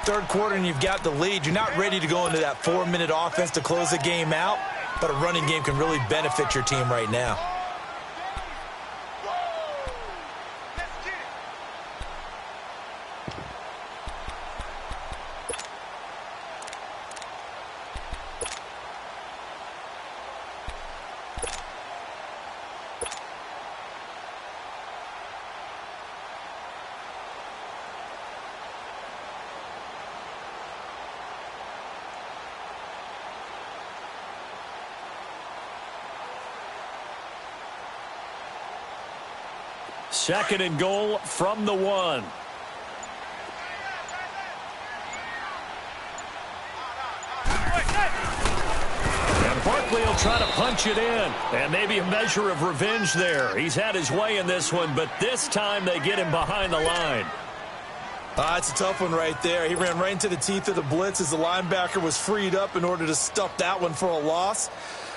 Third quarter and you've got the lead. You're not ready to go into that 4-minute offense to close the game out, but a running game can really benefit your team right now. Second and goal from the 1. And Barkley will try to punch it in. And maybe a measure of revenge there. He's had his way in this one, but this time they get him behind the line. It's a tough one right there. He ran right into the teeth of the blitz as the linebacker was freed up in order to stuff that one for a loss.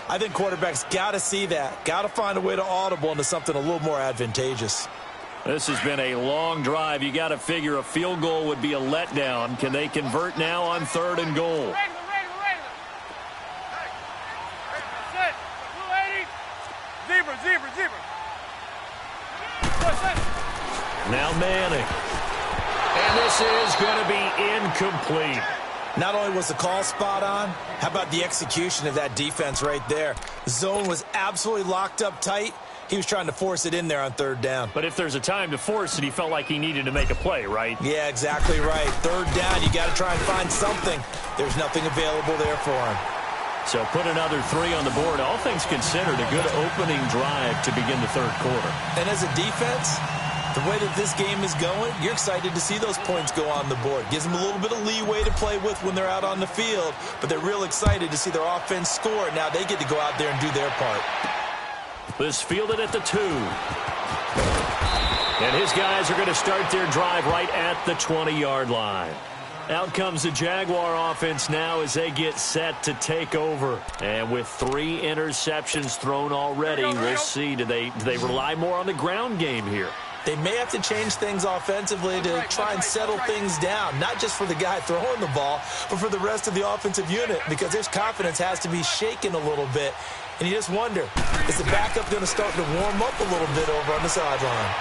I think quarterbacks got to see that. Got to find a way to audible into something a little more advantageous. This has been a long drive. You got to figure a field goal would be a letdown. Can they convert now on 3rd and goal? Now Manning. And this is going to be incomplete. Not only was the call spot on, how about the execution of that defense right there? The zone was absolutely locked up tight. He was trying to force it in there on 3rd down. But if there's a time to force it, he felt like he needed to make a play, right? Yeah, exactly right. 3rd down, you got to try and find something. There's nothing available there for him. So put another 3 on the board. All things considered, a good opening drive to begin the 3rd quarter. And as a defense, the way that this game is going, you're excited to see those points go on the board. Gives them a little bit of leeway to play with when they're out on the field, but they're real excited to see their offense score. Now they get to go out there and do their part. This fielded at the 2. And his guys are going to start their drive right at the 20-yard line. Out comes the Jaguar offense now as they get set to take over. And with 3 interceptions thrown already, we'll see. Do they rely more on the ground game here? They may have to change things offensively to try and settle things down, not just for the guy throwing the ball, but for the rest of the offensive unit, because his confidence has to be shaken a little bit. And you just wonder, is the backup going to start to warm up a little bit over on the sideline?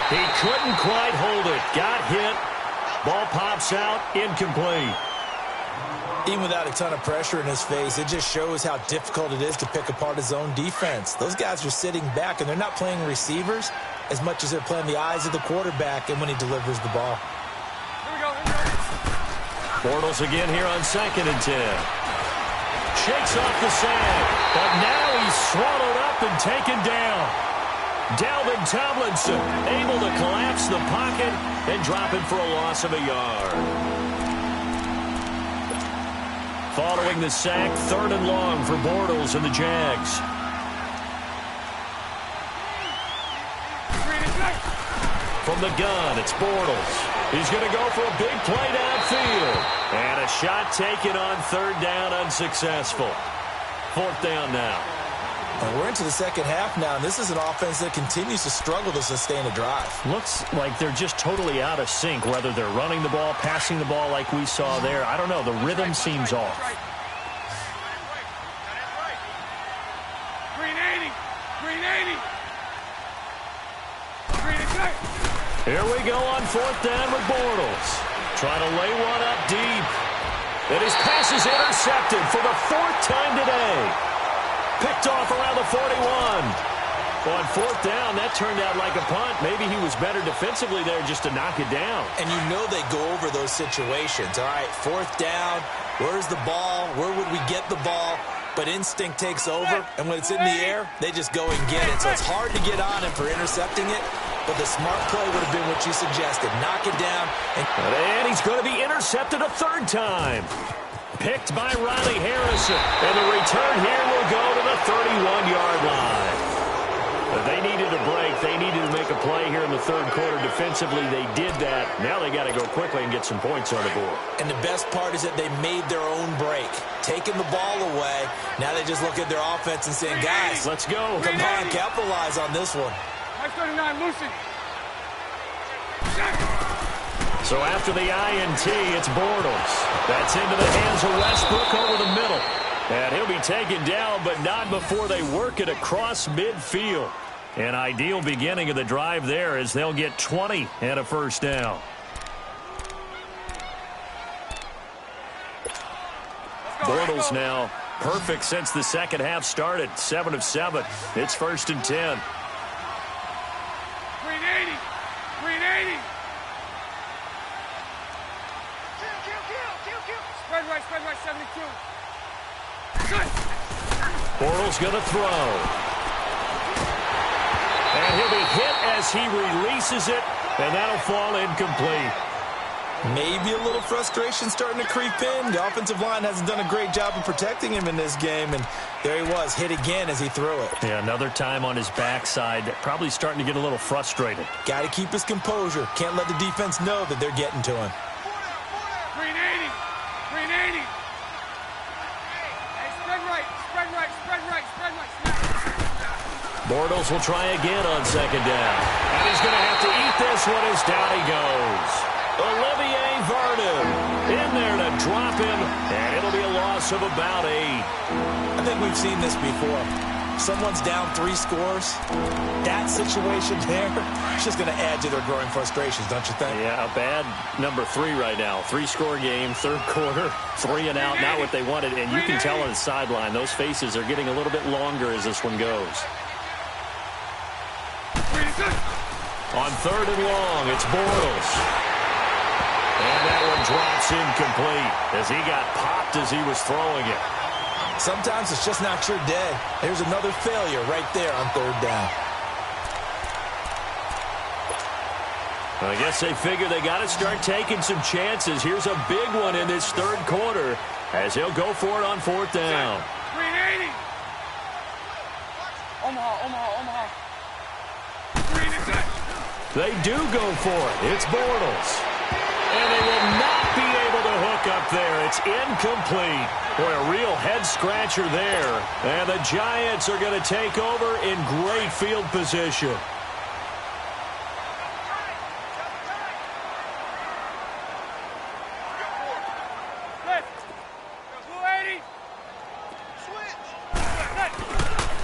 He couldn't quite hold it. Got hit. Ball pops out. Incomplete. Even without a ton of pressure in his face, it just shows how difficult it is to pick apart his own defense. Those guys are sitting back, and they're not playing receivers as much as they're playing the eyes of the quarterback and when he delivers the ball. Bortles again here on 2nd and 10. Shakes off the sand, but now he's swallowed up and taken down. Dalvin Tomlinson able to collapse the pocket and drop it for a loss of a yard. Following the sack, 3rd and long for Bortles and the Jags. From the gun, it's Bortles. He's going to go for a big play downfield. And a shot taken on 3rd down, unsuccessful. 4th down now. And we're into the second half now, and this is an offense that continues to struggle to sustain a drive. Looks like they're just totally out of sync, whether they're running the ball, passing the ball like we saw there. I don't know. The rhythm seems off. Green 80. Green 80. Here we go on fourth down with Bortles. Trying to lay one up deep. And his pass is intercepted for the fourth time today. Picked off around the 41. On fourth down, that turned out like a punt. Maybe he was better defensively there just to knock it down. And you know they go over those situations. All right, fourth down, where's the ball? Where would we get the ball? But instinct takes over, and when it's in the air, they just go and get it. So it's hard to get on him for intercepting it, but the smart play would have been what you suggested. Knock it down. And he's going to be intercepted a third time. Picked by Riley Harrison. And the return here will go to the 31-yard line. They needed a break. They needed to make a play here in the third quarter. Defensively, they did that. Now they got to go quickly and get some points on the board. And the best part is that they made their own break. Taking the ball away. Now they just look at their offense and saying, guys, let's go. Come on, capitalize on this one. 39, Lucy. So after the INT, it's Bortles. That's into the hands of Westbrook over the middle. And he'll be taken down, but not before they work it across midfield. An ideal beginning of the drive there as they'll get 20 and a first down. Bortles now perfect since the second half started. 7 of 7. It's 1st and 10. Green 80. Green 80. Spread right, 72. Bortles going to throw. And he'll be hit as he releases it, and that'll fall incomplete. Maybe a little frustration starting to creep in. The offensive line hasn't done a great job of protecting him in this game, and there he was, hit again as he threw it. Yeah, another time on his backside, probably starting to get a little frustrated. Got to keep his composure. Can't let the defense know that they're getting to him. Green 80. Green 80. Hey, spread right. Bortles will try again on second down. And he's going to have to eat this one as down he goes. Olivier Vernon in there to drop him, and it'll be a loss of about 8. I think we've seen this before. Someone's down 3 scores. That situation there, it's just going to add to their growing frustrations, don't you think? Yeah, a bad number 3 right now. 3-score game, third quarter, 3 and out, not what they wanted. And you can tell on the sideline, those faces are getting a little bit longer as this one goes. On 3rd and long, it's Bortles. And that one drops incomplete as he got popped as he was throwing it. Sometimes it's just not your day. Here's another failure right there on 3rd down. I guess they figure they got to start taking some chances. Here's a big one in this third quarter as he'll go for it on 4th down. Green 80. Omaha. Green is it. They do go for it. It's Bortles. And they will not be able to hook up there. It's incomplete. Boy, a real head-scratcher there. And the Giants are going to take over in great field position.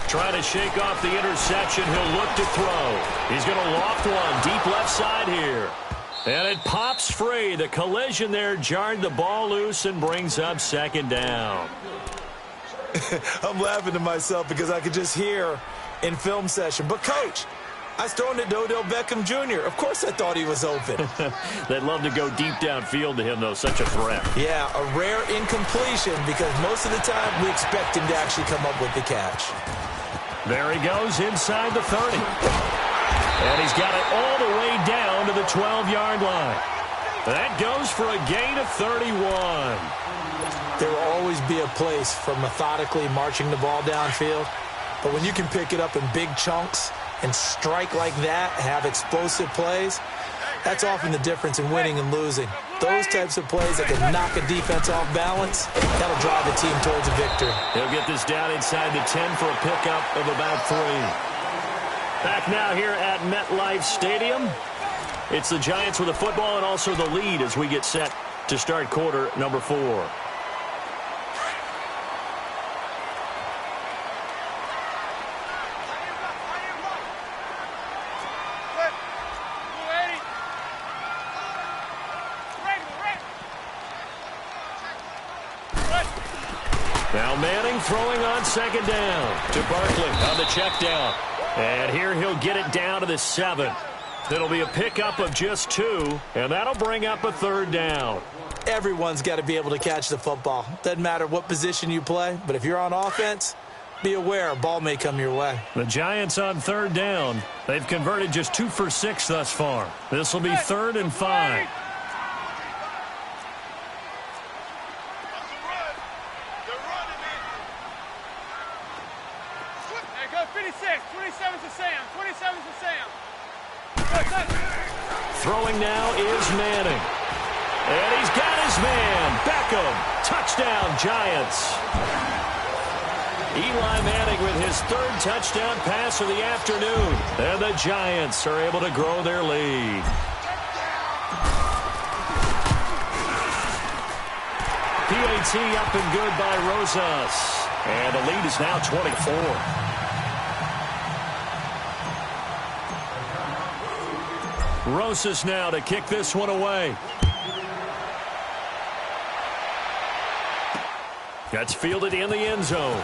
Trying to shake off the interception. He'll look to throw. He's going to loft one deep left side here. And it pops free. The collision there jarred the ball loose and brings up 2nd down. I'm laughing to myself because I could just hear in film session. But, Coach, I was throwing it to Odell Beckham Jr. Of course I thought he was open. They'd love to go deep downfield to him, though. Such a threat. Yeah, a rare incompletion because most of the time we expect him to actually come up with the catch. There he goes inside the 30. And he's got it all the way down to the 12-yard line. That goes for a gain of 31. There will always be a place for methodically marching the ball downfield. But when you can pick it up in big chunks and strike like that, have explosive plays, that's often the difference in winning and losing. Those types of plays that can knock a defense off balance, that'll drive a team towards a victory. He'll get this down inside the 10 for a pickup of about 3. Back now here at MetLife Stadium. It's the Giants with the football and also the lead as we get set to start quarter number 4. Now Manning throwing on second down to Barkley on the check down. And here he'll get it down to the 7. It'll be a pickup of just 2, and that'll bring up a 3rd down. Everyone's got to be able to catch the football. Doesn't matter what position you play, but if you're on offense, be aware a ball may come your way. The Giants on 3rd down. They've converted just 2 for 6 thus far. This will be 3rd and 5. Throwing now is Manning. And he's got his man. Beckham. Touchdown, Giants. Eli Manning with his 3rd touchdown pass of the afternoon. And the Giants are able to grow their lead. PAT up and good by Rosas. And the lead is now 24. Rosas now to kick this one away. That's fielded in the end zone.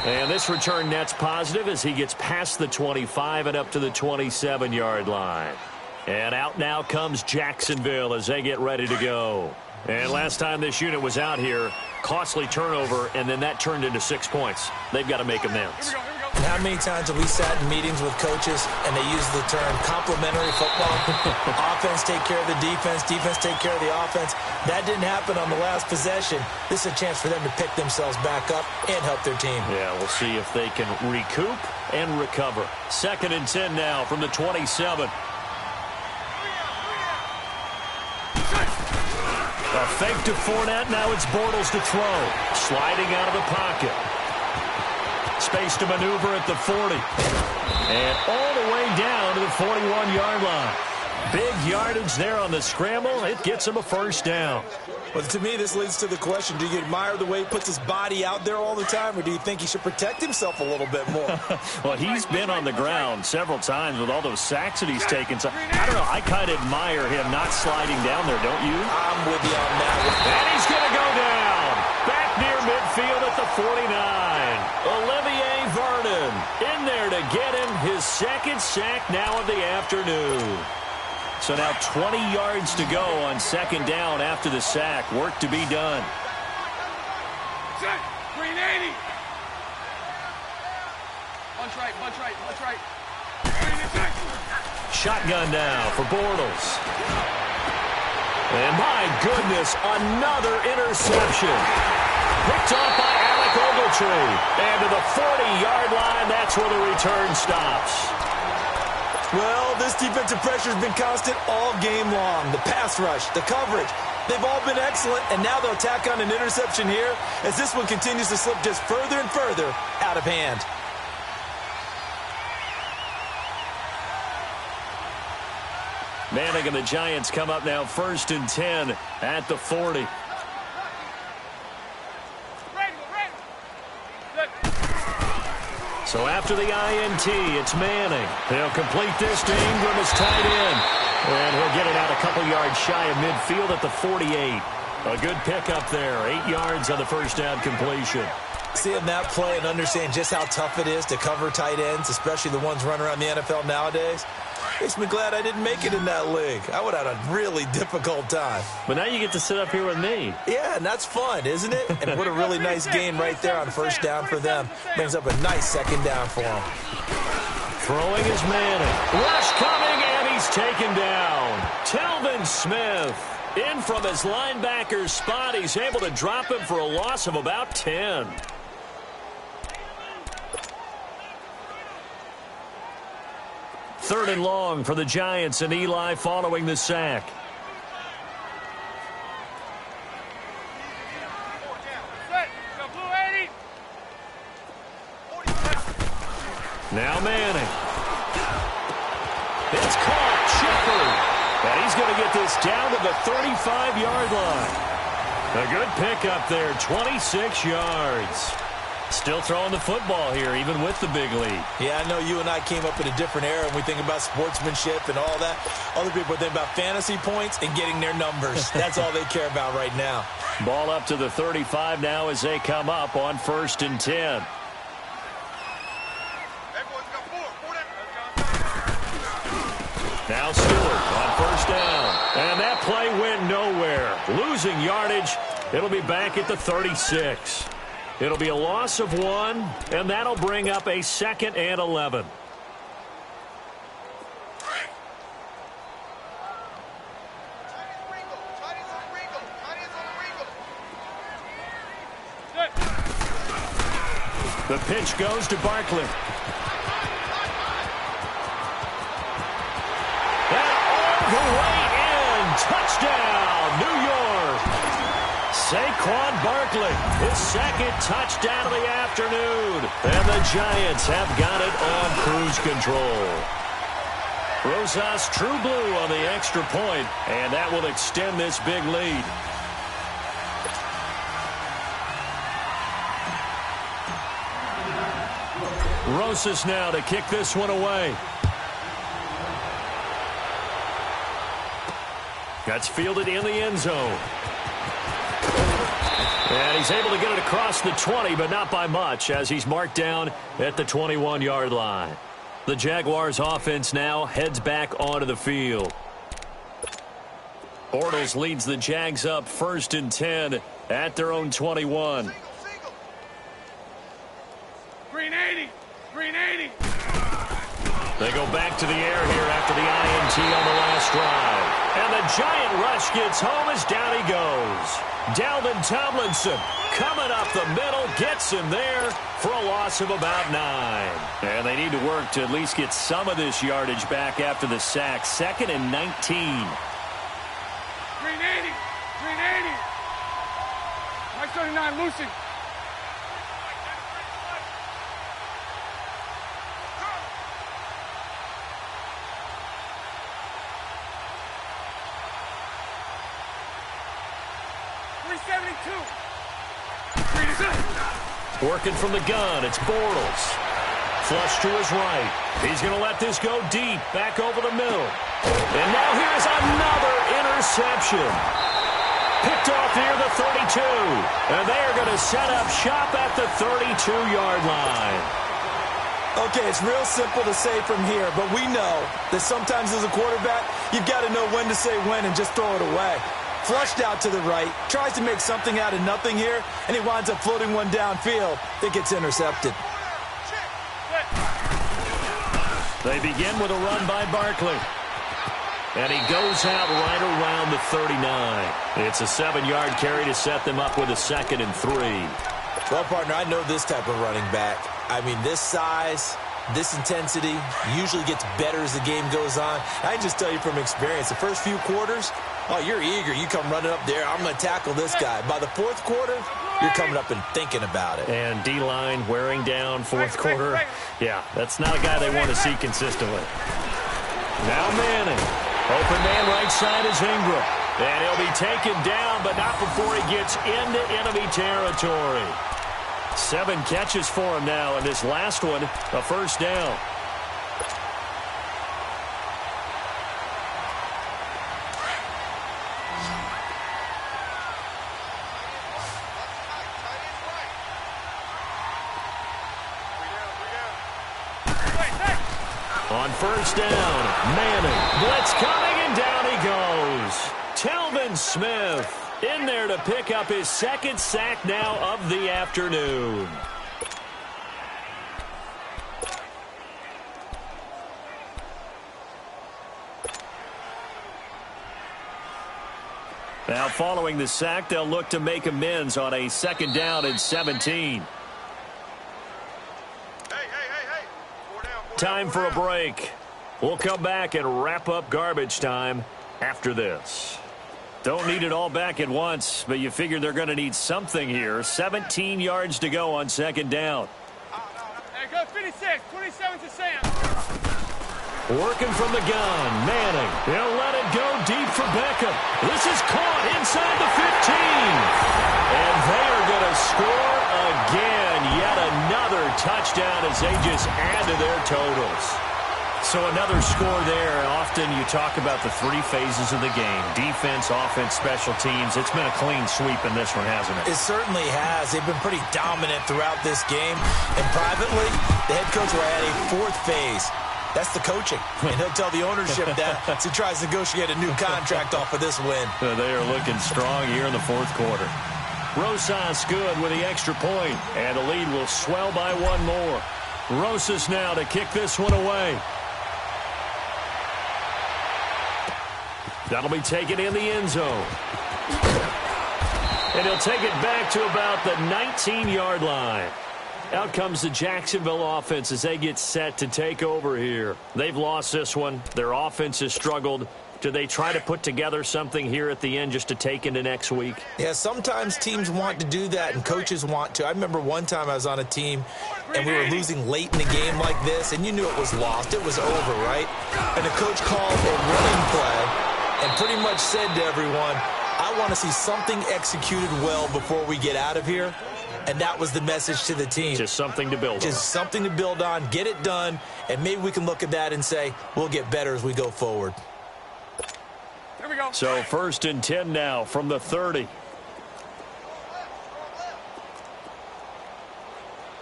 And this return net's positive as he gets past the 25 and up to the 27-yard line. And out now comes Jacksonville as they get ready to go. And last time this unit was out here, costly turnover, and then that turned into 6 points. They've got to make amends. How many times have we sat in meetings with coaches and they use the term complementary football? Offense take care of the defense, defense take care of the offense. That didn't happen on the last possession. This is a chance for them to pick themselves back up and help their team. Yeah, we'll see if they can recoup and recover. 2nd and 10 now from the 27. A fake to Fournette. Now it's Bortles to throw. Sliding out of the pocket. Space to maneuver at the 40. And all the way down to the 41-yard line. Big yardage there on the scramble. It gets him a 1st down. Well, to me, this leads to the question, do you admire the way he puts his body out there all the time, or do you think he should protect himself a little bit more? Well, he's been on the ground several times with all those sacks that he's taken. So, I don't know. I kind of admire him not sliding down there, don't you? I'm with you on that one. And he's going to go down. Back near midfield at the 49. Olivier Vernon in there to get him his 2nd sack now of the afternoon. So now 20 yards to go on 2nd down after the sack. Work to be done. Green 80. Bunch right. Shotgun now for Bortles. And my goodness, another interception. Picked off by Alec Ogletree. And to the 40-yard line, that's where the return stops. Well, this defensive pressure has been constant all game long. The pass rush, the coverage, they've all been excellent, and now they'll tack on an interception here as this one continues to slip just further and further out of hand. Manning and the Giants come up now 1st and 10 at the 40. So after the INT, it's Manning. He'll complete this to Ingram as tight end. And he'll get it out a couple yards shy of midfield at the 48. A good pickup there. 8 yards on the 1st down completion. Seeing that play and understand just how tough it is to cover tight ends, especially the ones running around the NFL nowadays, makes me glad I didn't make it in that league. I would have had a really difficult time. But now you get to sit up here with me. Yeah, and that's fun, isn't it? And what a really nice gain right there on 1st down for them. Brings up a nice 2nd down for them. Throwing is Manning. Rush coming, and he's taken down. Telvin Smith in from his linebacker spot. He's able to drop him for a loss of about 10. 3rd and long for the Giants, and Eli following the sack. Now Manning. It's caught. Shepard. And he's going to get this down to the 35-yard line. A good pickup there, 26 yards. Still throwing the football here, even with the big lead. Yeah, I know you and I came up in a different era, and we think about sportsmanship and all that. Other people think about fantasy points and getting their numbers. That's all they care about right now. Ball up to the 35 now as they come up on 1st and 10. Now Stewart on 1st down. And that play went nowhere. Losing yardage. It'll be back at the 36. It'll be a loss of 1, and that'll bring up a 2nd and 11. The pitch goes to Barkley. The way in. Touchdown, New York. Saquon Barkley, his 2nd touchdown of the afternoon. And the Giants have got it on cruise control. Rosas true blue on the extra point, and that will extend this big lead. Rosas now to kick this one away. That's fielded in the end zone. And he's able to get it across the 20, but not by much, as he's marked down at the 21-yard line. The Jaguars offense now heads back onto the field. Bortles leads the Jags up 1st and 10 at their own 21. Green 80. Green 80. They go back to the air here after the INT on the last drive. And the giant rush gets home as down he goes. Dalvin Tomlinson coming up the middle, gets him there for a loss of about 9. And they need to work to at least get some of this yardage back after the sack. 2nd and 19. Green 80. Green 80. Mike 39, Lucy. Working from the gun, it's Bortles. Flush to his right. He's going to let this go deep, back over the middle. And now here's another interception. Picked off near the 32. And they are going to set up shop at the 32-yard line. Okay, it's real simple to say from here, but we know that sometimes as a quarterback, you've got to know when to say when and just throw it away. Flushed out to the right, tries to make something out of nothing here, and he winds up floating one downfield that gets intercepted. They begin with a run by Barkley. And he goes out right around the 39. It's a 7-yard carry to set them up with a 2nd and 3. Well, partner, I know this type of running back. I mean, this size, this intensity usually gets better as the game goes on. I can just tell you from experience, the first few quarters, oh, you're eager. You come running up there. I'm going to tackle this guy. By the 4th quarter, you're coming up and thinking about it. And D-line wearing down 4th quarter. Yeah, that's not a guy they want to see consistently. Now Manning. Open man right side is Ingram. And he'll be taken down, but not before he gets into enemy territory. 7 catches for him now, and this last one, a 1st down. On 1st down, Manning. Blitz coming, and down he goes. Telvin Smith in there to pick up his 2nd sack now of the afternoon. Now following the sack, they'll look to make amends on a 2nd down and 17. Hey. Time for a break. We'll come back and wrap up garbage time after this. Don't need it all back at once, but you figure they're going to need something here. 17 yards to go on second down. Hey, go 56, 27 to Sam. Working from the gun, Manning. He'll let it go deep for Beckham. This is caught inside the 15. And they are going to score again. Yet another touchdown as they just add to their totals. So another score there. Often you talk about the three phases of the game. Defense, offense, special teams. It's been a clean sweep in this one, hasn't it? It certainly has. They've been pretty dominant throughout this game. And privately, the head coach will add a fourth phase. That's the coaching. And he'll tell the ownership that as he tries to negotiate a new contract off of this win. They are looking strong here in the fourth quarter. Rosas good with the extra point. And the lead will swell by one more. Rosas now to kick this one away. That'll be taken in the end zone. And he'll take it back to about the 19-yard line. Out comes the Jacksonville offense as they get set to take over here. They've lost this one. Their offense has struggled. Do they try to put together something here at the end just to take into next week? Yeah, sometimes teams want to do that and coaches want to. I remember one time I was on a team and we were losing late in the game like this, and you knew it was lost. It was over, right? And the coach called a running play and pretty much said to everyone, I want to see something executed well before we get out of here. And that was the message to the team. Just something to build on. Just something to build on, get it done, and maybe we can look at that and say, we'll get better as we go forward. Here we go. So 1st and 10 now from the 30.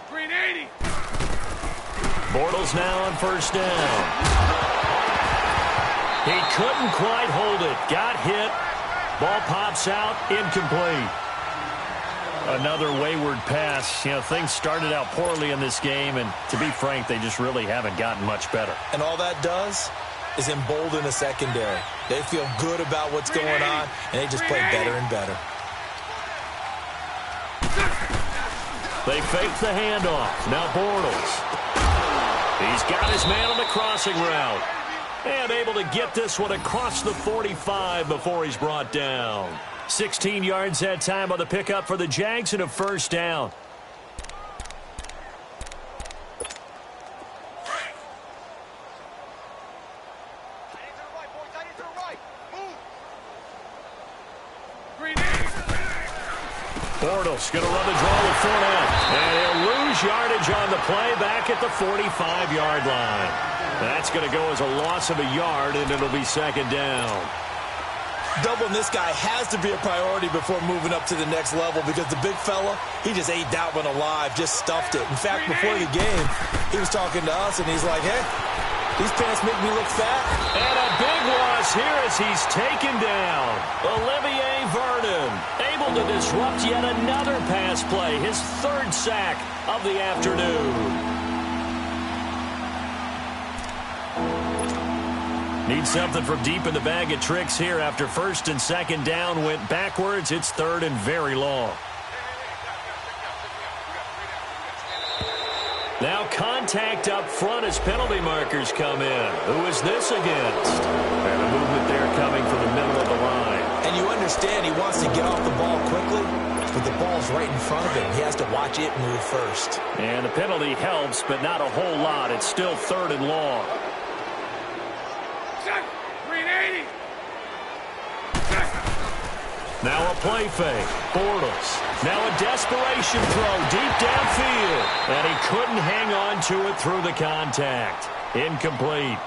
Green 80. Bortles now on 1st down. He couldn't quite hold it. Got hit. Ball pops out. Incomplete. Another wayward pass. You know, things started out poorly in this game, and to be frank, they just really haven't gotten much better. And all that does is embolden the secondary. They feel good about what's going on, and they just play better and better. They fake the handoff. Now Bortles. He's got his man on the crossing route. And able to get this one across the 45 before he's brought down. 16 yards that time on the pickup for the Jags and a 1st down. Bortles going to run the draw with Fournette. And he'll lose yardage on the play back at the 45-yard line. That's going to go as a loss of a yard, and it'll be 2nd down. Doubling this guy has to be a priority before moving up to the next level because the big fella, he just ate that one alive, just stuffed it. In fact, before the game, he was talking to us, and he's like, hey, these pants make me look fat. And a big loss here as he's taken down. Olivier Vernon able to disrupt yet another pass play, his 3rd sack of the afternoon. Need something from deep in the bag of tricks here after 1st and 2nd down went backwards. It's 3rd and very long. Now contact up front as penalty markers come in. Who is this against? And a movement there coming from the middle of the line. And you understand he wants to get off the ball quickly, but the ball's right in front of him. He has to watch it move first. And the penalty helps, but not a whole lot. It's still 3rd and long. Now a play fake. Bortles. Now a desperation throw deep downfield. And he couldn't hang on to it through the contact. Incomplete.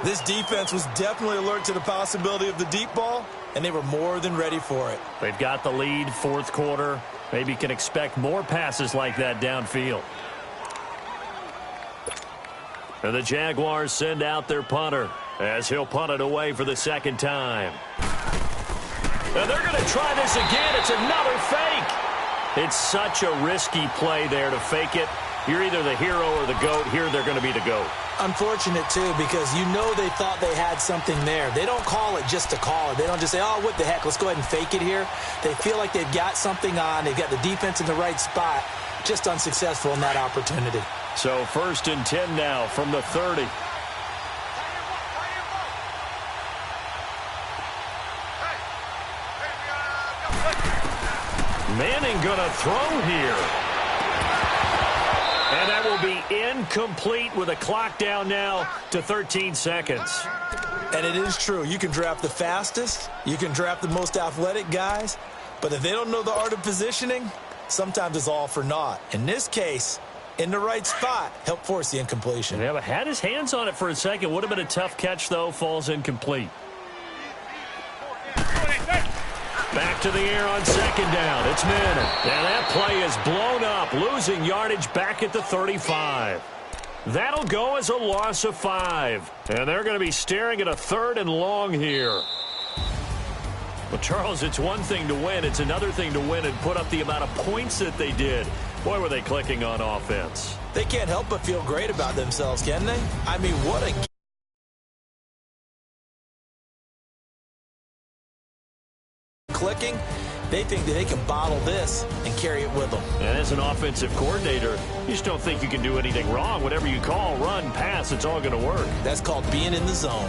This defense was definitely alert to the possibility of the deep ball, and they were more than ready for it. They've got the lead, 4th quarter. Maybe can expect more passes like that downfield. And the Jaguars send out their punter as he'll punt it away for the 2nd time. And they're going to try this again. It's another fake. It's such a risky play there to fake it. You're either the hero or the GOAT. Here they're going to be the GOAT. Unfortunate, too, because you know they thought they had something there. They don't call it just to call it. They don't just say, oh, what the heck, let's go ahead and fake it here. They feel like they've got something on. They've got the defense in the right spot. Just unsuccessful in that opportunity. So 1st and 10 now from the 30. Manning gonna throw here. And that will be incomplete with a clock down now to 13 seconds. And it is true. You can draft the fastest. You can draft the most athletic guys. But if they don't know the art of positioning, sometimes it's all for naught. In this case, in the right spot, help force the incompletion. Yeah, but had his hands on it for a second. Would have been a tough catch, though. Falls incomplete. Back to the air on second down. It's Manning. And that play is blown up, losing yardage back at the 35. That'll go as a loss of 5. And they're going to be staring at a 3rd and long here. Well, Charles, it's one thing to win. It's another thing to win and put up the amount of points that they did. Boy, were they clicking on offense. They can't help but feel great about themselves, can they? I mean, what a... clicking, they think that they can bottle this and carry it with them. And as an offensive coordinator, you just don't think you can do anything wrong. Whatever you call, run, pass, it's all going to work. That's called being in the zone.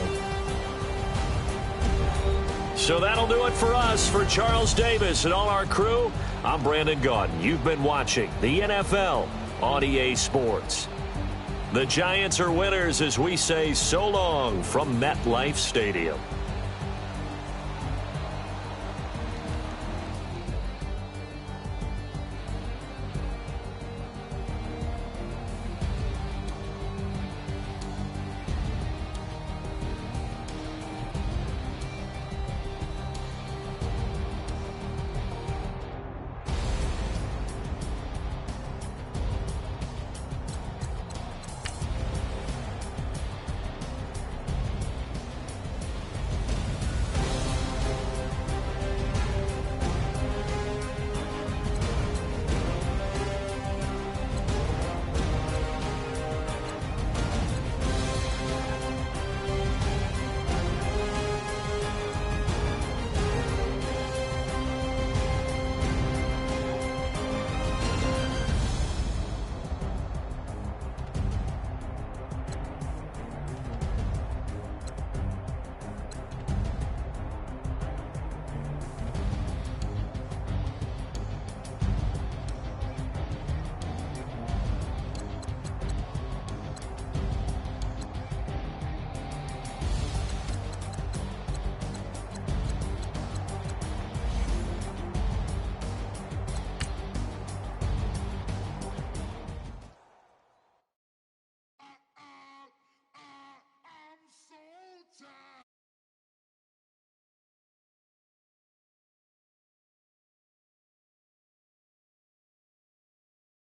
So that'll do it for us. For Charles Davis and all our crew, I'm Brandon Gaudin. You've been watching the NFL on EA Sports. The Giants are winners as we say so long from MetLife Stadium.